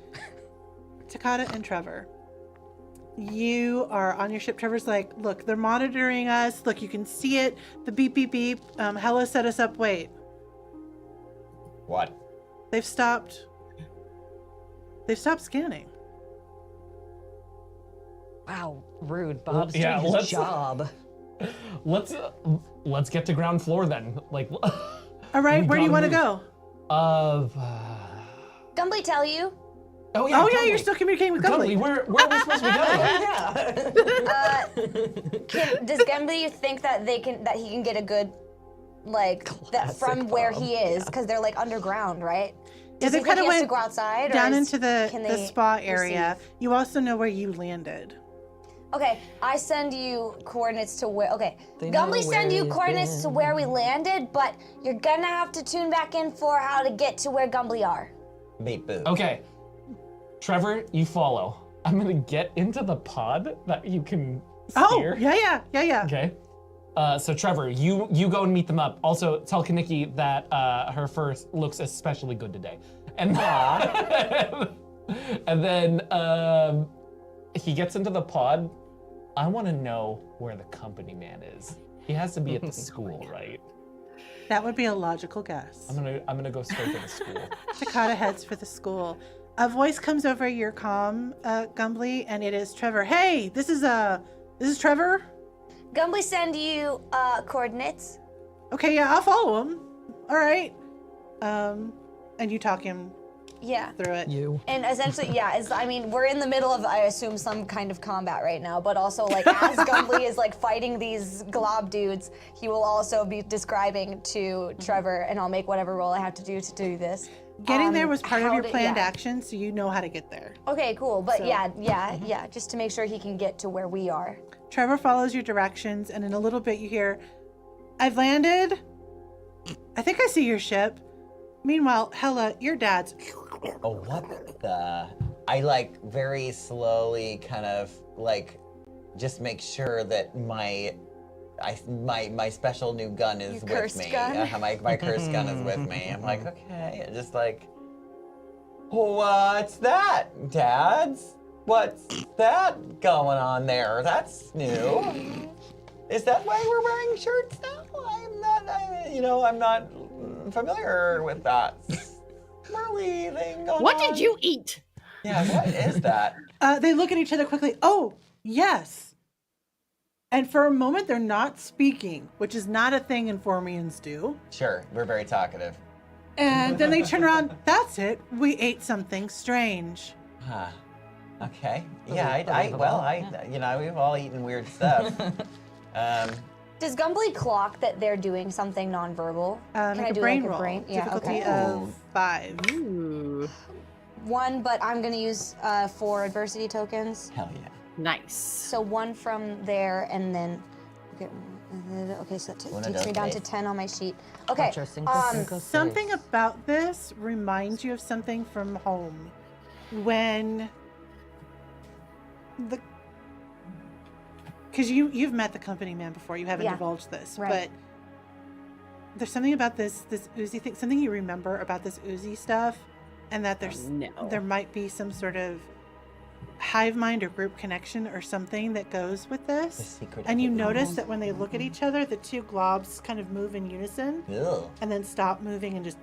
Takata and Trevor. You are on your ship. Trevor's like, look, they're monitoring us. Look, you can see it. The beep, beep, beep. Hella set us up. Wait. What? They've stopped scanning. Wow, rude. Bob's yeah, doing his let's- job. Let's get to ground floor then. Like. All right, We where do you want gotta to go? Gumbly tell you. Oh yeah. Oh, yeah, Gumbly. you're still communicating with Gumbly, Gumbly. where are we supposed to be going? Does Gumbly think that he can get a good like that from where he is, because they're like underground, right? Does he they think kind of he has to went go outside, or down is- into the can they spa area. receive? You also know where you landed. Okay, I send you coordinates to where. Okay, They know Gumbly send where you he's coordinates to where we landed, but you're gonna have to tune back in for how to get to where Gumbly are. Beep boop. Okay. Trevor, you follow. I'm gonna get into the pod that you can Oh, steer. yeah. Okay. So Trevor, you go and meet them up. Also, tell Kaniki that her fur looks especially good today. And and then he gets into the pod. I want to know where the company man is. He has to be at the school, right? That would be a logical guess. I'm gonna go straight to the school. Takata heads for the school. A voice comes over your comm, Gumbly, and it is Trevor. Hey, this is Trevor. Gumbly send you coordinates. Okay, yeah, I'll follow him. All right. And you talk him Yeah. through it. You. And essentially, yeah, I mean, we're in the middle of, I assume, some kind of combat right now, but also, like, as Gumbly is, like, fighting these glob dudes, he will also be describing to Trevor, and I'll make whatever roll I have to do this. Getting there was part of how your to- planned yeah. action, so you know how to get there. Okay, cool, but So- yeah, just to make sure he can get to where we are. Trevor follows your directions, and in a little bit you hear, I've landed. I think I see your ship. Meanwhile, Hella, your dad's. Oh, what the? I like very slowly kind of like just make sure that my special new gun is Your with cursed me. gun? My cursed gun is with me. I'm like, okay, just like, what's that, Dads? What's that going on there? That's new. Is that why we're wearing shirts now? I'm not familiar with that swirly thing going What on. did you eat? Yeah, what is that? They look at each other quickly. Oh, yes. And for a moment, they're not speaking, which is not a thing Informians do. Sure, we're very talkative. And then they turn around. That's it. We ate something strange. Huh. Okay. Yeah, we've all eaten weird stuff. Does Gumbly clock that they're doing something nonverbal? Can Make I a do brain like a roll. brain? Yeah, Difficulty okay. of 5. Ooh, 1, but I'm gonna use 4 adversity tokens. Hell yeah. nice. So 1 from there, and then okay, so that One of takes those me down to days. 10 on my sheet. Okay. Interesting. Something about this reminds you of something from home. When because you've met the company man before, you haven't Yeah. divulged this, Right. but there's something about this Uzi thing, something you remember about this Uzi stuff, and that there might be some sort of hive mind or group connection or something that goes with The this. secret. And of you it. notice that when they look at each other, the two globs kind of move in unison Ugh. and then stop moving and just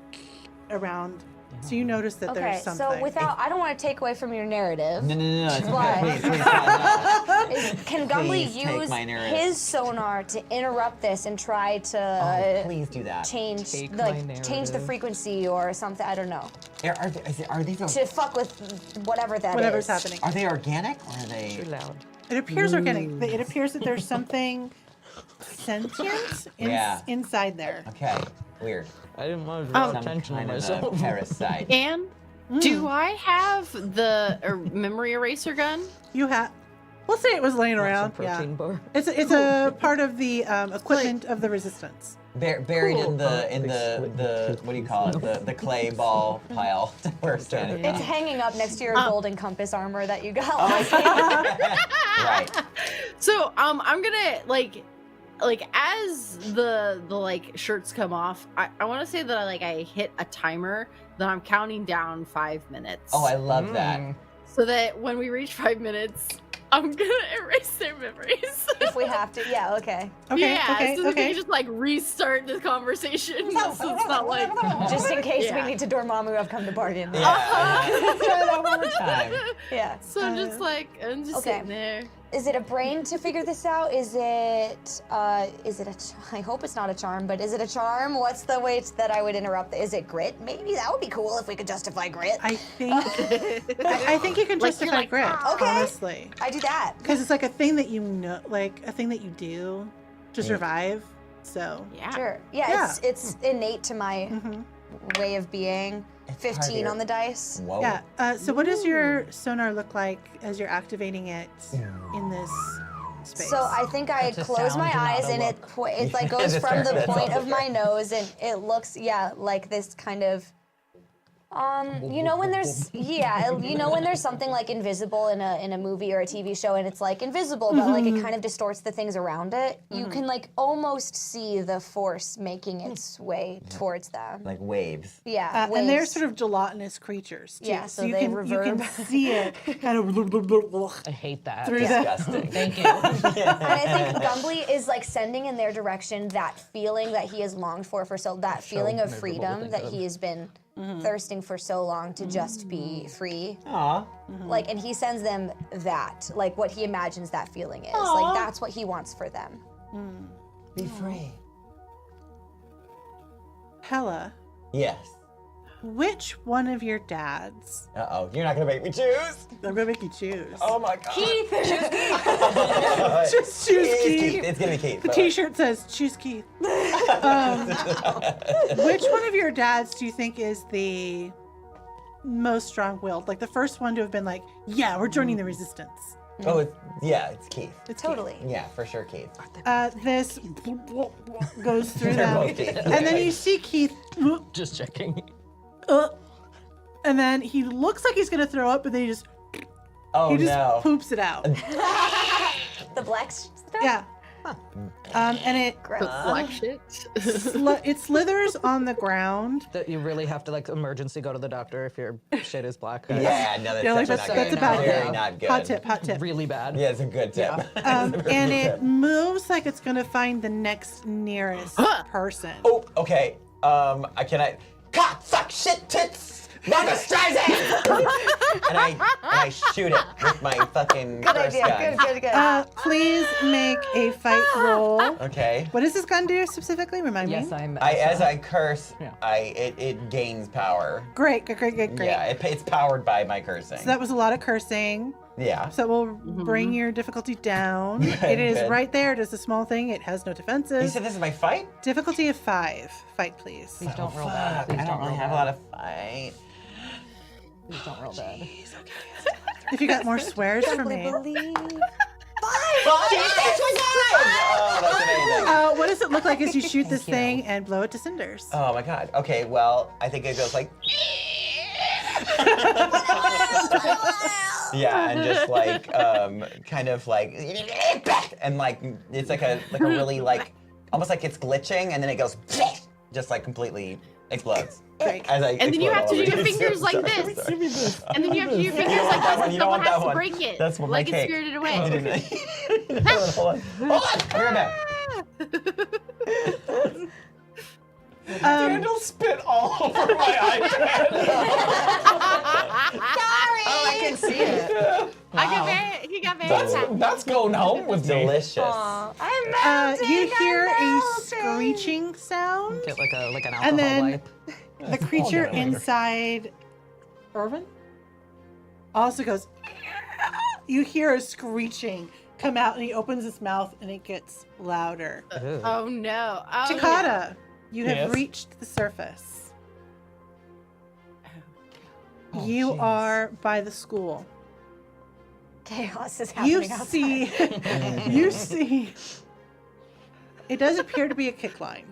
around. So you notice that Okay, there's something. so without, I don't want to take away from your narrative. No, it's But- okay. Please, God, Can Gumbly Please take use my narrative. his sonar to interrupt this and try to no. Oh, please do that. change, Take my change the narrative. frequency or something? I don't know. Are these To fuck with whatever that is. Whatever's happening. Are they organic or are they? Too loud. It appears organic. It appears that there's something sentient Yeah. inside there. Okay, weird. I didn't want to draw Some attention to kind of a myself. parasite. And do I have the memory eraser gun? You have. We'll say it was laying Want some around. protein Yeah. bar. It's a part of the equipment of the resistance. Buried Cool. in the what do you call it? The clay ball pile that we're standing It's on. hanging up next to your golden compass armor that you got. Right. So I'm gonna like as the like shirts come off, I want to say that I hit a timer that I'm counting down 5 minutes. Oh, I love that. So that when we reach 5 minutes, I'm gonna erase their memories. If we have to, yeah, okay. Okay. yeah, okay. so that we okay. can just like restart the conversation. So it's not like Just in case we Yeah. need to Dormammu, I've come to bargain. Yeah. Let's try that one more time. Yeah. So just like I'm just Okay. sitting there. Is it a brain to figure this out? Is it I hope it's not a charm, but is it a charm? What's the way that I would interrupt? Is it grit? Maybe that would be cool if we could justify grit. I think I think you can Like, justify you're like, grit, okay. honestly, I do that. because it's like a thing that you know, like a thing that you do to survive. So Yeah. Sure. Yeah, Yeah. it's innate to my way of being. It's part of 15 your- on the dice. Whoa. yeah. So what does your sonar look like as you're activating it in this space? So I think I That's a close sound, my not eyes a and it look. it like goes That's from the right. point That's of my nose and it looks like this kind of you know when there's you know when there's something like invisible in a movie or a TV show and it's like invisible but like it kind of distorts the things around it. You can like almost see the force making its way towards them. Like waves. Yeah, and they're waves. sort of gelatinous creatures too. Yeah, so you they can reverb. see it kind of I hate that. through the Disgusting. Thank you. And I think Gumbly is like sending in their direction that feeling that he has longed for so that feeling of miserable to freedom think that of. he has been thirsting for so long to just be free. Aw. Like, and he sends them that, like what he imagines that feeling is. Like that's what he wants for them. Be free. Hella. Yes. Which one of your dads? Uh-oh. You're not gonna make me choose. I'm gonna make you choose. Oh my god. Keith, Just choose It is Keith. Keith. It's gonna be Keith. The T-shirt says "Choose Keith." Which one of your dads do you think is the most strong-willed? Like the first one to have been like, "Yeah, we're joining the resistance." Oh, it's Keith. It's totally. Yeah, for sure, Keith. Keith. This goes through They're them, both Keith. and then you see Keith, Just checking. and then he looks like he's gonna throw up, but then he just Oh just no. poops it out. the black stuff. Yeah. And it Black shit. it slithers on the ground. That you really have to like emergency go to the doctor if your shit is black. Yeah, no, that's Yeah, like definitely that's not a bad good. Very tip. not good. Hot tip. Hot tip. Really bad. Yeah, it's a good tip. And it moves like it's gonna find the next nearest person. Oh, okay. Can I cock, suck, shit, tits, Barbra Streisand! and I shoot it with my fucking Good curse idea. gun. Good. Please make a fight roll. Okay. What does this gun do specifically? Remind Yes, me. I'm. As I curse, Yeah. it gains power. Great. Yeah, it's powered by my cursing. So that was a lot of cursing. yeah. So we'll bring your difficulty down. It is good. right there. Just a small thing. It has no You defenses. said this is my fight? Difficulty of 5. Fight, please. Please don't roll Fuck, bad. Please I don't really roll have a bad. lot of fight. Please don't roll bad. If you got more swears from me. Believe. Oh, that's amazing. What does it look like as you shoot this thing and blow it to cinders? Oh my god. Okay, well, I think it goes like. Yeah, and just like kind of like and like it's like a really like almost like it's glitching and then it goes just like completely explodes. Great. As I And then you explode have to all do over your you. fingers like Sorry, this. sorry. And then you have to do your fingers don't like want that this, one, and you don't someone want has that to one. break it. That's what my like it's cake. spirited away. Hold on. Hold on. I'll be right back. Daniel spit all over my iPad. Oh, I can see it. He got very excited. That's going home with me. Delicious. I'm melting. You hear I'm a melting. screeching sound. Get like an alcohol And then- wipe. The creature get it later. inside Irvin also goes. You hear a screeching come out, and he opens his mouth, and it gets louder. Ew. Oh no. Oh, Takata, you have Yes? reached the surface. Oh, You jeez. are by the school. Chaos is You happening outside. see. You see. It does appear to be a kick line.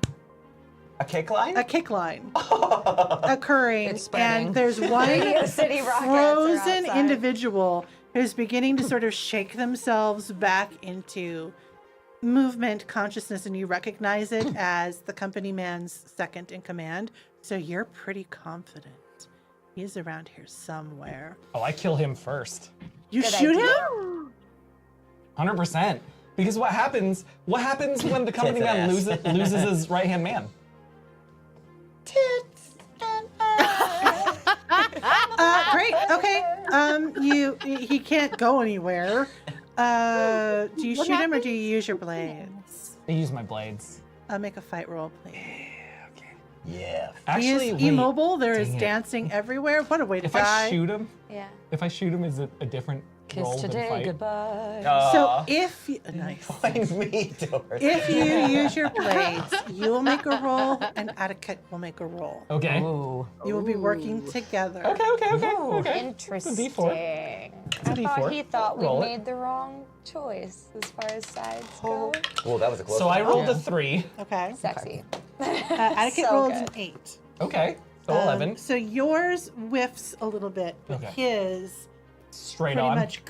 A kick line? A kick line occurring, It's spreading. and there's one Radio City Rockets are frozen outside. individual who's beginning to sort of shake themselves back into movement consciousness, and you recognize it as the company man's second in command. So you're pretty confident he's around here somewhere. Oh, I kill him first. You Good shoot idea. him? 100%. Because what happens when the company Tits man and loses his right-hand man? Great. Okay. He can't go anywhere. Do you shoot him or do you use your blades? I use my blades. Make a fight roll, please. Yeah. Actually, he is wait, immobile. There is dang it. dancing everywhere. What a way to If die. I shoot him, Yeah. is it a different Kiss roll than today, fight. goodbye. So if you, nice. Find me, Doris. If you use your blades, you will make a roll, and Etiquette will make a roll. Okay. Ooh. You will be working together. Okay. Interesting. D4. I D4. thought he thought we Roll it. made the wrong choice as far as sides go. Well, that was a close So one. I rolled a 3. Okay. Sexy. Etiquette So rolled good. an 8. Okay. So 11. So yours whiffs a little bit, but Okay. his Straight pretty on. much.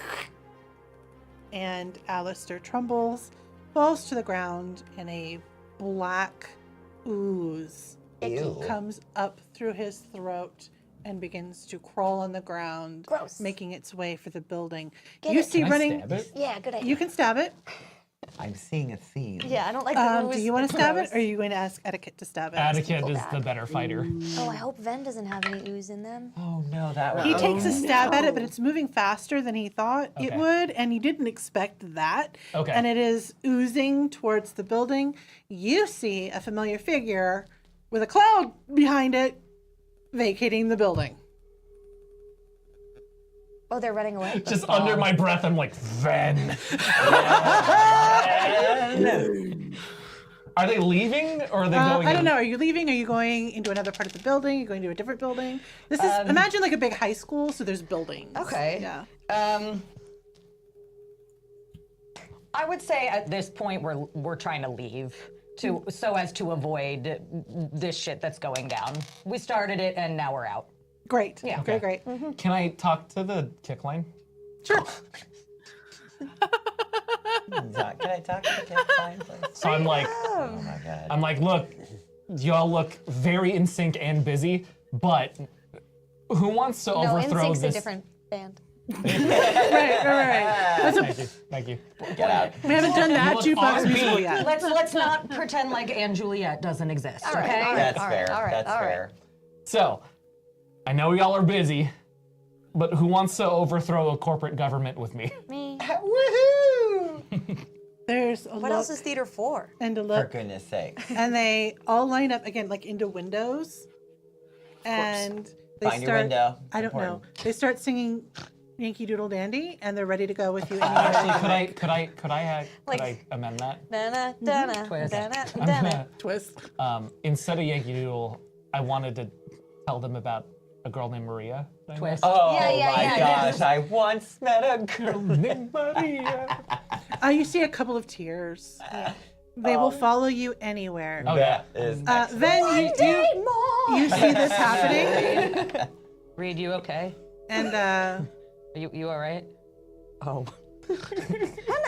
And Alistair trembles, falls to the ground, and a black ooze Ew. comes up through his throat and begins to crawl on the ground, Gross. making its way for the building. Get You it. see Can I running. stab it? Yeah, good idea. You can stab it. I'm seeing a theme. Yeah, I don't like the Do ooze. you want to stab it, Gross. or are you going to ask Etiquette to stab it? Etiquette is bad. the better fighter. Oh, I hope Ven doesn't have any ooze in them. Oh no, that one. He takes a stab at it, but it's moving faster than he thought it Okay. would, and he didn't expect that. Okay. And it is oozing towards the building. You see a familiar figure with a cloud behind it vacating the building. Oh, they're running away. Just under my breath, I'm like, Ven. Are they leaving or are they going I don't in? know. Are you leaving? Are you going into another part of the building? Are you going to a different building? This is imagine like a big high school, so there's buildings. Okay. Yeah. I would say at this point we're trying to leave so as to avoid this shit that's going down. We started it and now we're out. Great. Yeah. Great. Great. Can I talk to the kick line? Sure. Can I talk to the kid? Fine, please? So I'm like, Oh my god. I'm like, look, y'all look very in sync and busy, but who wants to No, overthrow NSYNC's this? a different band. Right. Thank you. Get out. We haven't done that You look jukebox on musical beat. yet. Let's not pretend like Anne Juliet doesn't exist, All right, okay? all right. That's fair. all That's right. fair. So, I know y'all are busy, but who wants to overthrow a corporate government with me? Me. Woohoo! There's a What look else is theater for? and a For look, goodness sake. and they all line up again, like into windows, and they Find your start. window. I don't know. Important. They start singing Yankee Doodle Dandy, and they're ready to go with you. Actually, anywhere. could I Like- amend that? Dana, Dana, Twist. Dana, I'm Dana. gonna, Twist. instead of Yankee Doodle, I wanted to tell them about a girl named Maria. that I met. Twist. Oh Yeah, yeah, my yeah, gosh, I once met a girl. Named Maria. You see a couple of tears. They will follow you anywhere. Oh, That is Then you see this happening, Reed, you okay? and You all right? Oh.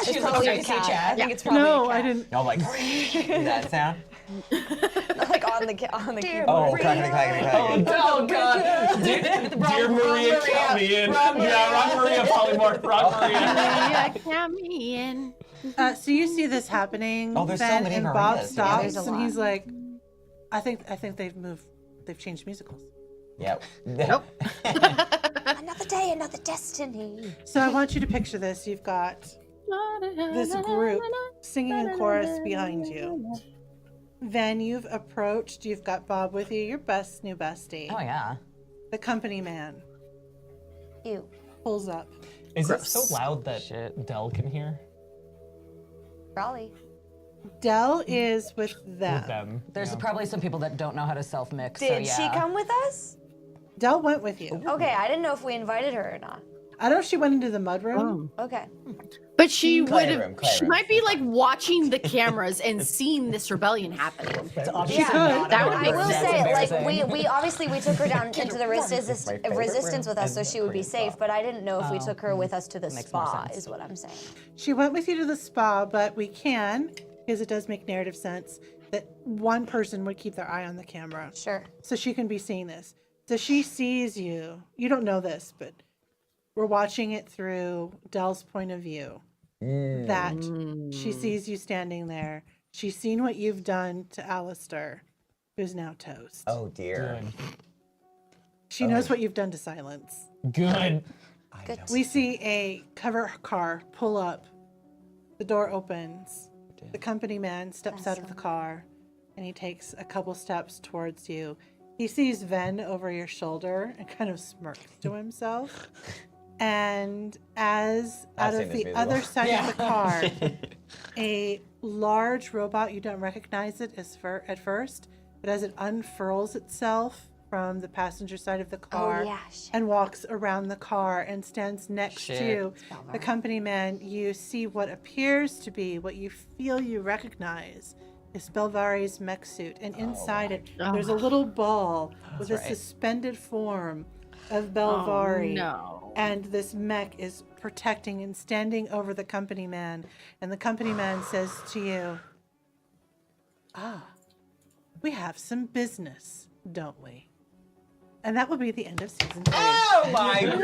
She's probably a I cat. think it's probably no, a I cat. didn't. Oh my god. That sound? Like on the keyboard. Oh, clackety, clackety, clackety. Oh God! Dear Maria, count me in. Yeah, Ron Maria Polymorph. Ron Maria. Yeah, count me in. So you see this happening. Oh, there's so Ben, many and Bob Marias. stops, There's a and he's lot. like, I think they've moved. They've changed musicals. Yep. Another day, another destiny. So I want you to picture this. You've got this group singing in chorus behind you. Then you've approached. You've got Bob with you, your best new bestie. Oh yeah. The company man Ew. pulls up. Is it so loud that Dell can hear? Probably. Dell is with them. With them. There's yeah. probably some people that don't know how to self-mix. so Did yeah. she come with us? Dell went with you. Okay, I didn't know if we invited her or not. I don't know if she went into the mudroom. Okay. But she would Playroom, have. She playroom. might be like watching the cameras and seeing this rebellion happening. She could. That would I make will sense. say, like, we obviously we took her down into the resistance with us, so she would be safe. But I didn't know if we took her with us to the more spa. sense. Is what I'm saying. She went with you to the spa, but we can, because it does make narrative sense, that one person would keep their eye on the camera. Sure. So she can be seeing this. So she sees you. You don't know this, but we're watching it through Dell's point of view. That she sees you standing there. She's seen what you've done to Alistair, who's now toast. Oh dear. She knows what you've done to Silence. Good. Good. We see a cover car pull up. The door opens. The company man steps out of the car, and he takes a couple steps towards you. He sees Ven over your shoulder and kind of smirks to himself. And as I've out seen of this the musical. other side of the car, a large robot, you don't recognize it at first, but as it unfurls itself from the passenger side of the car and walks around the car and stands next to the company man, you see what appears to be, what you feel you recognize, is Belvari's mech suit. And inside it, there's a little ball with a suspended form of Belvari. Oh, no. And this mech is protecting and standing over the company man. And the company man says to you, we have some business, don't we? And that will be the end of season 3. Oh my God!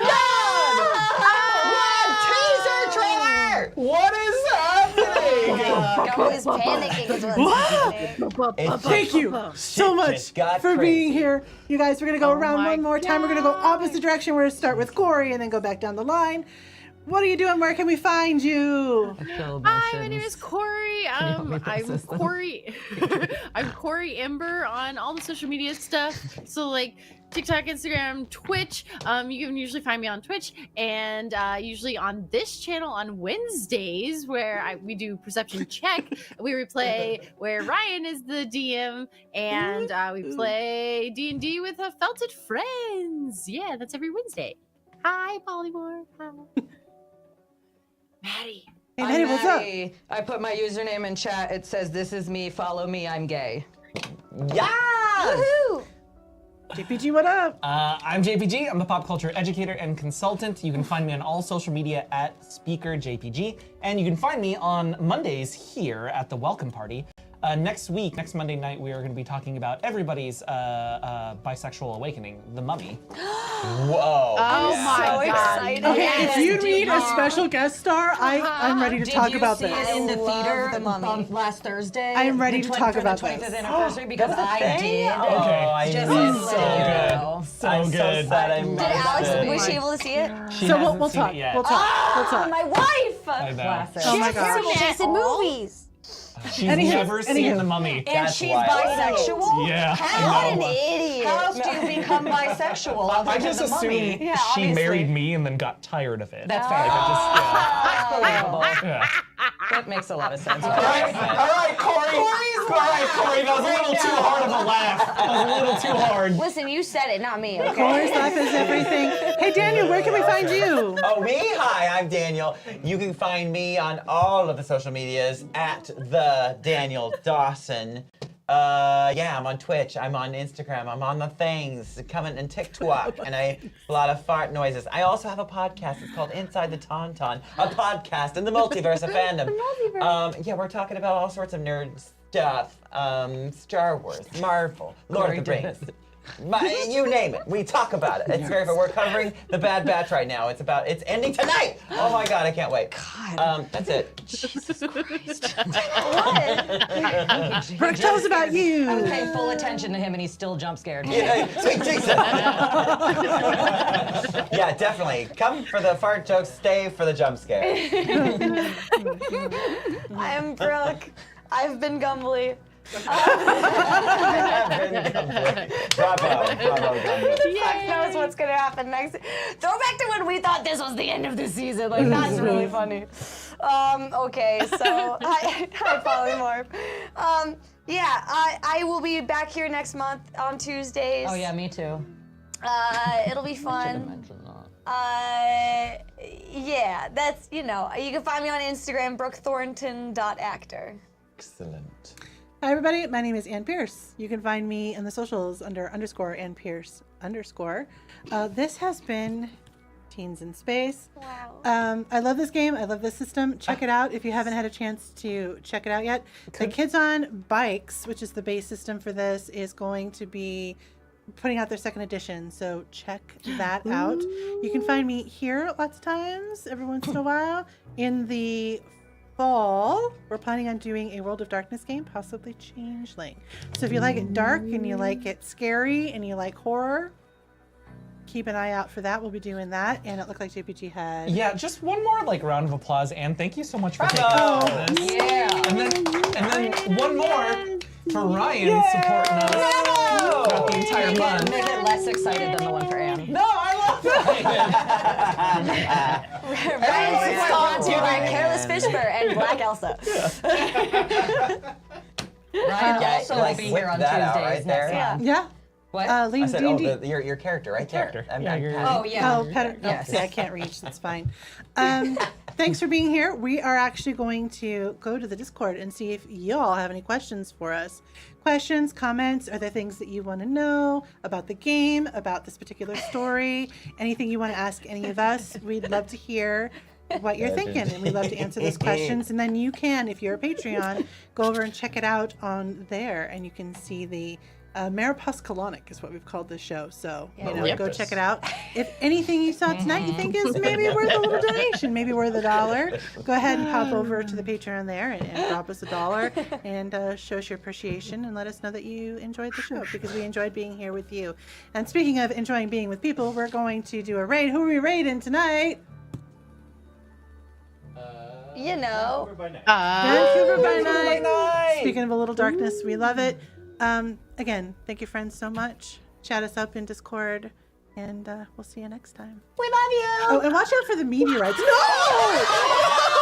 What teaser trailer! What is happening? Gumbly's panicking is what's happening. Thank you so much just got for being crazy. here. You guys, we're going to go around my one more time. We're going to go opposite direction. We're going to start with Corey and then go back down the line. What are you doing? Where can we find you? Hi, my name is Corey. I'm Corey. I'm Corey Ember on all the social media stuff. So like TikTok, Instagram, Twitch. You can usually find me on Twitch and usually on this channel on Wednesdays where we do Perception Check. We replay where Ryan is the DM and we play D&D with felted friends. Yeah, that's every Wednesday. Hi, Polymorph. Hi. Maddie. Hey, I'm Maddie, what's up? Maddie. I put my username in chat. It says, "This is me. Follow me. I'm gay." Yes! Woohoo! JPG, what up? I'm JPG. I'm a pop culture educator and consultant. You can find me on all social media at SpeakerJPG. And you can find me on Mondays here at the Welcome Party. Next Monday night, we are going to be talking about everybody's bisexual awakening, The Mummy. Whoa! Oh my So God. excited. Okay, Yes. if you need a special guest star, I'm ready to talk about Did you this. see it in the I love theater The Mummy. on last Thursday? I am ready to talk for about the 25th this. anniversary because I did. Okay. Oh, I Just missed so it. good. So I'm good. so sad I Did missed Alex, it. was she able to see it? She So hasn't we'll seen talk. it yet. We'll talk. We'll talk. My wife! I know. Classic. Oh She my has gosh. terrible taste in movies. She's Anywho, never seen The Mummy. And That's she's why. bisexual? Yeah, How? I What know. an idiot. How else do you become bisexual? other I than just The Mummy? assumed Yeah, she obviously. married me and then got tired of it. That's fair. Like, Believable. yeah. That makes a lot of sense. All right, Corey. Corey, that was a little too hard of a laugh. That was a little too hard. Listen, you said it, not me, okay? Corey's life is everything. Hey, Daniel, where can we find you? Oh, me? Hi, I'm Daniel. You can find me on all of the social medias at the Daniel Dawson. Yeah, I'm on Twitch. I'm on Instagram. I'm on the things, comment and TikTok, and a lot of fart noises. I also have a podcast. It's called Inside the Tauntaun, a podcast in the multiverse of fandom. Yeah, we're talking about all sorts of nerd stuff. Star Wars, Marvel, Lord of the Rings. You name it. We talk about it. It's very fun. We're covering The Bad Batch right now. It's ending tonight. Oh my God, I can't wait. That's it. Brooke, tell us about I'm you. paying full attention to him and he's still jump scared. Yeah, sweet Jesus. Yeah, definitely. Come for the fart jokes, stay for the jump scare. I am Brooke. I've been Gumbly. Bravo, Gumbly. Fuck knows what's gonna happen next. Throw back to when we thought this was the end of the season. Like, that's really funny. Okay, so hi Polymorph. Yeah, I will be back here next month on Tuesdays. Oh yeah, me too. It'll be fun. Yeah, that's, you can find me on Instagram, brookethornton.actor. Excellent. Hi, everybody. My name is Ann Pierce. You can find me in the socials under _Ann Pierce _. This has been Teens in Space. Wow. I love this game. I love this system. Check it out if you haven't had a chance to check it out yet. The Kids on Bikes, which is the base system for this, is going to be putting out their second edition. So check that out. You can find me here lots of times, every once in a while. In the fall, we're planning on doing a World of Darkness game, possibly Changeling. So if you like it dark and you like it scary and you like horror, keep an eye out for that. We'll be doing that. And it looked like JPG had. Yeah, just one more round of applause, and thank you so much for taking Bravo. part in this. Yeah. And then one more for Ryan supporting us throughout the entire month. Make it less excited than the one for Anne. No, I love Ryan's response to like Careless Fishburne and Black Elsa. Ryan Yeah, also like, will be whip here on that out Tuesdays right there. next month. Yeah. What? I Lane, said, D&D. your character right there. I'm you're- Oh, yeah. Oh, Yes. see, I can't reach. That's fine. Thanks for being here. We are actually going to go to the Discord and see if y'all have any questions for us. Questions, comments, are there things that you want to know about the game, about this particular story, anything you want to ask any of us? We'd love to hear what you're thinking, and we'd love to answer those questions. And then you can, if you're a Patreon, go over and check it out on there, and you can see the Maurepas Colonic is what we've called this show. So, go Maurepas. check it out. If anything you saw tonight you think is maybe worth a little donation, maybe worth $1, go ahead and pop over to the Patreon there and drop us $1 and show us your appreciation and let us know that you enjoyed the show, because we enjoyed being here with you. And speaking of enjoying being with people, we're going to do a raid. Who are we raiding tonight? You know. Vancouver by night. Speaking of a little darkness, we love it. Again, thank you, friends, so much. Chat us up in Discord, and we'll see you next time. We love you. Oh, and watch out for the meteorites. No!